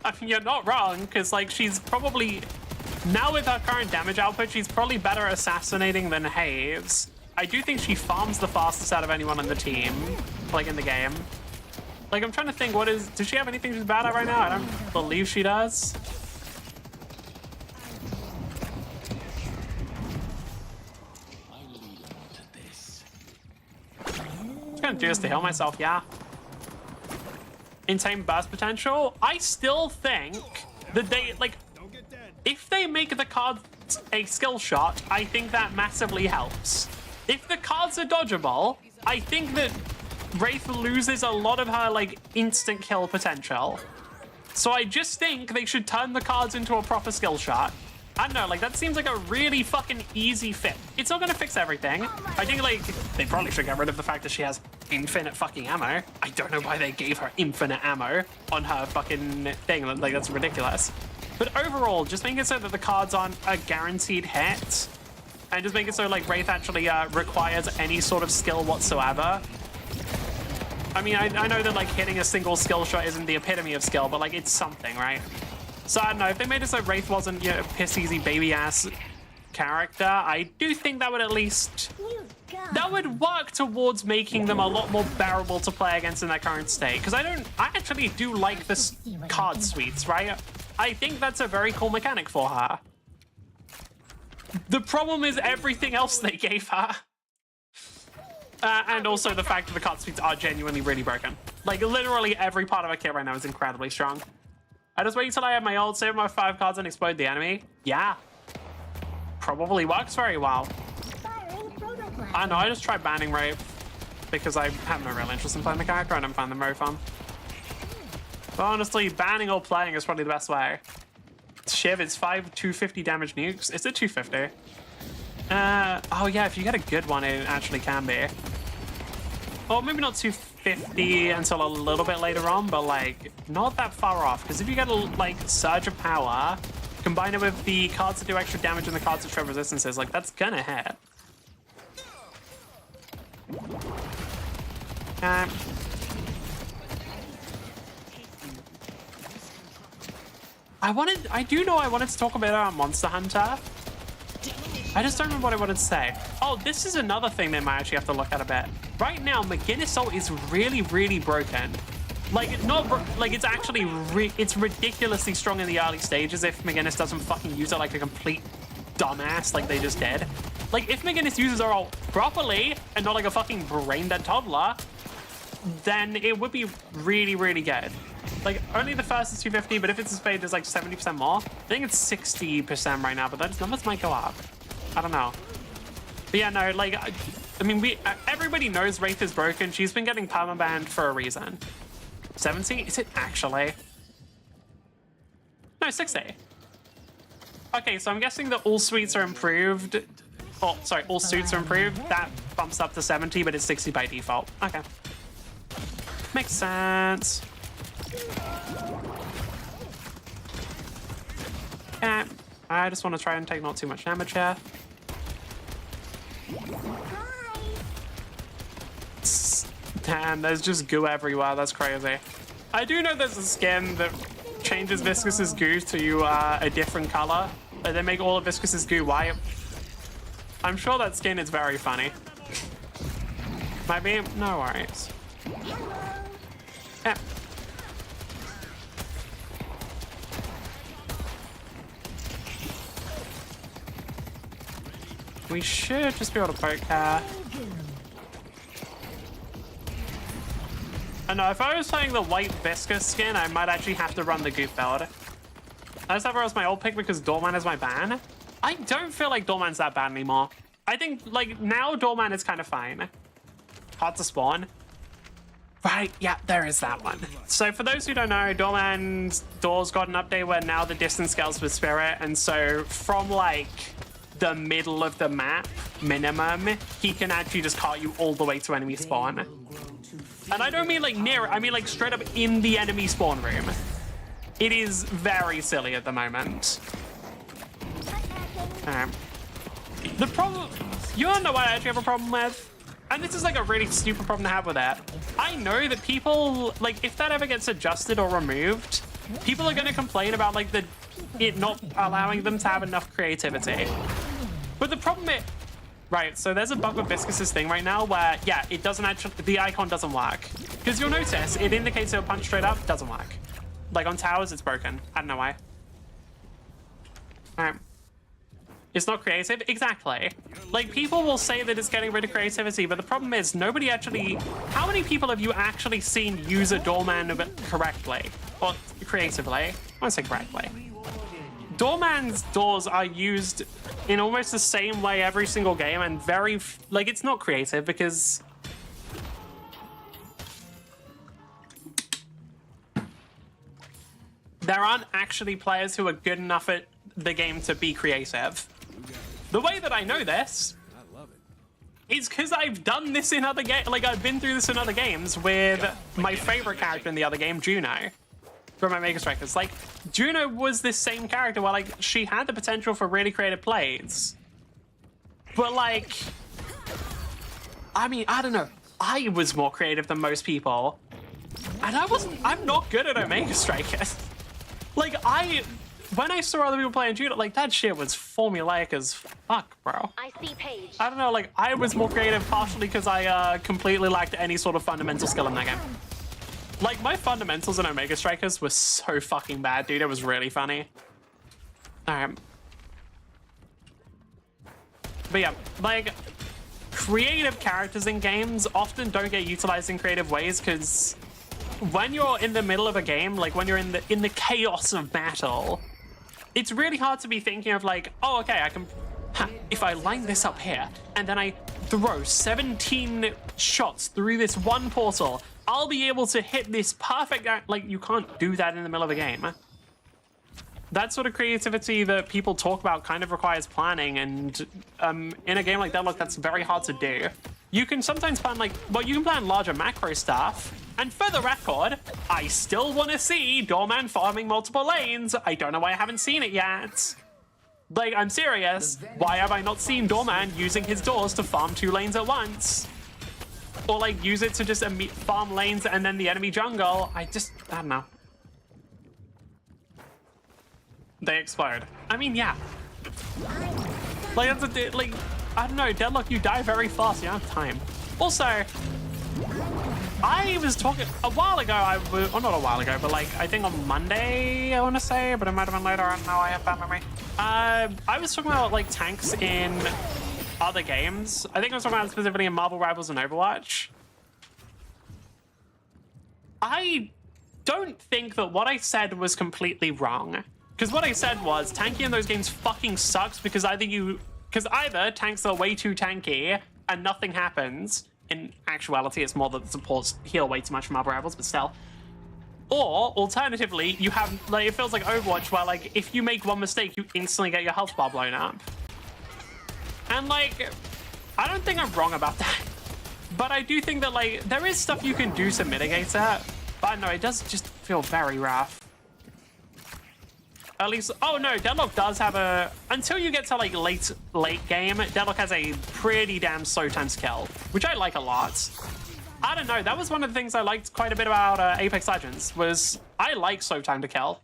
I mean, you're not wrong, because, like, she's probably... Now with her current damage output, she's probably better at assassinating than Hayes. I do think she farms the fastest out of anyone on the team, like, in the game. Like, I'm trying to think, what is... Does she have anything she's bad at right now? I don't believe she does. I'm gonna do this to heal myself, yeah. Insane burst potential. I still think that they, like, if they make the cards a skill shot, I think that massively helps. If the cards are dodgeable, I think that Wraith loses a lot of her, like, instant kill potential. So I just think they should turn the cards into a proper skill shot. I don't know, like, that seems like a really fucking easy fit. It's not gonna fix everything. I think, like, they probably should get rid of the fact that she has infinite fucking ammo. I don't know why they gave her infinite ammo on her fucking thing. Like, that's ridiculous. But overall, just make it so that the cards aren't a guaranteed hit. And just make it so, like, Wraith actually requires any sort of skill whatsoever. I mean, I know that, like, hitting a single skill shot isn't the epitome of skill, but, like, it's something, right? So, I don't know, if they made it so Wraith wasn't, you know, a piss-easy baby-ass character, I do think that would at least... That would work towards making them a lot more bearable to play against in their current state. Because I actually do like this card suites, right? I think that's a very cool mechanic for her. The problem is everything else they gave her. And also the fact that the card suites are genuinely really broken. Like, literally every part of her kit right now is incredibly strong. I just wait till I have my ult, save my 5 cards, and explode the enemy. Yeah. Probably works very well. I know, I just tried banning Wraith because I have no real interest in playing the character and I don't find them very fun. But honestly, banning or playing is probably the best way. Shiv, it's 5 250 damage nukes. Is it 250? Oh yeah, if you get a good one, it actually can be. Well, maybe not 250 until a little bit later on, but like, not that far off. Because if you get a, like, surge of power, combine it with the cards that do extra damage and the cards that shred resistances, like, that's gonna hit. I do know I wanted to talk a bit about Monster Hunter. I just don't remember what I wanted to say. Oh, this is another thing they might actually have to look at a bit. Right now, McGinnis ult is really, really broken. Like, like it's actually it's ridiculously strong in the early stages if McGinnis doesn't fucking use it like a complete dumbass like they just did. Like, if McGinnis uses her ult properly and not like a fucking brain-dead toddler, then it would be really, really good. Like, only the first is 250, but if it's a spade, there's like 70% more. I think it's 60% right now, but those numbers might go up. I don't know. But yeah, no, like, I mean, everybody knows Wraith is broken. She's been getting permabanned for a reason. 70? Is it actually? No, 60. Okay, so I'm guessing that all suites are improved. Oh, sorry, all suits are improved. That bumps up to 70, but it's 60 by default. Okay. Makes sense. Okay. I just want to try and take not too much damage here. Damn, there's just goo everywhere. That's crazy. I do know there's a skin that changes Viscus's goo to a different color. They make all of Viscus's goo white. I'm sure that skin is very funny. Might be. No worries. Yeah. We should just be able to poke her. I know, if I was playing the white Viscus skin, I might actually have to run the goop build. I just have her as my old pick because Doorman is my ban. I don't feel like Doorman's that bad anymore. I think, like, now Doorman is kind of fine. Hard to spawn. Right, yeah, there is that one. So for those who don't know, Doorman's doors got an update where now the distance scales with Spirit, and so from, like, the middle of the map, minimum, he can actually just cart you all the way to enemy spawn. And I don't mean like near it, I mean like straight up in the enemy spawn room. It is very silly at the moment. The problem, you wanna know what I actually have a problem with? And this is like a really stupid problem to have with that. I know that people, like if that ever gets adjusted or removed, people are gonna complain about like it not allowing them to have enough creativity. But the problem is, right, so there's a bug with Viscus's thing right now where, yeah, it doesn't actually, the icon doesn't work. Because you'll notice, it indicates it'll punch straight up, doesn't work. Like on towers, it's broken. I don't know why. Alright. It's not creative? Exactly. Like, people will say that it's getting rid of creativity, but the problem is, nobody actually, how many people have you actually seen use a doorman correctly? Or creatively? I won't say correctly. Doorman's doors are used in almost the same way every single game, and very, like, it's not creative because there aren't actually players who are good enough at the game to be creative. The way that I know this is because I've done this in other games, like I've been through this in other games with my favorite character in the other game, Juno. From my Mega Strikers. Like, Juno was this same character where, like, she had the potential for really creative plays. But, like, I mean, I don't know. I was more creative than most people. And I'm not good at Omega Strikers. Like, when I saw other people playing Juno, like, that shit was formulaic as fuck, bro. I see Paige. I don't know, like, I was more creative partially because I completely lacked any sort of fundamental skill in that game. Like, my fundamentals in Omega Strikers were so fucking bad, dude. It was really funny. Alright. But yeah, like, creative characters in games often don't get utilized in creative ways because when you're in the middle of a game, like when you're in the chaos of battle, it's really hard to be thinking of like, oh, okay, I can, if I line this up here and then I throw 17 shots through this one portal, I'll be able to hit this perfect, like, you can't do that in the middle of a game. That sort of creativity that people talk about kind of requires planning, and in a game like Deadlock, that's very hard to do. You can sometimes plan, like, well, you can plan larger macro stuff, and for the record, I still want to see Doorman farming multiple lanes. I don't know why I haven't seen it yet. Like, I'm serious. Why have I not seen Doorman using his doors to farm 2 lanes at once? Or, like, use it to just farm lanes and then the enemy jungle. I don't know. They explode. I mean, yeah. Like, like, I don't know, Deadlock, you die very fast. You don't have time. Also, I was talking a while ago, or not a while ago, but like, I think on Monday, I want to say, but it might have been later. I don't know, I have bad memory. I was talking about like tanks in other games. I think I was talking about specifically in Marvel Rivals and Overwatch. I don't think that what I said was completely wrong. Because what I said was, tanky in those games fucking sucks because either tanks are way too tanky and nothing happens. In actuality, it's more that the supports heal way too much from Marvel Rivals, but still. Or, alternatively, you have, like, it feels like Overwatch where, like, if you make one mistake, you instantly get your health bar blown up. And, like, I don't think I'm wrong about that. But I do think that, like, there is stuff you can do to mitigate that. But no, it does just feel very rough. At least, oh no, Deadlock does have a, until you get to like late game, Deadlock has a pretty damn slow time to kill, which I like a lot. I don't know, that was one of the things I liked quite a bit about Apex Legends, was I like slow time to kill.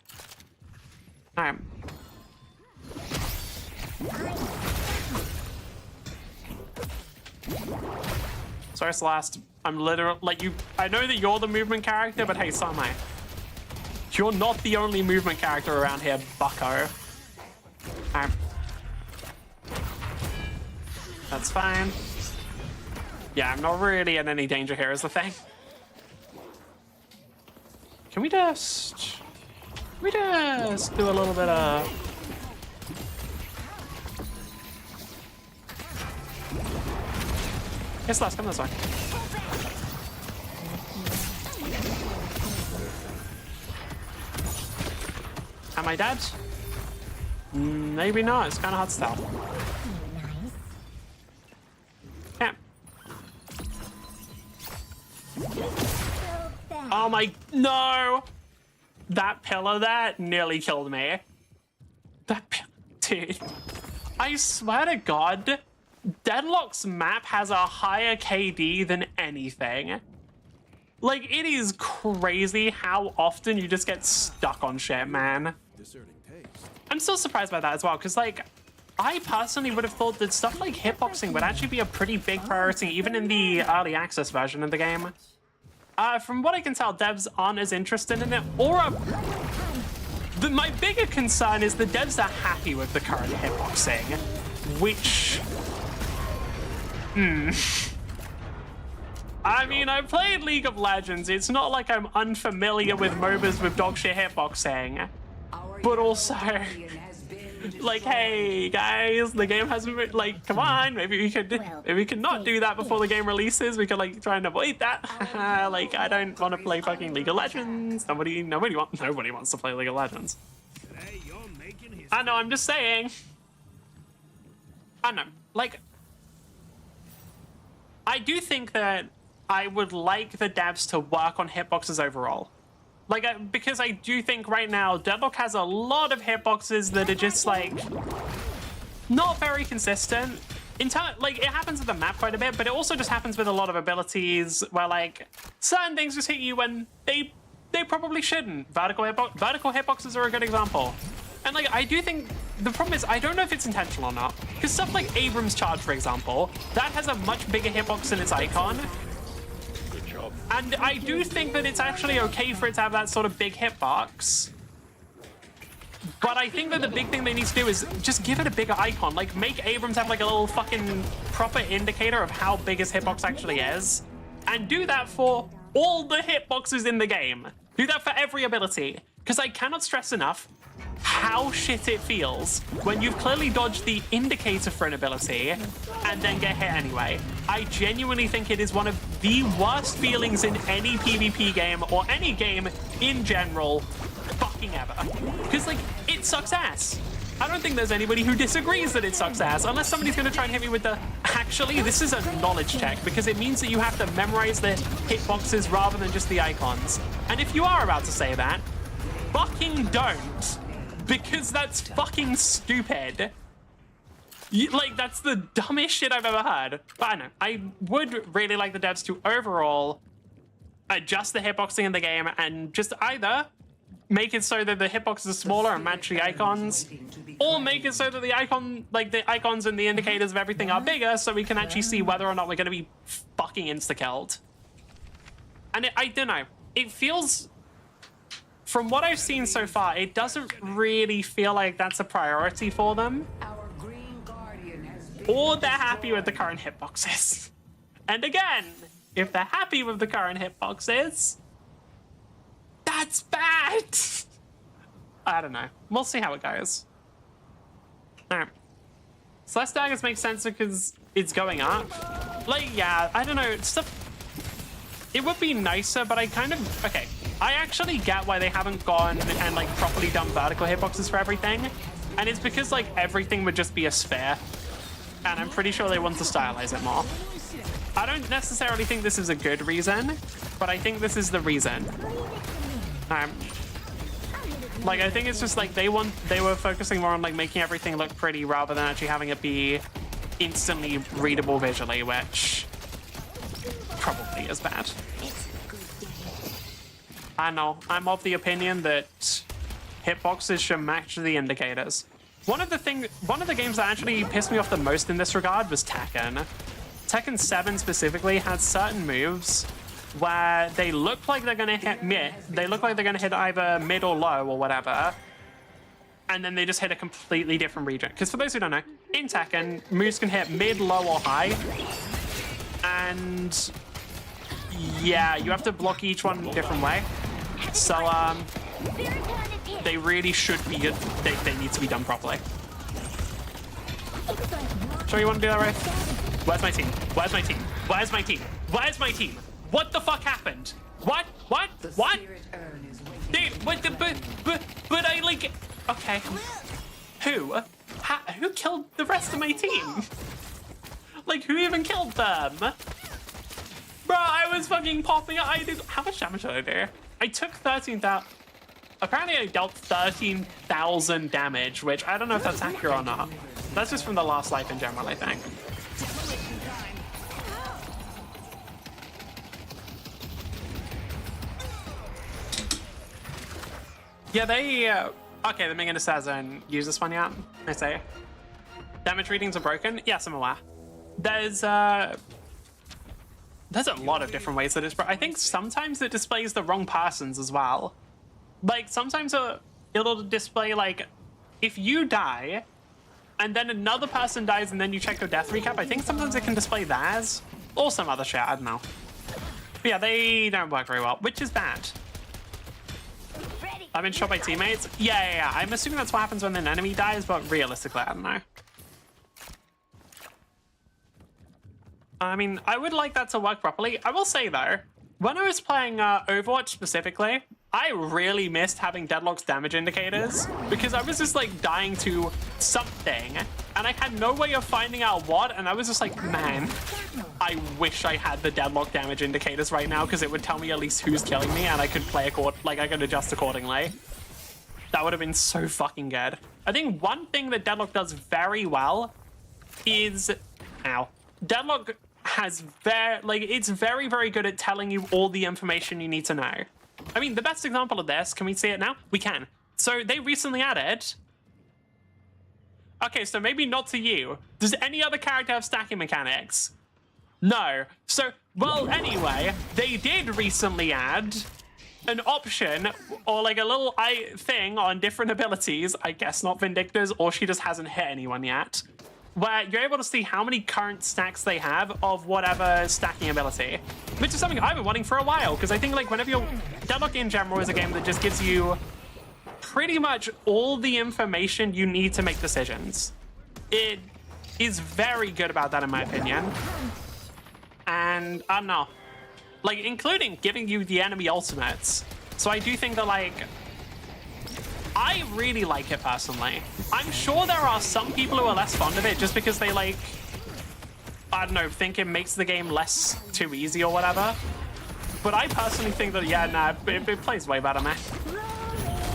Sorry, Celeste, I'm literally, like I know that you're the movement character, but hey, so am I. You're not the only movement character around here, bucko. That's fine. Yeah, I'm not really in any danger here is the thing. Can we just do a little bit of... Yes, let's come this way. Am I dead? Maybe not. It's kind of hard to tell. Yeah. Oh my... No! That pillar there nearly killed me. That pillar... Dude. I swear to God, Deadlock's map has a higher KD than anything. Like, it is crazy how often you just get stuck on shit, man. I'm still surprised by that as well, because, like, I personally would have thought that stuff like hitboxing would actually be a pretty big priority, even in the early access version of the game. From what I can tell, devs aren't as interested in it, or my bigger concern is the devs are happy with the current hitboxing, which... I mean, I played League of Legends. It's not like I'm unfamiliar with MOBAs with dog shit hitboxing. But also, like, hey, guys, the game hasn't been, like, come on, maybe we could not do that before the game releases. We could, like, try and avoid that. Like, I don't want to play fucking League of Legends. Nobody wants to play League of Legends. I know, I'm just saying. I don't know, like, I do think that I would like the devs to work on hitboxes overall. Like, because I do think right now, Deadlock has a lot of hitboxes that are just, like, not very consistent. Like, it happens with the map quite a bit, but it also just happens with a lot of abilities where, like, certain things just hit you when they probably shouldn't. Vertical hitboxes are a good example. And, like, I do think the problem is I don't know if it's intentional or not. Because stuff like Abrams Charge, for example, that has a much bigger hitbox in its icon. Good job. And I do think that it's actually okay for it to have that sort of big hitbox. But I think that the big thing they need to do is just give it a bigger icon. Like, make Abrams have, like, a little fucking proper indicator of how big his hitbox actually is. And do that for all the hitboxes in the game. Do that for every ability. Because I cannot stress enough how shit it feels when you've clearly dodged the indicator for an ability and then get hit anyway. I genuinely think it is one of the worst feelings in any PvP game or any game in general fucking ever. Because, like, it sucks ass. I don't think there's anybody who disagrees that it sucks ass, unless somebody's going to try and hit me with the... Actually, this is a knowledge check, because it means that you have to memorize the hitboxes rather than just the icons. And if you are about to say that, fucking don't. Because that's fucking stupid. Like, that's the dumbest shit I've ever heard. But I know, I would really like the devs to overall adjust the hitboxing in the game and just either make it so that the hitboxes are smaller and match the icons, or make it so that the icons and the indicators of everything are bigger, so we can actually see whether or not we're going to be fucking insta-killed. And I don't know. It feels, from what I've seen so far, it doesn't really feel like that's a priority for them. Our green guardian has been Or they're happy with the current hitboxes. And again, if they're happy with the current hitboxes, that's bad. I don't know. We'll see how it goes. Alright. Celeste daggers make sense because it's going up. Like, yeah, I don't know. Stuff. It would be nicer, but I kind of... Okay. I actually get why they haven't gone and, like, properly done vertical hitboxes for everything. And it's because, like, everything would just be a sphere. And I'm pretty sure they want to stylize it more. I don't necessarily think this is a good reason, but I think this is the reason. Like, I think it's just like they were focusing more on like making everything look pretty rather than actually having it be instantly readable visually, which probably is bad. I know. I'm of the opinion that hitboxes should match the indicators. One of the games that actually pissed me off the most in this regard was Tekken. Tekken 7 specifically had certain moves where they look like they're gonna hit mid. They look like they're gonna hit either mid or low or whatever. And then they just hit a completely different region. Because for those who don't know, in Tekken, moves can hit mid, low, or high. And yeah, you have to block each one a different way. So they really should be good. They need to be done properly. Sure you want to do that, right? Where's my team? Where's my team? Where's my team? Where's my team? What the fuck happened? What? What? What? Dude, what the, but I like, okay. Who? Who killed the rest of my team? Like, who even killed them? Bro, I was fucking popping up. How much damage did I do? I took 13,000. Apparently I dealt 13,000 damage, which I don't know if that's accurate or not. That's just from the last life in general, I think. Yeah, they, okay, the Mingin hasn't used this one yet, I say. Damage readings are broken? Yes, I'm aware. There's a lot of different ways that it's broken. I think sometimes it displays the wrong persons as well. Like, sometimes it'll display, like, if you die, and then another person dies and then you check your death recap, I think sometimes it can display theirs, or some other shit, I don't know. But yeah, they don't work very well, which is bad. I've been shot by teammates? Yeah. I'm assuming that's what happens when an enemy dies, but realistically, I don't know. I mean, I would like that to work properly. I will say, though, when I was playing Overwatch specifically, I really missed having Deadlock's damage indicators because I was just, like, dying to something, and I had no way of finding out what, and I was just like, man, I wish I had the Deadlock damage indicators right now because it would tell me at least who's killing me, and I could play I could adjust accordingly. That would have been so fucking good. I think one thing that Deadlock does very well is... Ow. Deadlock has it's very, very good at telling you all the information you need to know. I mean, the best example of this, can we see it now? We can. So they recently added... Okay, so maybe not to you. Does any other character have stacking mechanics? No. So, well, anyway, they did recently add an option or like a little thing on different abilities. I guess not Vindictors, or she just hasn't hit anyone yet. Where you're able to see how many current stacks they have of whatever stacking ability. Which is something I've been wanting for a while, because I think like whenever you're... Deadlock in general is a game that just gives you pretty much all the information you need to make decisions. It is very good about that in my opinion. And I don't know. Like, including giving you the enemy ultimates. So I do think that like... I really like it personally. I'm sure there are some people who are less fond of it just because they like, I don't know, think it makes the game less too easy or whatever. But I personally think that, yeah, nah, it plays way better, man.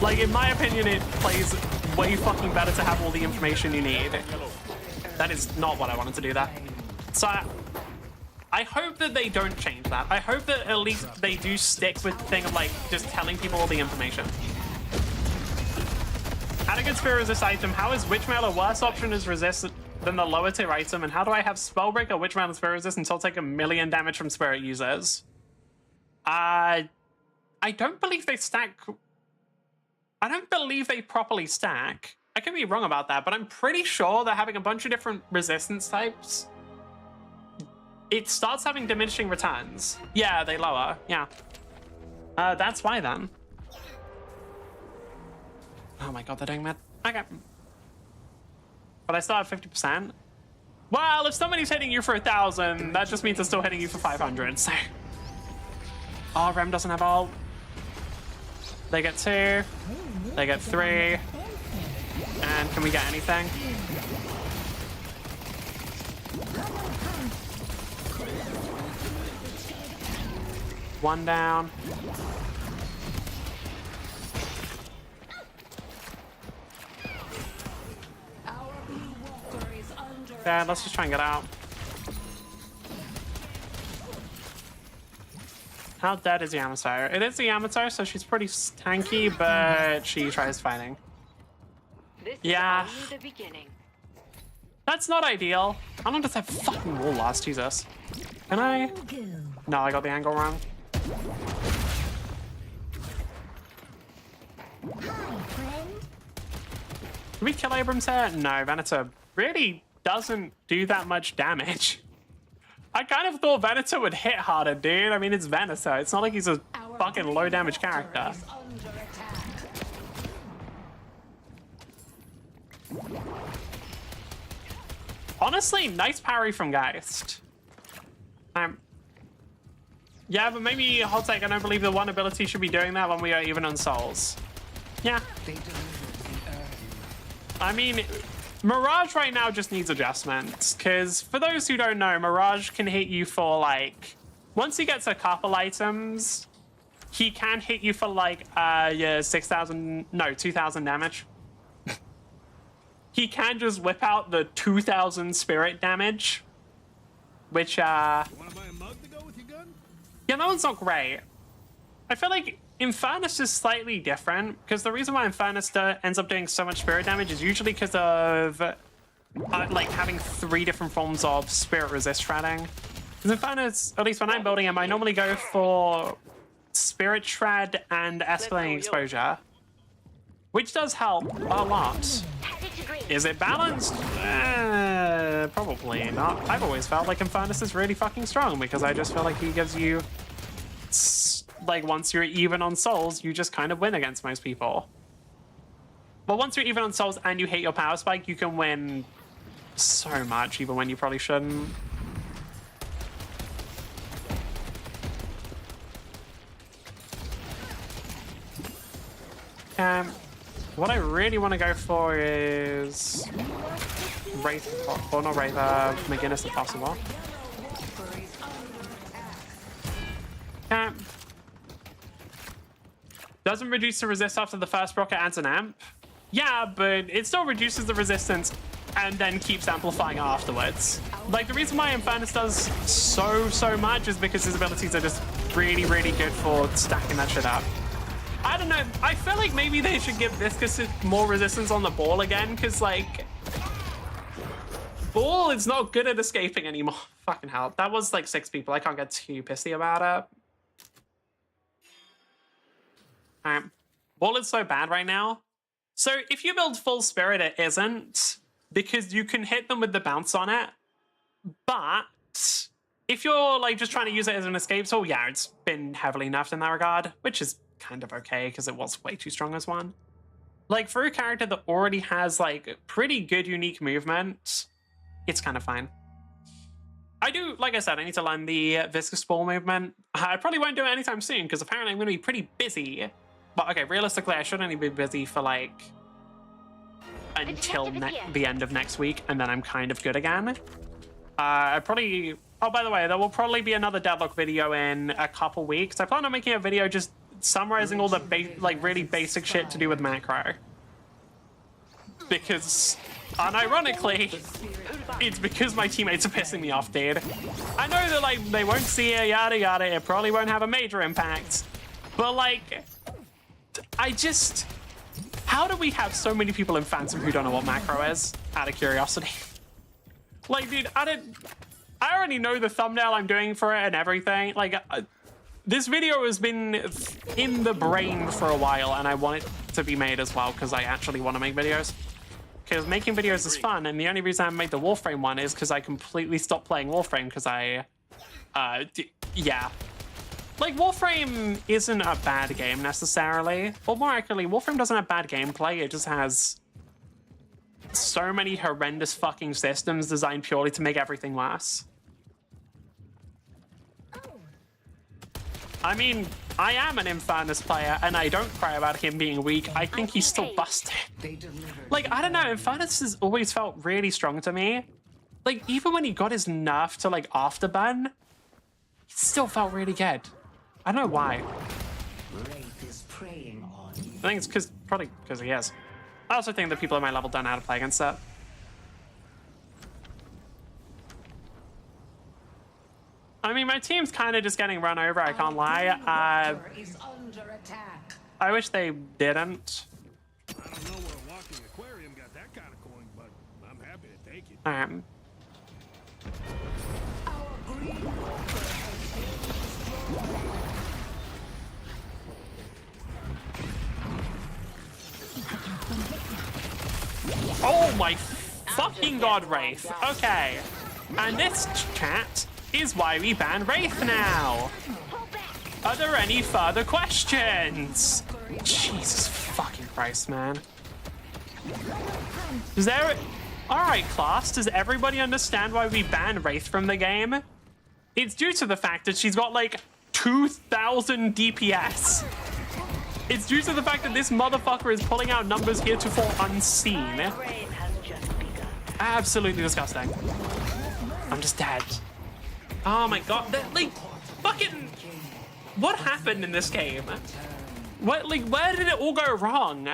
Like, in my opinion, it plays way fucking better to have all the information you need. That is not what I wanted to do there. So I hope that they don't change that. I hope that at least they do stick with the thing of like just telling people all the information. had a good spirit resist item. How is Witchmail a worse option as resist than the lower tier item? And how do I have Spellbreaker, Witchmail, and Spirit resist until take 1,000,000 damage from spirit users? I don't believe they stack. I don't believe they properly stack. I could be wrong about that, but I'm pretty sure they're having a bunch of different resistance types. It starts having diminishing returns. Yeah, they lower. Yeah. That's why then. Oh my god, they're doing that. Okay. But I still have 50%. Well, if somebody's hitting you for 1,000, that just means they're still hitting you for 500, so. Oh, Rem doesn't have ult. They get 2. They get 3. And can we get anything? One down. Yeah, let's just try and get out. How dead is Yamato? It is the Yamato, so she's pretty tanky, but she tries fighting. Yeah. That's not ideal. I don't just have fucking wall loss, Jesus. Can I? No, I got the angle wrong. Can we kill Abrams here? No, Venator really doesn't do that much damage. I kind of thought Venator would hit harder, dude. I mean, it's Venator. It's not like he's a fucking low damage character. Honestly, nice parry from Geist. Yeah, but maybe hot take. I don't believe the one ability should be doing that when we are even on souls. Yeah. I mean, Mirage right now just needs adjustments, because for those who don't know, Mirage can hit you for like, once he gets a couple items, he can hit you for like 6,000, no, 2,000 damage. He can just whip out the 2,000 spirit damage, which yeah, that one's not great. I feel like Infernus is slightly different, because the reason why Infernus ends up doing so much spirit damage is usually because of like having 3 different forms of spirit resist shredding. Because Infernus, at least when I'm building him, I normally go for spirit shred and escalating exposure, which does help a lot. Is it balanced? Probably not. I've always felt like Infernus is really fucking strong, because I just feel like he gives you, like, once you're even on souls, you just kind of win against most people. But once you're even on souls and you hit your power spike, you can win so much, even when you probably shouldn't. What I really want to go for is Wraith, or not Wraith, McGinnis if possible. Doesn't reduce the resist after the first proc, it adds an amp. Yeah, but it still reduces the resistance and then keeps amplifying afterwards. Like, the reason why Infernus does so much is because his abilities are just really good for stacking that shit up. I don't know, I feel like maybe they should give Viscous more resistance on the ball again, because, like, ball is not good at escaping anymore. Fucking hell, that was like 6 people. I can't get too pissy about it. Alright, ball is so bad right now. So if you build full spirit, it isn't, because you can hit them with the bounce on it. But if you're like just trying to use it as an escape tool, yeah, it's been heavily nerfed in that regard, which is kind of okay, because it was way too strong as one. Like, for a character that already has like pretty good unique movement, it's kind of fine. I do, like I said, I need to learn the viscous ball movement. I probably won't do it anytime soon, because apparently I'm going to be pretty busy. But okay, realistically, I should only be busy for like until the end of next week, and then I'm kind of good again. I probably, oh, by the way, there will probably be another Deadlock video in a couple weeks. I plan on making a video just summarizing all the like really basic shit to do with macro, because unironically it's because my teammates are pissing me off, dude. I know that like they won't see it, yada yada, it probably won't have a major impact, but like I How do we have so many people in Phantom who don't know what macro is? Out of curiosity. Like, dude, I already know the thumbnail I'm doing for it and everything. Like, this video has been in the brain for a while, and I want it to be made as well because I actually want to make videos. Because making videos is fun, and the only reason I made the Warframe one is because I completely stopped playing Warframe because yeah. Like, Warframe isn't a bad game necessarily. Or more accurately, Warframe doesn't have bad gameplay, it just has so many horrendous fucking systems designed purely to make everything worse. I mean, I am an Infernus player, and I don't cry about him being weak. I think he's still busted. Like, I don't know, Infernus has always felt really strong to me. Like, even when he got his nerf to, like, Afterburn, he still felt really good. I don't know why. I think it's probably because he is. I also think that people at my level don't know how to play against that. I mean, my team's kind of just getting run over, I can't lie. I wish they didn't. I don't know where a walking aquarium got that kind of coin, but I'm happy to take it. Oh my fucking god, Wraith. Okay. And this chat is why we ban Wraith now. Are there any further questions? Jesus fucking Christ, man. Is there... Alright, class, does everybody understand why we ban Wraith from the game? It's due to the fact that she's got like 2,000 DPS. It's due to the fact that this motherfucker is pulling out numbers heretofore unseen. Absolutely disgusting. I'm just dead. Oh my god, like, fucking... What happened in this game? What, like, where did it all go wrong?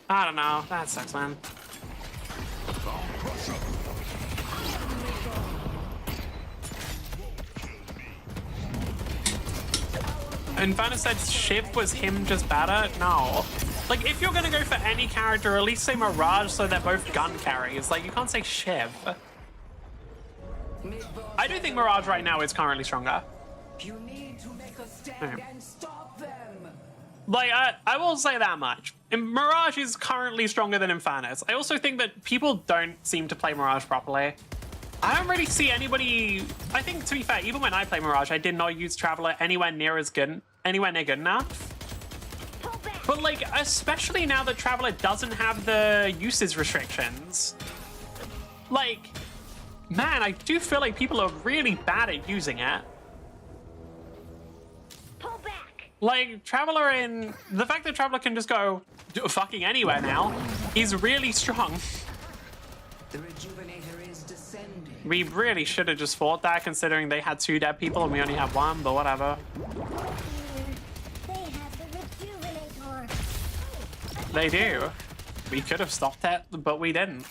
I don't know, that sucks, man. And Vanna said Shiv was him just better? No. Like, if you're gonna go for any character, at least say Mirage so they're both gun carries. Like, you can't say Shiv. I do think Mirage right now is currently stronger. You need to make a stand and stop them. Like, I will say that much. Mirage is currently stronger than Infernus. I also think that people don't seem to play Mirage properly. I don't really see anybody... I think, to be fair, even when I play Mirage, I did not use Traveler anywhere near good enough. But, like, especially now that Traveler doesn't have the usage restrictions. Like, man, I do feel like people are really bad at using it. Pull back. Like, Traveler in... The fact that Traveler can just go fucking anywhere now is really strong. The rejuvenator is descending. We really should have just fought that, considering they had 2 dead people and we only have 1, but whatever. They have the rejuvenator. They do. We could have stopped it, but we didn't.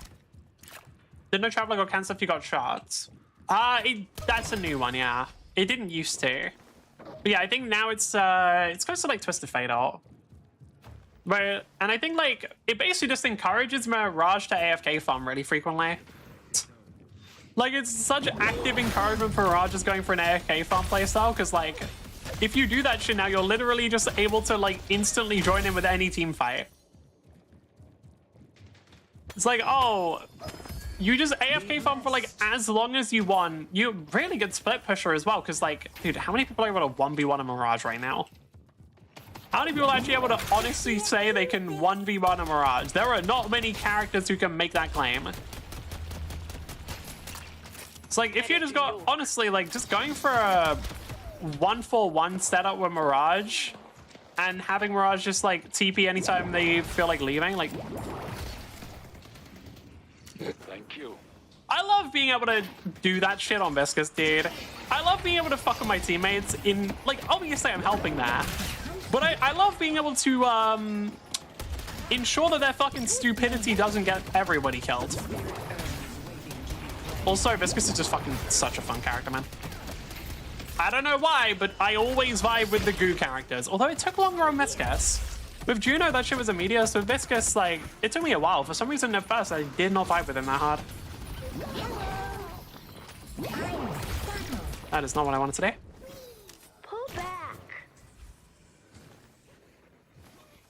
Did no Traveler go cancel if you got shots? That's a new one, yeah. It didn't used to. But yeah, I think now it's close to like Twisted Fate out. But, and I think like, it basically just encourages Mirage to AFK farm really frequently. Like, it's such active encouragement for Mirage just going for an AFK farm playstyle, because like, if you do that shit now, you're literally just able to like instantly join in with any team fight. It's like, oh, you just AFK farm for like as long as you want. You're really good split pusher as well, because like, dude, how many people are able to 1v1 a Mirage right now? How many people are actually able to honestly say they can 1v1 a Mirage? There are not many characters who can make that claim. It's like, if you just got, honestly, like, just going for a 1-4-1 setup with Mirage and having Mirage just, like, TP anytime they feel like leaving, like... Thank you. I love being able to do that shit on Viscous, dude. I love being able to fuck with my teammates in, like, obviously I'm helping that. But I love being able to, ensure that their fucking stupidity doesn't get everybody killed. Also, Viscous is just fucking such a fun character, man. I don't know why, but I always vibe with the goo characters. Although it took longer on Viscous. With Juno, that shit was immediate. So with Viscus, like, it took me a while. For some reason, at first, I did not fight with him that hard. That is not what I wanted to do. Pull back.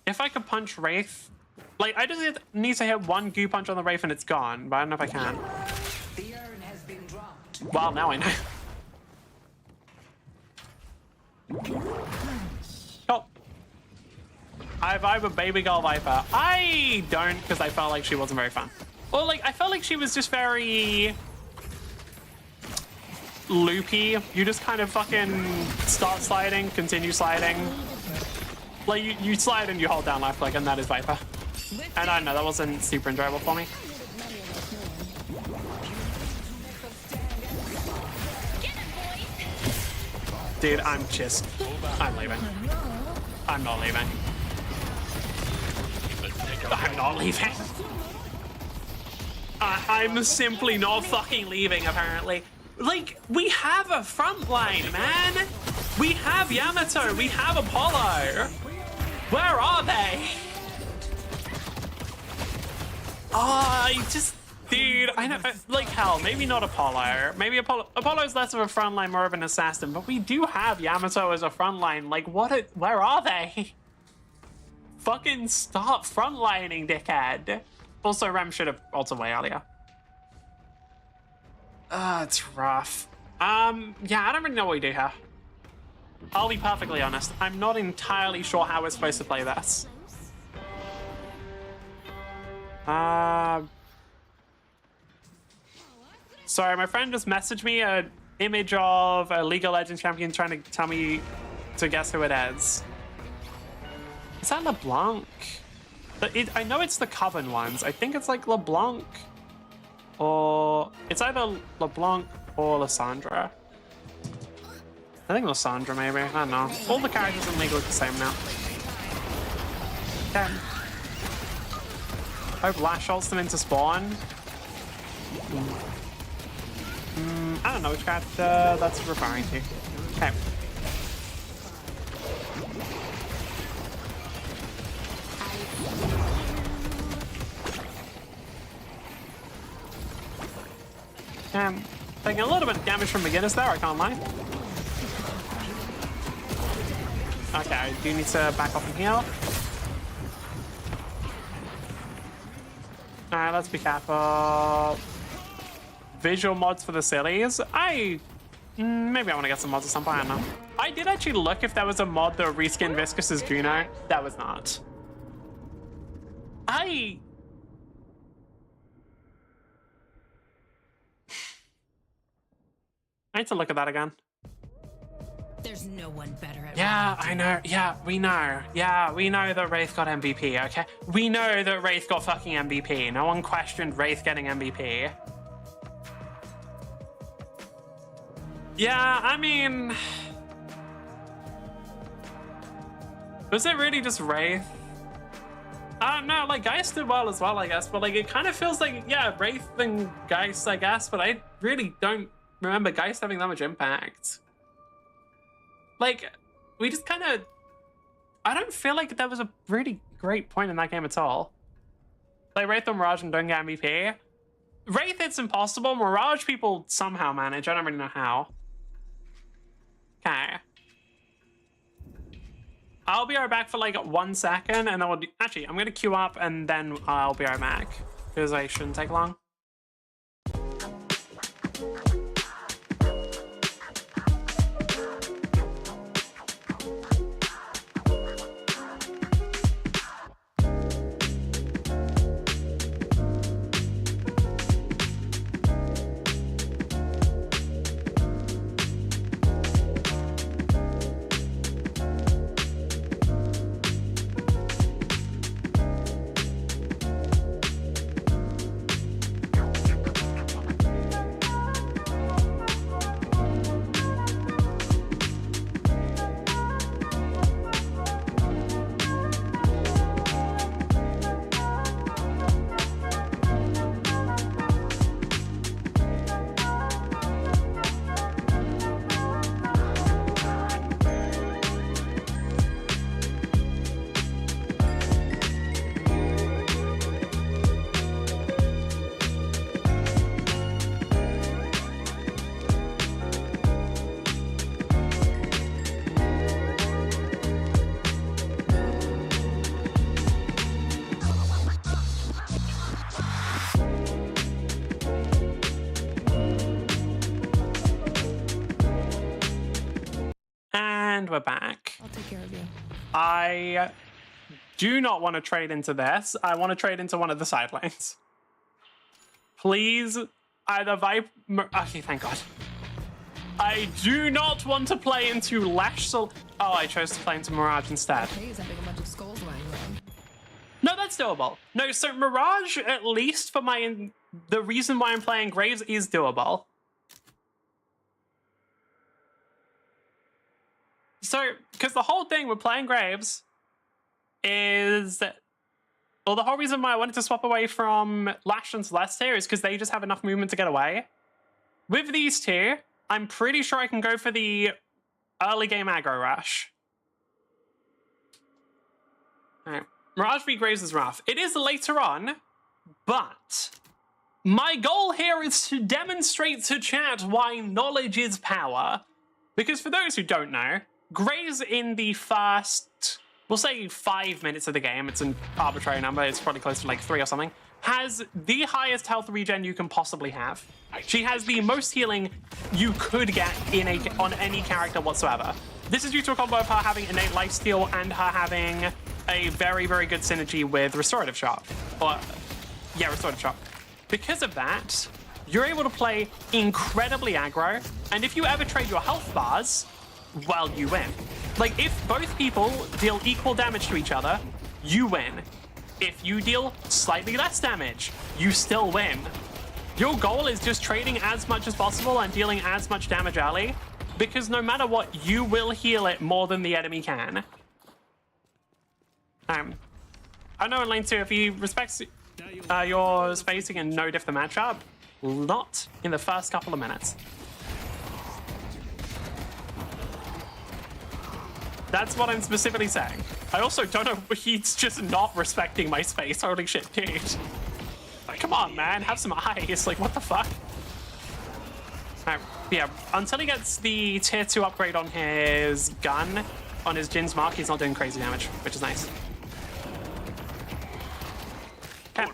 If I could punch Wraith, like, I just need to hit one goo punch on the Wraith and it's gone, but I don't know if I can. The urn has been dropped. Well, now I know. Oh. I vibe with Baby Girl Viper. I don't, because I felt like she wasn't very fun. Or, like, I felt like she was just very loopy. You just kind of fucking start sliding, continue sliding. Like, you slide and you hold down left click, and that is Viper. And I don't know, that wasn't super enjoyable for me. Dude, I'm leaving. I'm not leaving. I'm not leaving. I'm simply not fucking leaving, apparently. Like, we have a front line, man. We have Yamato, we have Apollo. Where are they? Dude, I know, like, hell, maybe not Apollo. Maybe Apollo's less of a frontline, more of an assassin, but we do have Yamato as a frontline. Like, where are they? Fucking stop frontlining, dickhead. Also, Rem should have ulted way earlier. It's rough. Yeah, I don't really know what we do here. I'll be perfectly honest. I'm not entirely sure how we're supposed to play this. Sorry, my friend just messaged me an image of a League of Legends champion trying to tell me to guess who it is. Is that LeBlanc? I know it's the Coven ones. I think it's like LeBlanc or... It's either LeBlanc or Lysandra. I think Lysandra, maybe. I don't know. All the characters in League look the same now. Okay. Hope Lash ults them into spawn. I don't know which character that's referring to. Okay. Taking a little bit of damage from beginners there, I can't lie. Okay, I do need to back off and heal. Alright, let's be careful. Visual mods for the sillies. Maybe I want to get some mods at some point, I don't know. I did actually look if there was a mod that reskinned Viscus as Juno. That was not. I need to look at that again. There's no one better at Yeah, I know. Yeah, we know. Yeah, we know that Wraith got MVP, okay? We know that Wraith got fucking MVP. No one questioned Wraith getting MVP. Yeah, I mean... Was it really just Wraith? I don't know, like, Geist did well as well, I guess, but, like, it kind of feels like, yeah, Wraith and Geist, I guess, but I really don't remember Geist having that much impact. Like, we just kind of... I don't feel like there was a really great point in that game at all. Like, Wraith and Mirage and don't get MVP. Wraith, it's impossible. Mirage people somehow manage. I don't really know how. Okay. I'll be right back for, like, 1 second, and then we'll do... Actually, I'm going to queue up, and then I'll be right back. Because I shouldn't take long. And we're back. I'll take care of you. I do not want to trade into this. I want to trade into one of the side lanes. Please, either Vipe... Okay, thank God. I do not want to play into Lash... Oh, I chose to play into Mirage instead. Okay, he's having a bunch of skulls lying around. No, that's doable. No, so Mirage, at least for my... The reason why I'm playing Graves is doable. So, because the whole thing with playing Graves is... Well, the whole reason why I wanted to swap away from Lash and Celeste here is because they just have enough movement to get away. With these two, I'm pretty sure I can go for the early game aggro rush. Alright. Mirage v Graves is rough. It is later on, but my goal here is to demonstrate to chat why knowledge is power. Because for those who don't know, Graves in the first, we'll say 5 minutes of the game, it's an arbitrary number, it's probably close to like 3 or something, has the highest health regen you can possibly have. She has the most healing you could get on any character whatsoever. This is due to a combo of her having innate lifesteal and her having a very, very good synergy with Restorative Shot. Or, yeah, Restorative Shot. Because of that, you're able to play incredibly aggro, and if you ever trade your health bars, well, you win. Like, if both people deal equal damage to each other, you win. If you deal slightly less damage, you still win. Your goal is just trading as much as possible and dealing as much damage early, because no matter what, you will heal it more than the enemy can. I know in lane 2, if he respects your spacing and no diff the matchup, not in the first couple of minutes. That's what I'm specifically saying. I also don't know, he's just not respecting my space. Holy shit, dude. Come on, man, have some eyes. Like, what the fuck? Alright, yeah, until he gets the tier 2 upgrade on his gun, on his Jin's mark, he's not doing crazy damage, which is nice. Okay.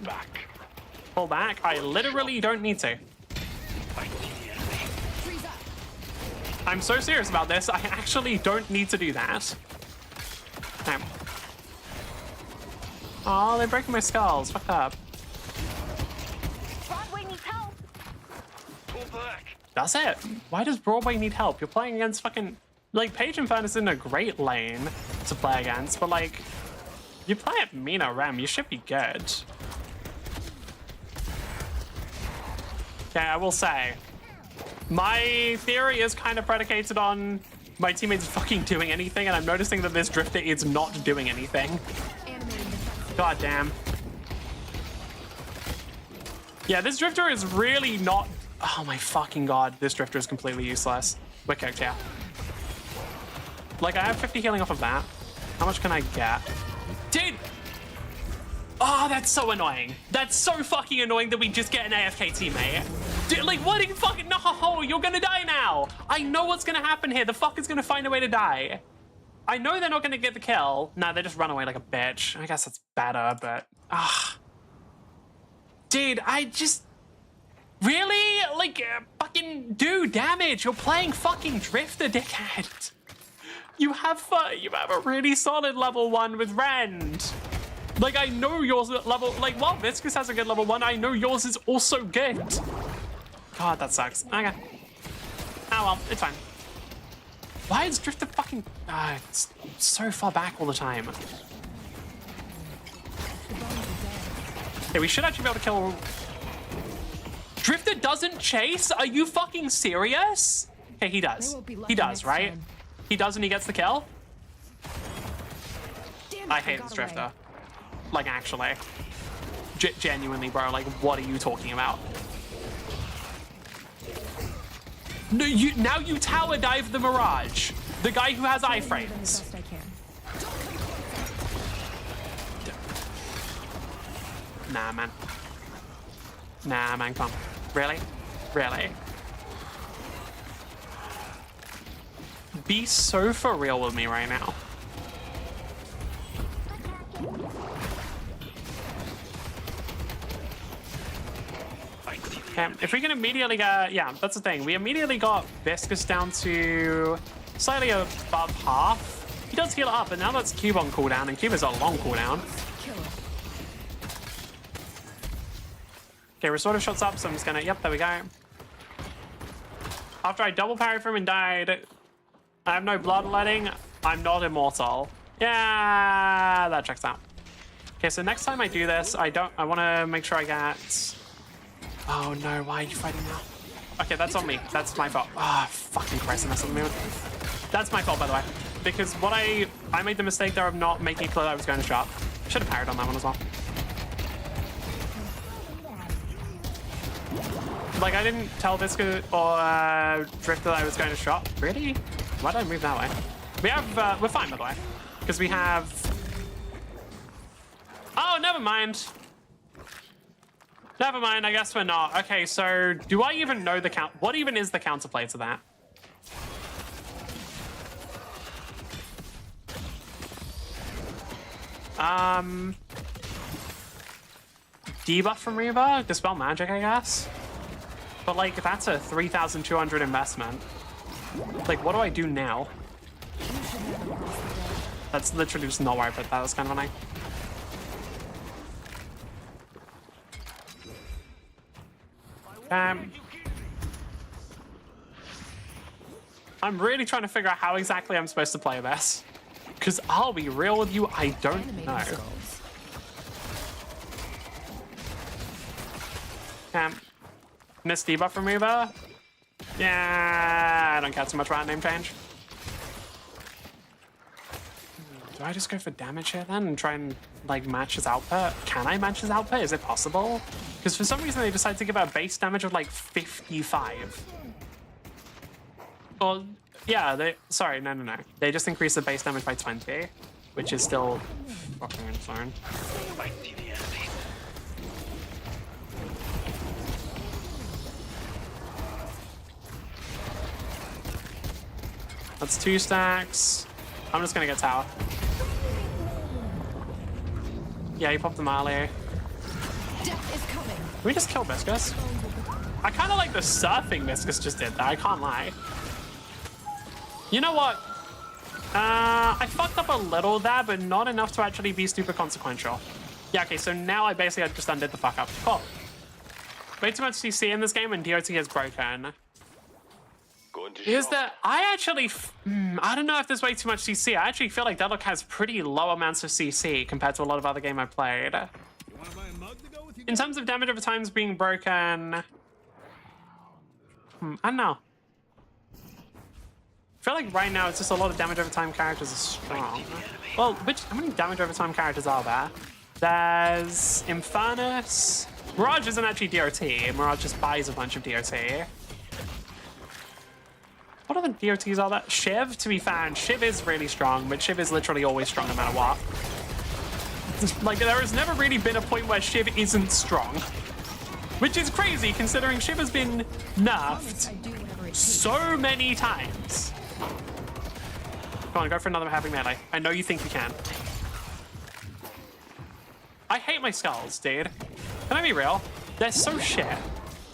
Pull back. I literally don't need to. I'm so serious about this, I actually don't need to do that. Damn. Oh, they're breaking my skulls. Fuck up. Broadway needs help. Pull back. That's it. Why does Broadway need help? You're playing against fucking... Like, Page Inferno is in a great lane to play against, but like... You play at Mina Rem, you should be good. Okay, I will say... My theory is kind of predicated on my teammates fucking doing anything, and I'm noticing that this Drifter is not doing anything. God damn. Yeah, this Drifter is really not... Oh my fucking god, this Drifter is completely useless. We're cooked here. Like, I have 50 healing off of that. How much can I get? Dude! Oh, that's so annoying. That's so fucking annoying that we just get an AFK teammate. Dude, like, what are you fucking... No, you're gonna die now. I know what's gonna happen here. The fucker's gonna find a way to die. I know they're not gonna get the kill. No, they just run away like a bitch. I guess that's better, but... Dude, I just... Really? Like, fucking do damage. You're playing fucking Drifter, dickhead. You have a really solid level 1 with Rend. Like, I know yours at level... Like, while Viscous has a good level 1, I know yours is also good. God, that sucks. Okay. Oh, well, it's fine. Why is Drifter fucking... it's so far back all the time. Okay, we should actually be able to kill... Drifter doesn't chase? Are you fucking serious? Okay, he does. He does, right? He does and he gets the kill? I hate this Drifter. Like, actually. Genuinely, bro. Like, what are you talking about? No, now you tower dive the Mirage. The guy who has iframes. Nah, man. Nah, man, come on. Really? Really? Be so for real with me right now. Okay, if we can immediately get... Yeah, that's the thing. We immediately got Viscous down to slightly above half. He does heal up, but now that's Cube on cooldown, and Cube is a long cooldown. Okay, restorative shot's up, so I'm just gonna, yep, there we go. After I double parried from him and died, I have no bloodletting, I'm not immortal. Yeah, that checks out. Okay, so next time I do this, I want to make sure I get... Oh no, why are you fighting now? Okay, that's on me. That's my fault. Ah, fucking Christ, that's on me. That's my fault, by the way. Because what I made the mistake there of not making it clear that I was going to shot. Should have parried on that one as well. Like, I didn't tell Visca or Drift that I was going to shot. Really? Why did I move that way? We have, we're fine, by the way. Because we have... Oh, never mind. Never mind, I guess we're not. Okay, so do I even know the count? What even is the counterplay to that? Debuff from Reba? Dispel magic, I guess? But like, that's a 3,200 investment. Like, what do I do now? That's literally just not where I put that. That's kind of annoying. I'm really trying to figure out how exactly I'm supposed to play this. Because I'll be real with you, I don't know. Miss debuff remover? Yeah, I don't care too much about name change. Do I just go for damage here then and try and like match his output? Can I match his output? Is it possible? Because for some reason they decided to give out base damage of like 55. Well, yeah, sorry, no. They just increased the base damage by 20, which is still fucking insane. That's 2 stacks. I'm just gonna get tower. Yeah, he popped the melee. Death is coming. Can we just kill Viscus? I kind of like the surfing Viscus just did that, I can't lie. You know what? I fucked up a little there, but not enough to actually be super consequential. Yeah, okay, so now I basically just undid the fuck up. Cool. Way too much CC in this game and DOT is broken. Is that I actually, I don't know if there's way too much CC. I actually feel like Deadlock has pretty low amounts of CC compared to a lot of other games I've played. In terms of damage over times being broken, I don't know. I feel like right now it's just a lot of damage over time characters are strong. Well, how many damage over time characters are there? There's Infernus. Mirage isn't actually DOT. Mirage just buys a bunch of DOT. What other DOTs are there? Shiv, to be fair, Shiv is really strong, but Shiv is literally always strong no matter what. Like, there has never really been a point where Shiv isn't strong. Which is crazy, considering Shiv has been nerfed so many times. Come on, go for another heavy melee. I know you think you can. I hate my skulls, dude. Can I be real? They're so shit.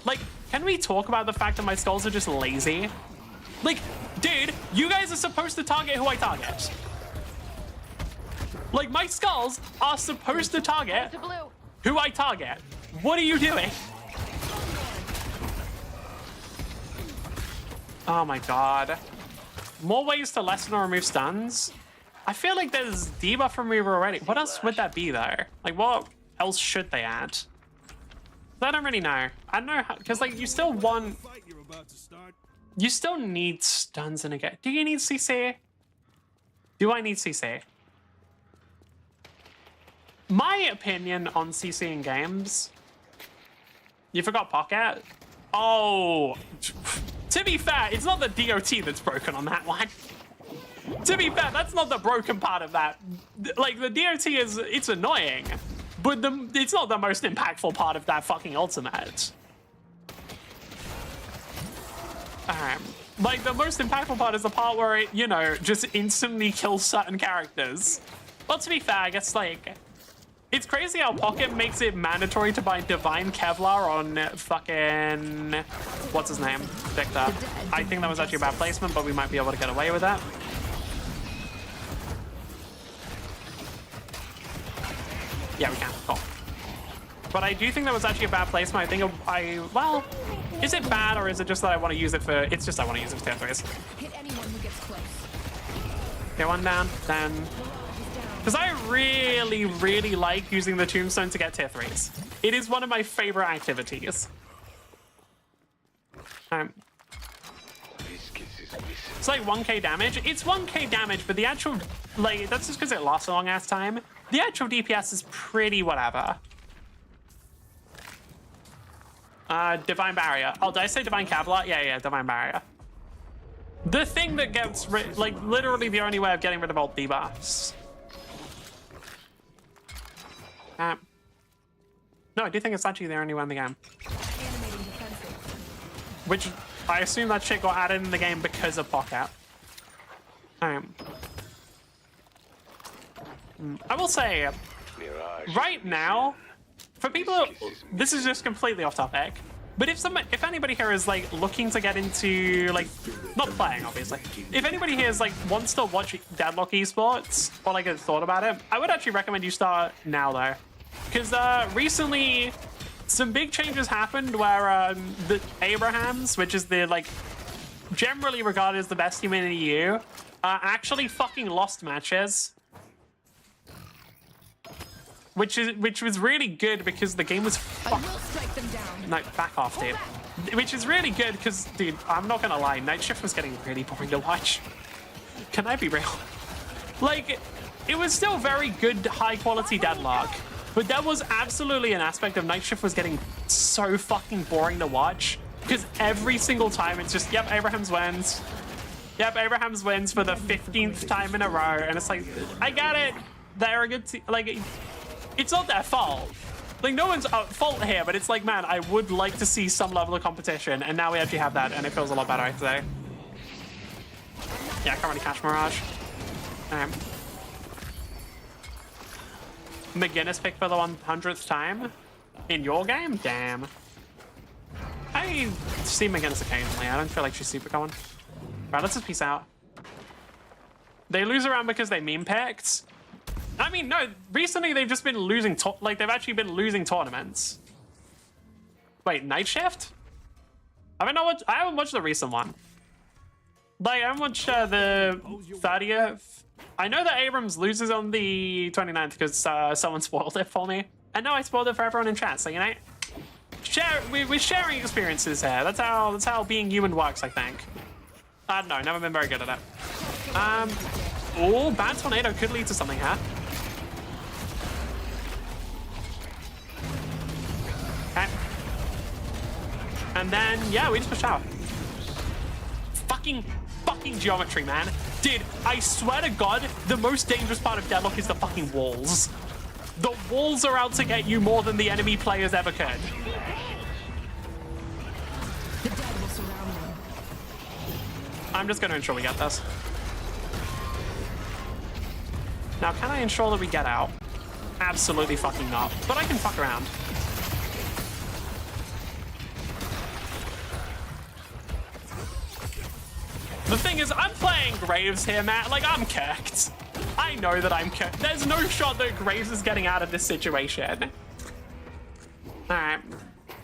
Like, can we talk about the fact that my skulls are just lazy? Like, dude, you guys are supposed to target who I target. Like, my skulls are supposed to target who I target. What are you doing? Oh my god. More ways to lessen or remove stuns? I feel like there's debuff remover already. What else would that be though? Like, what else should they add? I don't really know. I don't know how, because like you still want... You still need stuns in a game. Do you need CC? Do I need CC? My opinion on CC in games... You forgot Pocket? Oh... To be fair, it's not the DOT that's broken on that one. To be fair, that's not the broken part of that. Like, the DOT is... It's annoying. But it's not the most impactful part of that fucking ultimate. Like, the most impactful part is the part where it, you know, just instantly kills certain characters. Well, to be fair, I guess, like... It's crazy how Pocket makes it mandatory to buy Divine Kevlar on fucking... What's his name? Victor. I think that was actually a bad placement, but we might be able to get away with that. Yeah, we can. Cool. But I do think that was actually a bad placement. I think well, is it bad or is it just that I want to use it for... It's just I want to use it for tier 3s. Hit anyone who gets close. Get one down, then... Because I really, really like using the tombstone to get tier 3s. It is one of my favorite activities. It's like 1k damage. It's 1k damage, but the actual... Like, that's just because it lasts a long-ass time. The actual DPS is pretty whatever. Divine Barrier. Oh, did I say Divine Kevlar? Yeah, Divine Barrier. The thing that gets like literally the only way of getting rid of all debuffs. No, I do think it's actually the only one in the game. Which I assume that shit got added in the game because of Pocket. I will say, right now, for people, this is just completely off topic. But if anybody here is like looking to get into like, not playing obviously, if anybody here is like wants to watch Deadlock esports or like has thought about it, I would actually recommend you start now though, because recently some big changes happened where the Abrahams, which is the like generally regarded as the best team in the EU, actually fucking lost matches. Which was really good because the game was No, back off, dude. Which is really good because, dude, I'm not gonna lie, Night Shift was getting really boring to watch. Can I be real? Like, it was still very good, high-quality Deadlock, but there was absolutely an aspect of Night Shift was getting so fucking boring to watch because every single time it's just, yep, Abrahams wins. Yep, Abrahams wins for the 15th time in a row, and it's like, I get it. They're a good team. Like, it's not their fault. Like, no one's at fault here, but it's like, man, I would like to see some level of competition, and now we actually have that, and it feels a lot better, I'd say. Yeah, I can't really catch Mirage. McGinnis picked for the 100th time in your game? Damn. I see McGinnis occasionally. I don't feel like she's super common. Right, let's just peace out. They lose around because they meme picked. I mean, no, recently they've just been losing, they've actually been losing tournaments. Wait, Night Shift? I haven't watched the recent one. Like, I haven't watched the 30th. I know that Abrams loses on the 29th because someone spoiled it for me. And now I spoiled it for everyone in chat, so, you know, we're sharing experiences here. That's how being human works, I think. I don't know, never been very good at it. Oh, bad tornado could lead to something here. Okay. And then, yeah, we just push out. Fucking geometry, man. Dude, I swear to God, the most dangerous part of Deadlock is the fucking walls. The walls are out to get you more than the enemy players ever could. The dead will surround them. I'm just going to ensure we get this. Now, can I ensure that we get out? Absolutely fucking not. But I can fuck around. The thing is, I'm playing Graves here, Matt. Like, I'm cooked. I know that I'm cooked. There's no shot that Graves is getting out of this situation. Alright.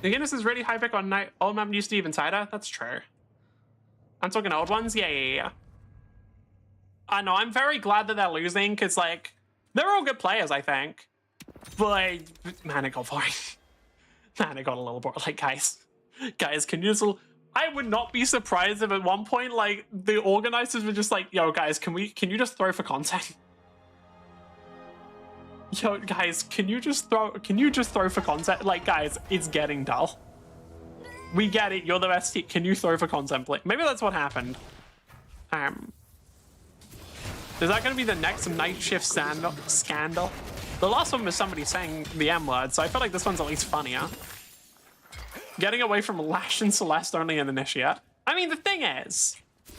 The Guinness is really high pick on night. Old map used to even tighter. That's true. I'm talking old ones? Yeah. I know, I'm very glad that they're losing, because, like, they're all good players, I think. But, man, it got boring. Man, it got a little boring. Like, guys, can you just... I would not be surprised if at one point, like, the organizers were just like, yo, guys, can you just throw for content? Yo, guys, can you just throw for content? Like, guys, it's getting dull. We get it, you're the best team. Can you throw for content, please? Maybe that's what happened. Is that going to be the next Night Shift scandal? The last one was somebody saying the M word, so I feel like this one's at least funnier. Getting away from Lash and Celeste only in Initiate. I mean, the thing is,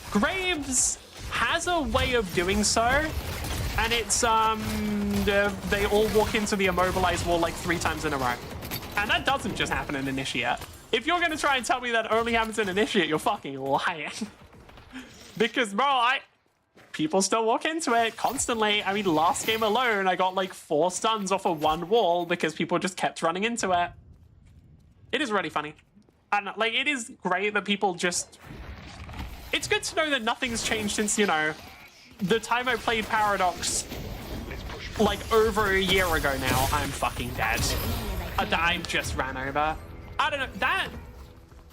Graves has a way of doing so, and it's, and they all walk into the immobilized wall like 3 times in a row. And that doesn't just happen in Initiate. If you're gonna try and tell me that only happens in Initiate, you're fucking lying. Because, bro, people still walk into it constantly. I mean, last game alone, I got like 4 stuns off of 1 wall because people just kept running into it. It is really funny. And like, it is great that people just... It's good to know that nothing's changed since, you know, the time I played Paradox, like over a year ago now. I'm fucking dead. I just ran over. I don't know,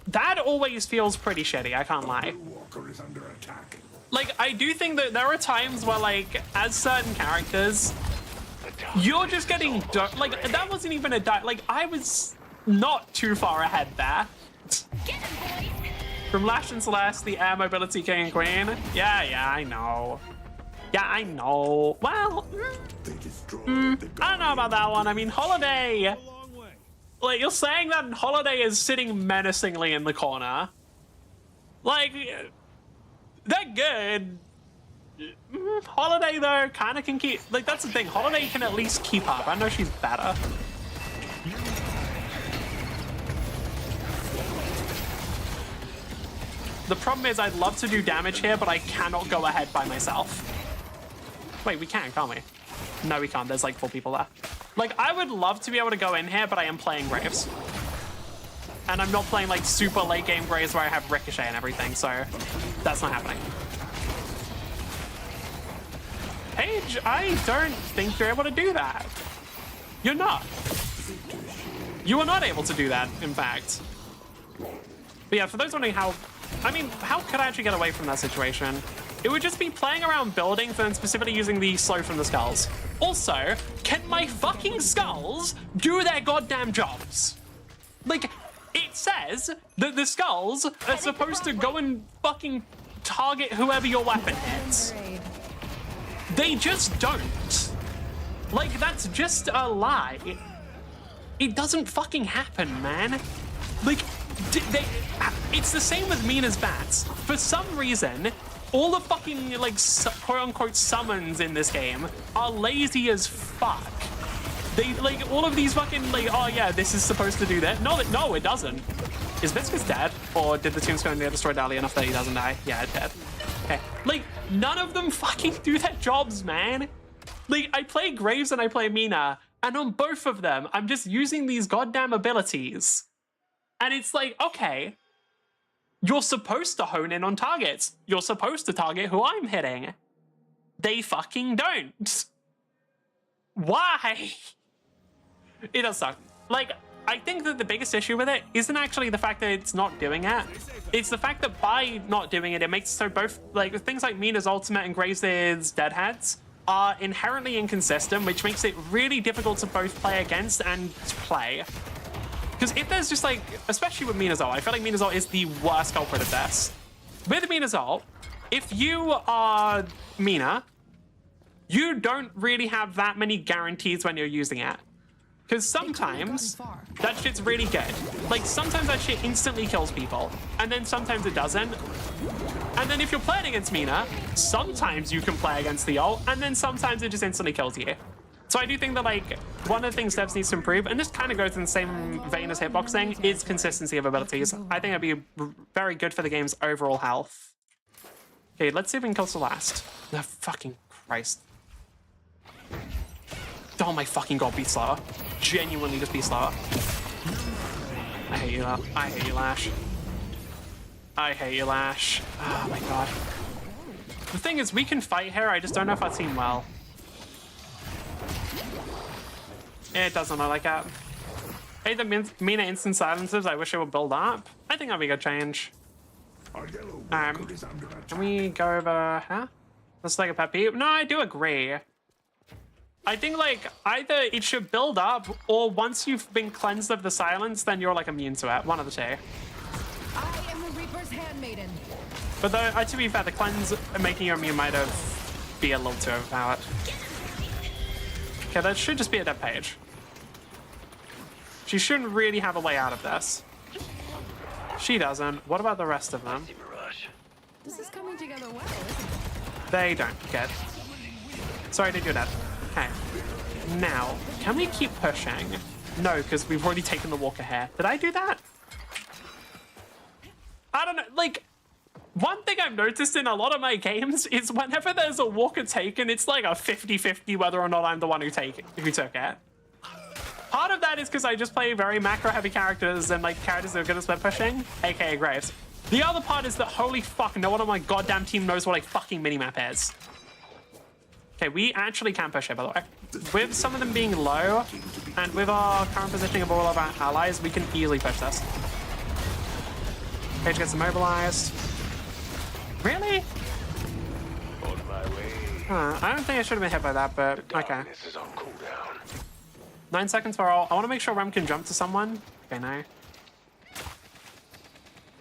that always feels pretty shitty, I can't lie. Walker is under attack. Like, I do think that there are times where, like, as certain characters, you're just getting like, that wasn't even a like, I was not too far ahead there. From Lash and Celeste, the air mobility king and queen. Yeah, I know. Yeah, I know. Well, I don't know about that one. I mean, Holiday. Like, you're saying that Holiday is sitting menacingly in the corner. Like, they're good. Holiday, though, kind of can keep... Like, that's the thing. Holiday can at least keep up. I know she's better. The problem is I'd love to do damage here, but I cannot go ahead by myself. Wait, we can, can't we? No, we can't. There's like 4 people there. Like, I would love to be able to go in here, but I am playing Graves. And I'm not playing like super late game Graves where I have Ricochet and everything, so that's not happening. Paige, I don't think you're able to do that. You're not. You are not able to do that, in fact. But yeah, for those wondering how... I mean, how could I actually get away from that situation? It would just be playing around buildings and specifically using the slow from the skulls. Also, can my fucking skulls do their goddamn jobs? Like, it says that the skulls are supposed to go and fucking target whoever your weapon hits. They just don't. Like, that's just a lie. It doesn't fucking happen, man. Like, it's the same with Mina's bats. For some reason, all the fucking, like, quote-unquote summons in this game are lazy as fuck. They, like, all of these fucking, like, oh yeah, this is supposed to do that. No, it doesn't. Is Viscus dead? Or did the tombstone destroy Dali enough that he doesn't die? Yeah, it's dead. Okay. Like, none of them fucking do their jobs, man. Like, I play Graves and I play Mina, and on both of them, I'm just using these goddamn abilities. And it's like, okay, you're supposed to hone in on targets. You're supposed to target who I'm hitting. They fucking don't. Why? It does suck. Like, I think that the biggest issue with it isn't actually the fact that it's not doing it. It's the fact that by not doing it, it makes it so both, like, things like Mina's ultimate and Graves' deadheads are inherently inconsistent, which makes it really difficult to both play against and play. Because if there's just like, especially with Mina's ult, I feel like Mina's ult is the worst culprit of this. With Mina's ult, if you are Mina, you don't really have that many guarantees when you're using it. Because sometimes that shit's really good. Like, sometimes that shit instantly kills people, and then sometimes it doesn't. And then if you're playing against Mina, sometimes you can play against the ult, and then sometimes it just instantly kills you. So I do think that, like, one of the things devs needs to improve, and this kind of goes in the same vein as hitboxing, is consistency of abilities. I think it'd be very good for the game's overall health. Okay, let's see if we can kill Celeste. Oh, fucking Christ. Oh my fucking god, be slower. Genuinely just be slower. I hate you, I hate you, Lash. I hate you, Lash. Oh my god. The thing is, we can fight here, I just don't know if I'd seen well. It doesn't look like it. Hey, the Mina instant silences, I wish it would build up. I think that'd be a good change. Can we go over here? That's like a pet peeve. No, I do agree. I think, like, either it should build up, or once you've been cleansed of the silence, then you're, like, immune to it. One of the two. I am the Reaper's handmaiden. But though, to be fair, the cleanse making you immune might have be a little too overpowered. Okay, that should just be a dead page. She shouldn't really have a way out of this. She doesn't. What about the rest of them? This is coming together well, isn't it? They don't get. Sorry, did you dead? Okay. Now, can we keep pushing? No, because we've already taken the Walker here. Did I do that? I don't know. Like, one thing I've noticed in a lot of my games is whenever there's a Walker taken, it's like a 50-50 whether or not I'm the one who took it. Part of that is because I just play very macro-heavy characters and like characters that are good at split pushing, aka Graves. The other part is that holy fuck, no one on my goddamn team knows what a fucking minimap is. Okay, we actually can push it, by the way. With some of them being low, and with our current positioning of all of our allies, we can easily push this. Page gets immobilized. Really? On my way. I don't think I should have been hit by that, but okay. This is on cooldown. 9 seconds for all. I want to make sure Rem can jump to someone. Okay, no.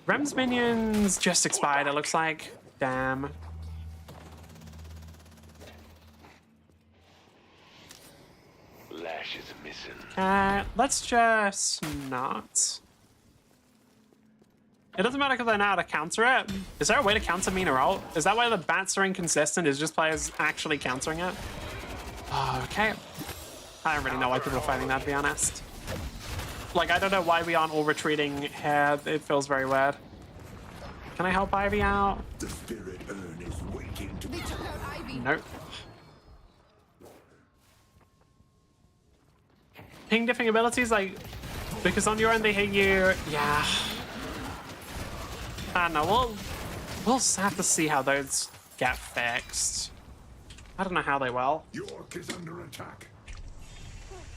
Rem's minions just expired, it looks like. Damn. Lash is missing. Let's just not. It doesn't matter because I know how to counter it. Is there a way to counter mean or ult? Is that why the bats are inconsistent? Is just players actually countering it? Okay. I don't really know why people are fighting that, to be honest. Like, I don't know why we aren't all retreating here. It feels very weird. Can I help Ivy out? The spirit urn is waiting to They took out Ivy. Nope. Ping diffing abilities, like, because on your end they hit you. Yeah. I don't know. We'll have to see how those get fixed. I don't know how they will. York is under attack.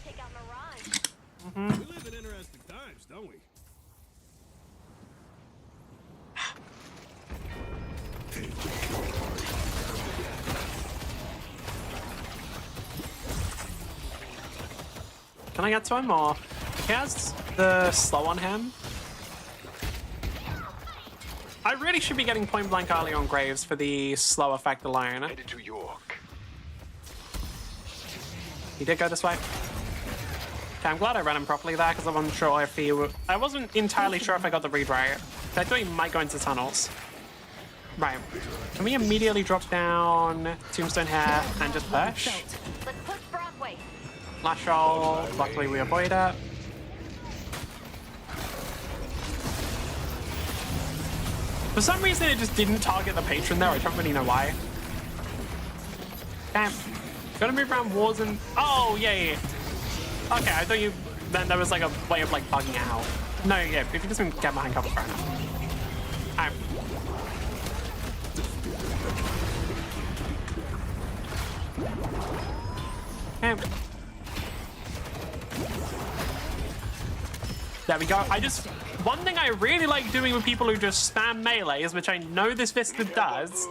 Take out Mirage. We live in interesting times, don't we? Can I get to him or? He has the slow on him. I really should be getting point blank early on Graves for the slow effect alone. Headed to York. He did go this way. Okay, I'm glad I read him properly there because I wasn't sure if he would. I wasn't entirely sure if I got the read right. I thought he might go into tunnels. Right. Can we immediately drop down Tombstone here and just push? Let's push Broadway. Lash roll. Luckily we avoid it. For some reason it just didn't target the patron there. I don't really know why. Damn. Gotta move around walls and... Oh, yeah. Okay, I thought you... Then there was like a way of like bugging out. No, yeah, if you just get behind cover, fair enough. Alright. Okay. There we go. One thing I really like doing with people who just spam melees, which I know this Vista does,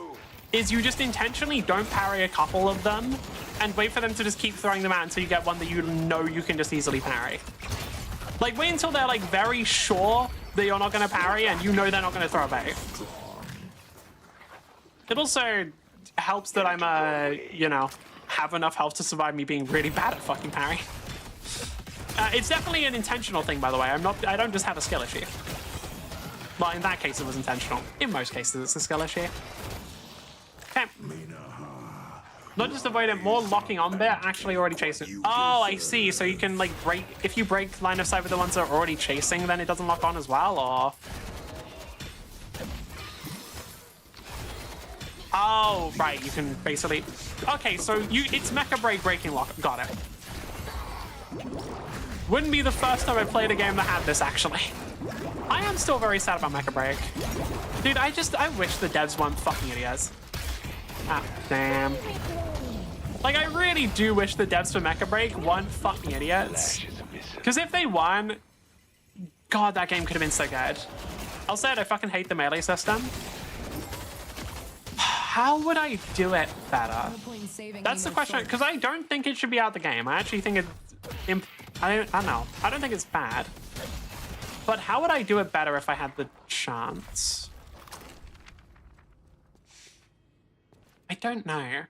is you just intentionally don't parry a couple of them and wait for them to just keep throwing them out until you get one that you know you can just easily parry. Like, wait until they're like very sure that you're not going to parry and you know they're not going to throw a bait. It also helps that I'm, you know, have enough health to survive me being really bad at fucking parry. It's definitely an intentional thing, by the way. I don't just have a skill issue. Well, in that case, it was intentional. In most cases, it's a skill issue. Okay. Not just avoid it, more locking on there, actually already chasing. Oh, I see. So you can, like, break... If you break line of sight with the ones that are already chasing, then it doesn't lock on as well, or... Oh, right. You can basically... Okay, so it's Mecha Break breaking lock. Got it. Wouldn't be the first time I played a game that had this, actually. I am still very sad about Mecha Break. Dude, I wish the devs weren't fucking idiots. Ah, damn. Like, I really do wish the devs for Mecha Break weren't fucking idiots. Because if they weren't, God, that game could have been so good. I'll say it, I fucking hate the melee system. How would I do it better? That's the question, because I don't think it should be out the game. I actually think it's... I don't know. I don't think it's bad. But how would I do it better if I had the chance? I don't know.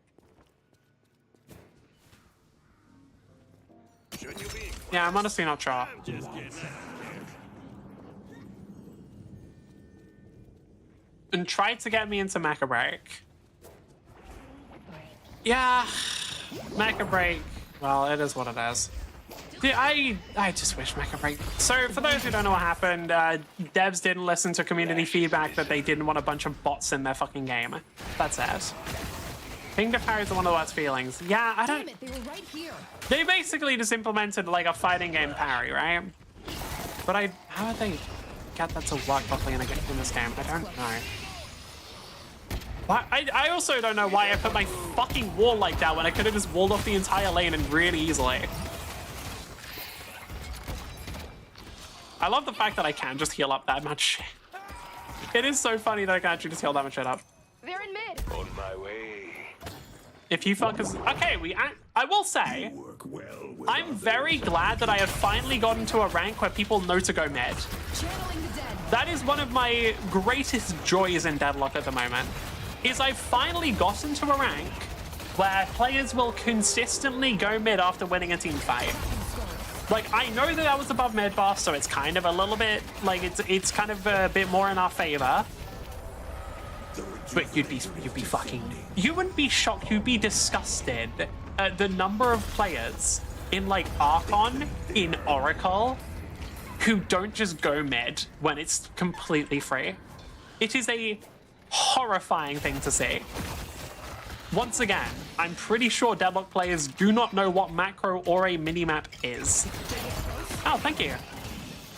Yeah, I'm honestly not sure. And try to get me into Mecha Break. Yeah, Mecha Break. Well, it is what it is. Dude, I just wish Mecha Break. So, for those who don't know what happened, devs didn't listen to community feedback that they didn't want a bunch of bots in their fucking game. That's it. Finger parries are one of the worst feelings. Yeah, I don't... Damn it, they were right here. They basically just implemented like a fighting game parry, right? But how would they get that to work properly in this game? I don't know. But I also don't know why I put my fucking wall like that when I could have just walled off the entire lane and really easily. I love the fact that I can just heal up that much. It is so funny that I can actually just heal that much shit up. They're in mid. On my way. If you fuckers... Okay, I will say, I'm very glad that I have finally gotten to a rank where people know to go mid. Channeling the dead. That is one of my greatest joys in Deadlock at the moment, is I've finally gotten to a rank where players will consistently go mid after winning a team fight. Like, I know that I was above mid boss, so it's kind of a little bit, like, it's kind of a bit more in our favor. But you'd be fucking... You wouldn't be shocked, you'd be disgusted at the number of players in, like, Archon, in Oracle, who don't just go mid when it's completely free. It is a horrifying thing to see. Once again, I'm pretty sure Deadlock players do not know what macro or a minimap is. Oh, thank you.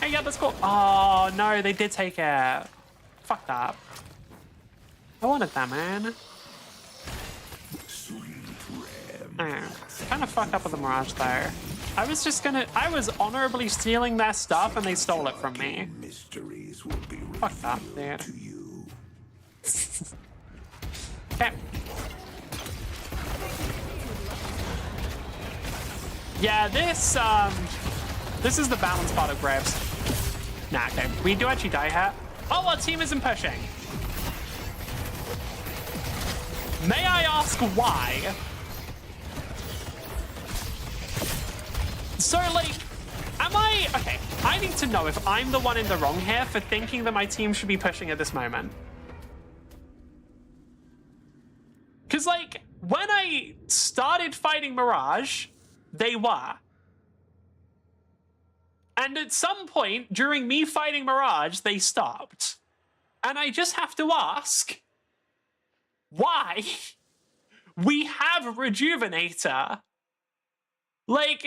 Hey, yeah, that's cool. Oh, no, they did take it. Fuck that. I wanted that, man. Kind of fucked up with the Mirage, though. I was honorably stealing their stuff, and they stole it from me. Fuck that, dude. Okay. Yeah, this is the balance part of Graves. Nah, okay. We do actually die here. Oh, our team isn't pushing. May I ask why? So, like, okay, I need to know if I'm the one in the wrong here for thinking that my team should be pushing at this moment. Because, like, when I started fighting Mirage, they were. And at some point during me fighting Mirage, they stopped. And I just have to ask, why? We have Rejuvenator. Like,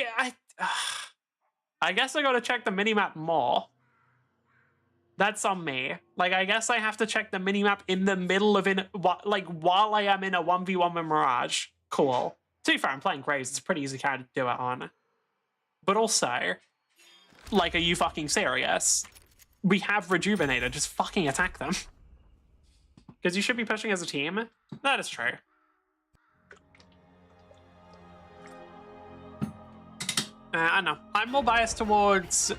I guess I gotta check the minimap more. That's on me. Like, I guess I have to check the minimap in the middle of like, while I am in a 1v1 with Mirage. Cool. To be fair, I'm playing Graves. It's a pretty easy card to do it on. But also, like, are you fucking serious? We have Rejuvenator. Just fucking attack them. Because you should be pushing as a team. That is true. I don't know. I'm more biased towards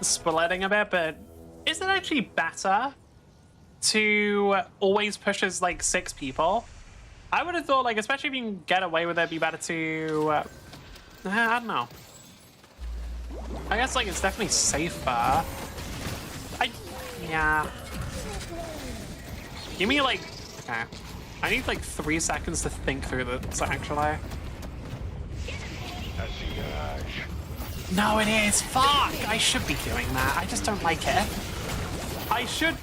splitting a bit, but is it actually better to always push as, like, 6 people? I would have thought, like, especially if you can get away with it, it'd be better to... I don't know. I guess, like, it's definitely safer. Yeah. Give me, like... Okay. I need, like, 3 seconds to think through this, actually. No, it is. Fuck! I should be doing that. I just don't like it. I should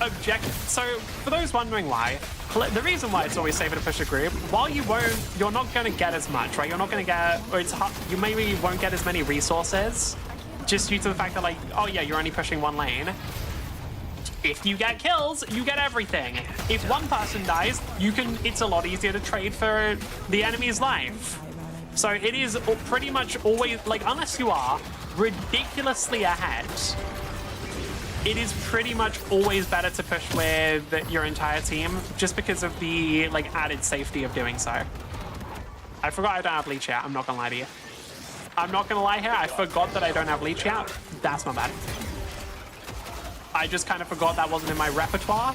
object. So, for those wondering why, the reason why it's always safer to push a group, while you're not going to get as much, right? You're not going to get, or it's hard, you maybe won't get as many resources, just due to the fact that, like, oh yeah, you're only pushing one lane. If you get kills, you get everything. If one person dies, it's a lot easier to trade for the enemy's life. So it is pretty much always, like, unless you are ridiculously ahead, it is pretty much always better to push with your entire team, just because of the, like, added safety of doing so. I forgot I don't have leech yet. I'm not gonna lie to you. I'm not gonna lie here. I forgot that I don't have leech yet. That's my bad. I just kind of forgot that wasn't in my repertoire.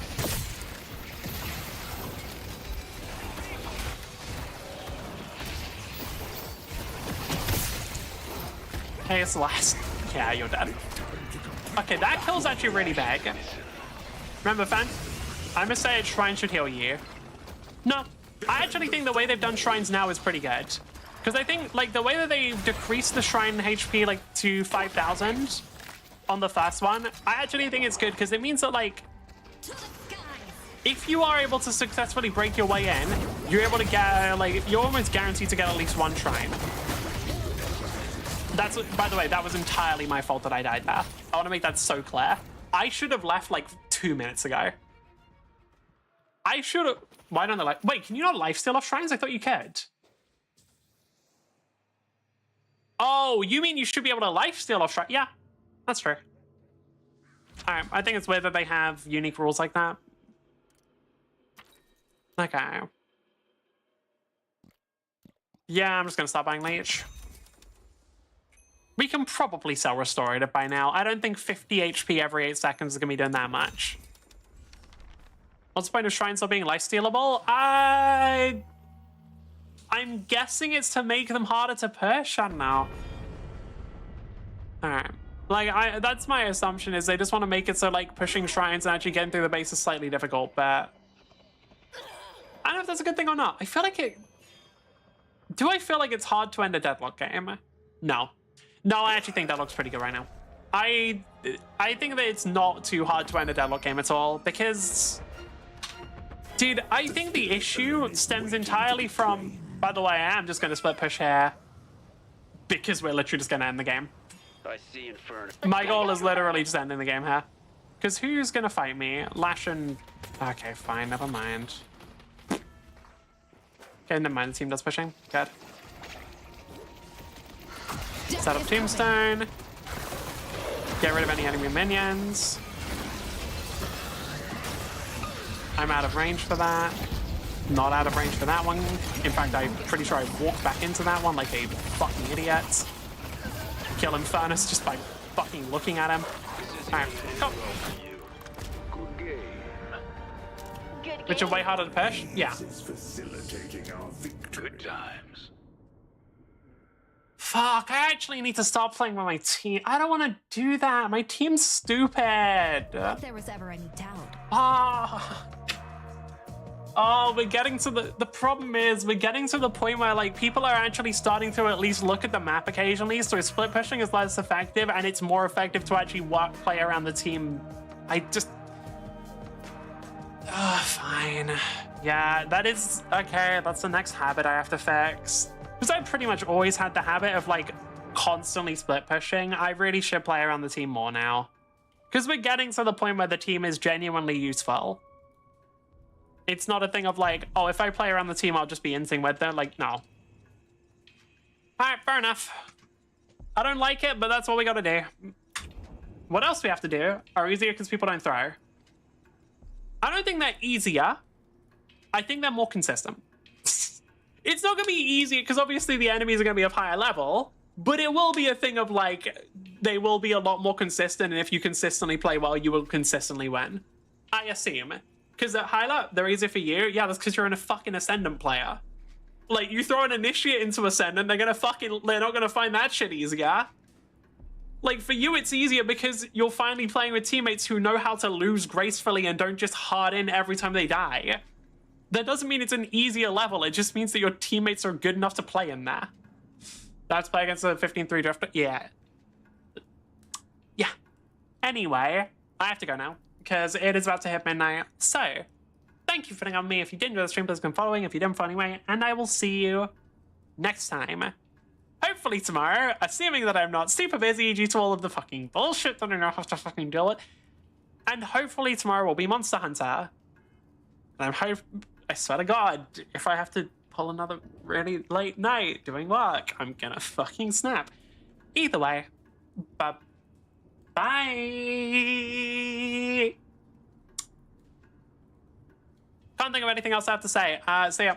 Hey, it's the last. Yeah, you're dead. Okay, that kill's actually really big. Remember, fan? I'm gonna say Shrine should heal you. No, I actually think the way they've done Shrines now is pretty good. Because I think, like, the way that they decreased the shrine HP, like, to 5,000 on the first one, I actually think it's good because it means that, like, if you are able to successfully break your way in, you're able to get, like, you're almost guaranteed to get at least one shrine. That's, by the way, that was entirely my fault that I died there. I want to make that so clear. I should have left, like, 2 minutes ago. I should have... Why don't they like... Wait, can you not lifesteal off shrines? I thought you could. Oh, you mean you should be able to lifesteal off shrines? Yeah, that's true. All right, I think it's weird that they have unique rules like that. Okay. Yeah, I'm just going to start buying Leech. We can probably sell Restorative by now. I don't think 50 HP every 8 seconds is going to be doing that much. What's the point of shrines not being lifestealable? I'm guessing it's to make them harder to push. I don't know. All right. Like, that's my assumption, is they just want to make it so, like, pushing shrines and actually getting through the base is slightly difficult, but I don't know if that's a good thing or not. I feel like it... Do I feel like it's hard to end a Deadlock game? No. No, I actually think that looks pretty good right now. I think that it's not too hard to end a Deadlock game at all, because... Dude, I think the issue stems entirely from... By the way, I am just going to split push here, because we're literally just going to end the game. I see Inferno. My goal is literally just ending the game here. Because who's going to fight me? Lash and... Okay, fine, never mind. Okay, never mind, the team does pushing. Good. Set up Tombstone. Get rid of any enemy minions. I'm out of range for that. Not out of range for that one. In fact, I'm pretty sure I walked back into that one like a fucking idiot. Kill Infernus just by fucking looking at him. Alright, go. Which are way harder to push? Yeah. Good times. Fuck, I actually need to stop playing with my team. I don't want to do that. My team's stupid. If there was ever any doubt. Oh, we're getting to the problem is we're getting to the point where, like, people are actually starting to at least look at the map occasionally, so split pushing is less effective and it's more effective to actually play around the team. I just... fine. Yeah, that is... Okay, that's the next habit I have to fix. Because I've pretty much always had the habit of, like, constantly split pushing. I really should play around the team more now. Because we're getting to the point where the team is genuinely useful. It's not a thing of like, oh, if I play around the team, I'll just be inting with them. Like, no. All right, fair enough. I don't like it, but that's what we gotta do. What else we have to do are easier because people don't throw. I don't think they're easier. I think they're more consistent. It's not gonna be easier because obviously the enemies are gonna be of higher level, but it will be a thing of like, they will be a lot more consistent, and if you consistently play well, you will consistently win. I assume. Because at high level, they're easier for you. Yeah, that's because you're a fucking Ascendant player. Like, you throw an Initiate into Ascendant, they're not gonna find that shit easier. Like, for you, it's easier because you're finally playing with teammates who know how to lose gracefully and don't just harden every time they die. That doesn't mean it's an easier level, it just means that your teammates are good enough to play in there. That's play against the 15-3 Drifter? Yeah. Yeah. Anyway, I have to go now, because it is about to hit midnight. So, thank you for putting on me. If you did enjoy the stream, please come following. If you didn't, anyway, and I will see you next time. Hopefully tomorrow, assuming that I'm not super busy due to all of the fucking bullshit that I don't have to fucking deal with. And hopefully tomorrow will be Monster Hunter. And I swear to God, if I have to pull another really late night doing work, I'm gonna fucking snap. Either way, bye. Can't think of anything else I have to say. See ya.